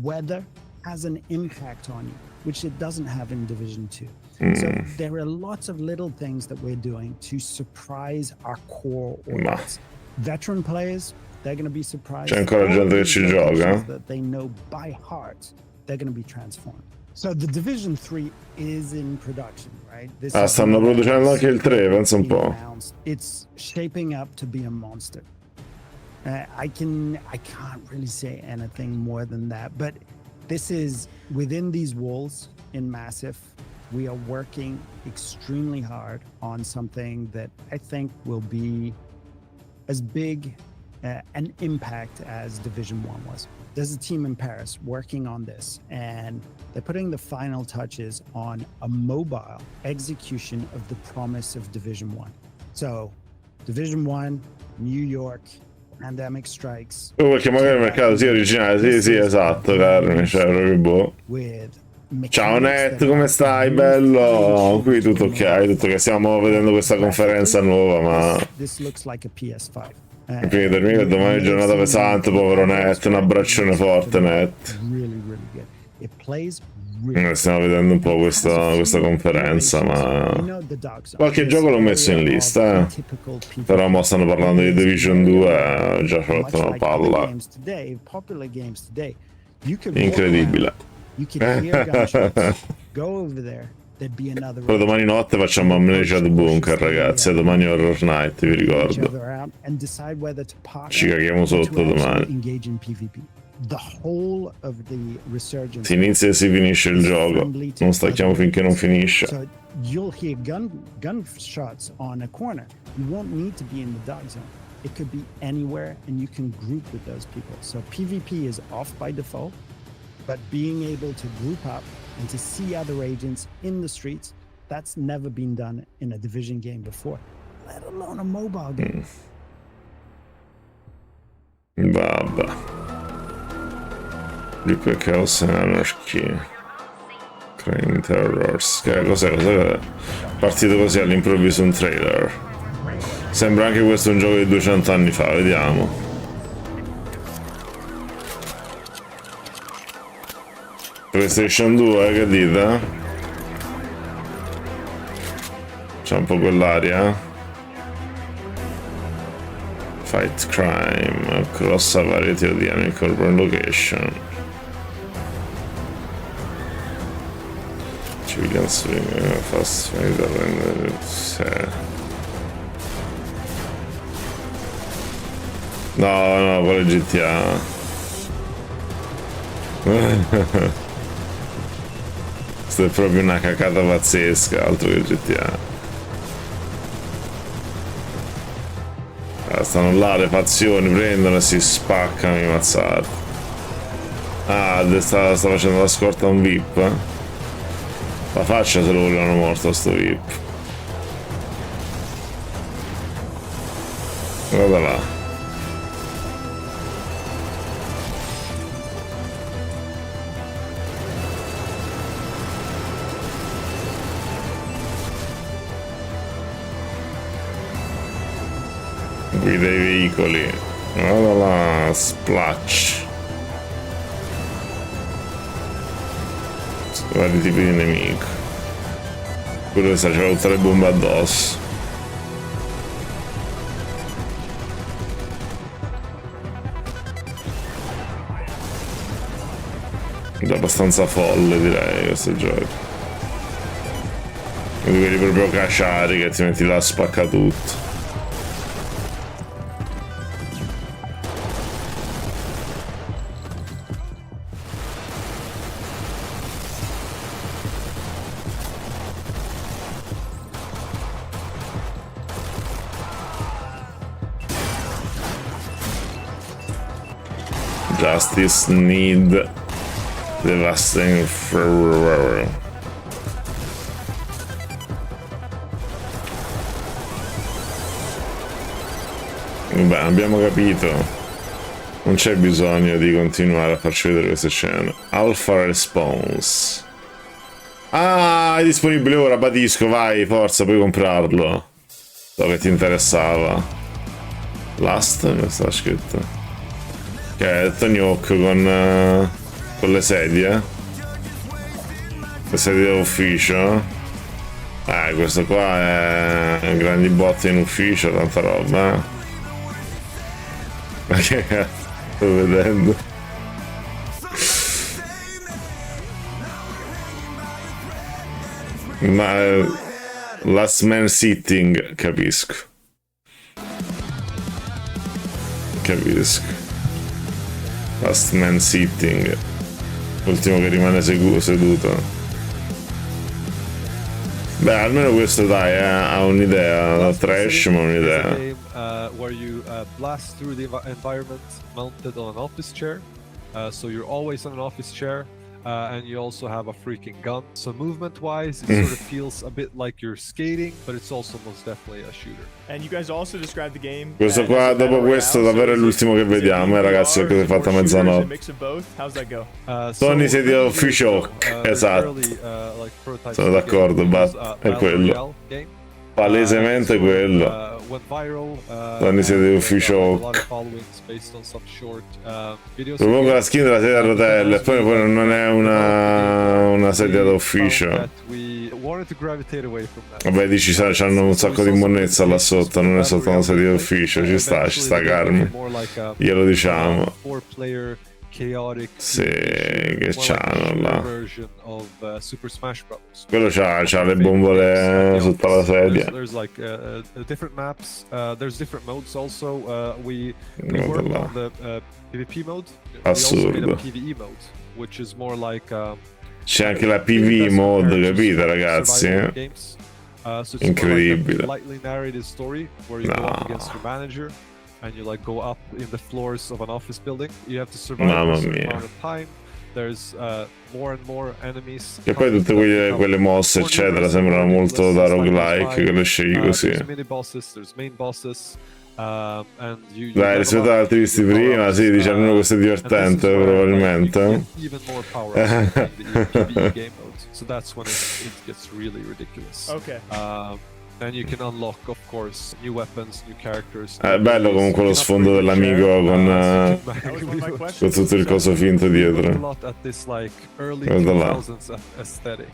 weather has an impact on you, which it doesn't have in Division 2. So there are lots of little things that we're doing to surprise our core audience. Veteran players, they're going to be surprised. C'è ancora gente che ci gioca. That they know by heart, they're going to be transformed. So the Division 3 is in production, right? Stanno producendo anche il 3, pensa un po'. It's shaping up to be a monster. I can't really say anything more than that, but this is within these walls in Massive. We are working extremely hard on something that I think will be as big an impact as Division 1 was. There's a team in Paris working on this, and they're putting the final touches on a mobile execution of the promise of Division 1. So, Division 1, New York, Pandemic Strikes. Perché magari il mercato sia originale, sì, esatto, Carne, cioè proprio boh. Ciao Net, come stai? Bello? Qui tutto ok, tutto che stiamo vedendo questa conferenza nuova, ma... This looks like a PS5. Prima di dormire, domani è giornata pesante, povero Net, un abbraccione forte Net. Stiamo vedendo un po' questa conferenza, ma... Qualche gioco l'ho messo in lista, però mo stanno parlando di Division 2, già ci ho fatto una palla. Incredibile. Però domani notte facciamo Amnesia Bunker, ragazzi, domani è Horror Night, vi ricordo. Ci caghiamo sotto domani. Si inizia e si finisce il gioco, non stacchiamo finché non finisce. So you'll hear gunshots on a corner. You won't need to be in the dog zone. It could be anywhere, and you can group with those people. So PvP is off by default, but being able to group up and to see other agents in the streets, that's never been done in a Division game before, let alone a mobile game. Vabbè. Liquid Chaos and Anarchy. Crime Terrors. Cos'è? Partito così all'improvviso un trailer. Sembra anche questo un gioco di 200 anni fa, vediamo. PlayStation 2, che dite? C'è un po' quell'aria. Fight crime across a variety of dynamic urban location. Civilian swing, fast render. No, quello è GTA. Questa è proprio una cacata pazzesca, altro che GTA. Stanno là le fazioni, prendono e si spaccano i mazzardi. Ah, sta facendo la scorta a un VIP. La faccia se lo volevano morto a sto VIP. Guarda là. Guida i veicoli. Guarda là, splash. Vari tipi di nemico. Quello che c'era tutte le bombe addosso. È abbastanza folle, direi, questo gioco. Di quelli proprio cacciari che ti metti là a spacca tutto. Justice need devastating forever. Beh, abbiamo capito. Non c'è bisogno di continuare a farci vedere queste scene. Alpha Response. Ah, è disponibile ora, Badisco, vai, forza, puoi comprarlo. So che ti interessava. Last, come sta scritto? Che è Tony Hawk con le sedie. Le sedie d'ufficio. Questo qua è grandi botte in ufficio, tanta roba. Ma che cazzo sto vedendo? Ma Last Man Sitting, capisco. Capisco. Last man sitting. L'ultimo che rimane seduto. Beh, almeno questo dai, ha un'idea, trash ma un'idea. Where you blast through the environment mounted on an office chair. So you're always on an office chair. And you also have a freaking gun. So movement-wise, it sort of feels a bit like you're skating, but it's also most definitely a shooter. And you guys also described the game. Questo qua, dopo questo, davvero è l'ultimo che vediamo, ragazzi, perché si è fatta mezzanotte. Mix of both. How's that go? Tony sedia ufficio, esatto. Sono d'accordo, è quello. Palesemente quello. Tony sedia ufficio. Propongo la skin della sedia a rotelle, poi non è una sedia da ufficio. Vabbè, dici, sai, c'hanno un sacco di monnezza là sotto, non è soltanto una sedia d'ufficio, ci sta Carmi. Glielo diciamo. Sì, che c'hanno là. Quello c'ha le bombole sotto la sedia. There's like different maps. There's different modes also. We work on the PvP mode. Assurdo. PvE mode, which is more like c'è anche la PvE mode, capite ragazzi? Incredibile. Lightly narrated story where you go up against your manager. And you like go up in the floors of an office building. You have to survive a certain amount of time. There's more and more enemies. E poi tutte quelle mosse eccetera sembrano molto da roguelike, che le scegli così. There's mini bosses, there's main bosses. And Dai, rispetto ad altri visti prima, sì, dice almeno questo è divertente probabilmente. Even more power in the PvE game mode. So that's when it gets really ridiculous. Okay. Then you can unlock, of course, new weapons, new characters. È bello comunque lo sfondo dell'amico con tutto il coso finto dietro. At this like early 2000s aesthetic,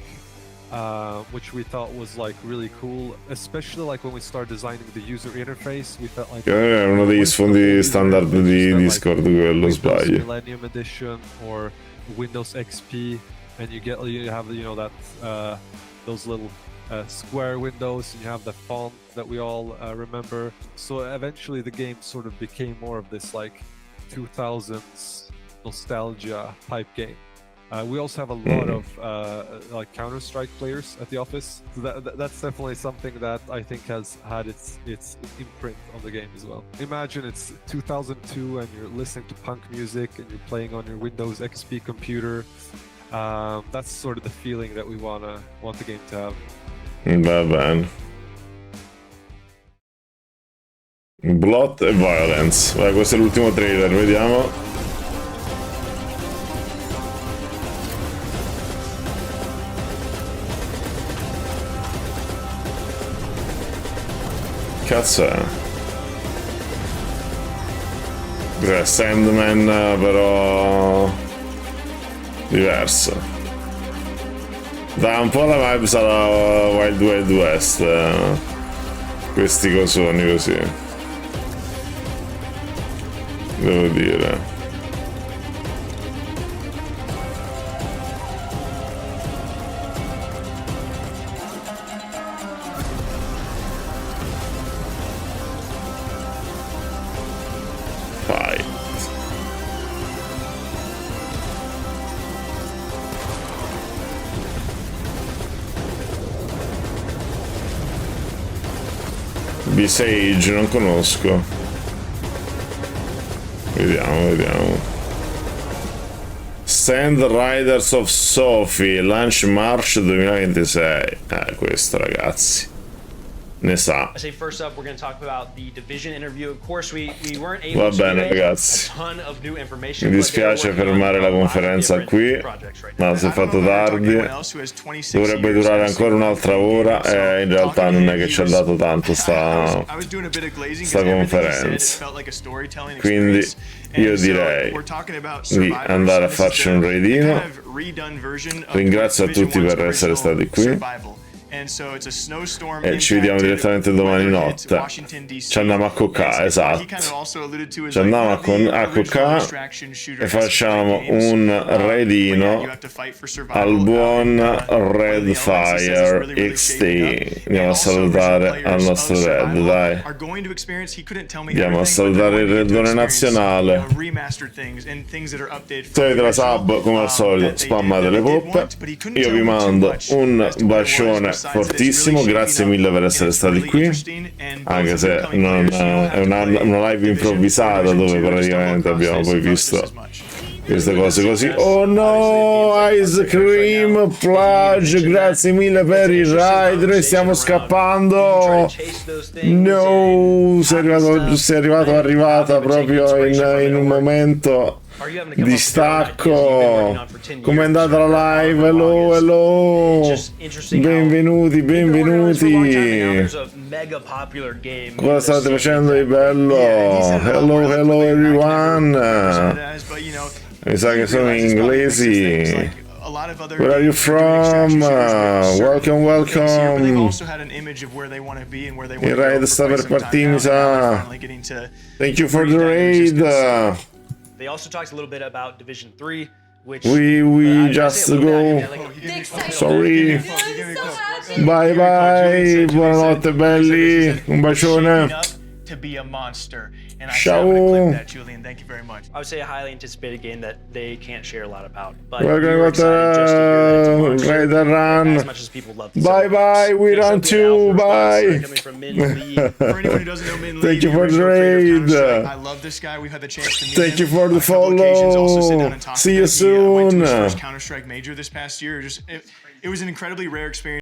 which we thought was like really cool, especially like when we started designing the user interface. We felt like è uno degli sfondi standard di Discord, quello sbaglio. Millennium Edition or Windows XP, and you have that those little square windows, and you have the font that we all remember. So eventually the game sort of became more of this like 2000s nostalgia type game. We also have a lot of like Counter-Strike players at the office. So that's definitely something that I think has had its imprint on the game as well. Imagine it's 2002 and you're listening to punk music and you're playing on your Windows XP computer. That's sort of the feeling that we want the game to have. Va bene. Blood e Violence. Vai, questo è l'ultimo trailer, vediamo. Cazzo è? Sandman però diverso. Dà un po' la vibes alla Wild Wild West, questi cosoni così, devo dire. Sage non conosco. Vediamo. Sand Riders of Sophie, launch March 2026. Questo ragazzi ne sa. I say first up we're going to talk about the Division interview. Of course we weren't able Va bene ragazzi, a ton of new information. mi dispiace fermare la conferenza qui, ma si è fatto tardi, dovrebbe durare ancora un'altra ora e in realtà non è che ci ha dato tanto sta conferenza, quindi io direi di andare a farci un raidino. Ringrazio a tutti per essere stati qui And so it's a snowstorm. E ci vediamo direttamente domani notte. Ci andiamo a coccare, esatto. Ci andiamo a coccare e facciamo un raidino al buon Redfire XT. Andiamo a salutare al nostro Red, dai. Andiamo a salutare il Reddone nazionale. Se avete la sub, come al solito, spammate le poppe. Io vi mando un bacione fortissimo, grazie mille per essere stati qui, anche se non è una live improvvisata dove praticamente abbiamo poi visto queste cose così. Oh no, Ice Cream Plage, grazie mille per il ride, noi stiamo scappando. No, sei arrivata proprio in un momento di stacco. Com'è andata la live? Hello. Benvenuti. Cosa state facendo di bello? Hello everyone. Mi sa che sono inglesi. Where are you from? Welcome. Il raid sta per partire, mi sa. Thank you for the raid. They also talked a little bit about Division 3, which we just go. Sorry. Bye. Buonanotte belli. Un bacione. To be a monster. And Ciao. I'm gonna clip that, Julian. Thank you very much. I would say a highly anticipated game that they can't share a lot about. But We're we gonna were go excited just to hear that it's a monster, Raider Run. as much as people love the Bye. We run too. Bye. Thank you for the raid. I love this guy. We've had the chance to meet Thank you him for the on a couple occasions, also sit down follow. and talk See with you him. He went to soon. his first Counter-Strike major this past year. It was an incredibly rare experience.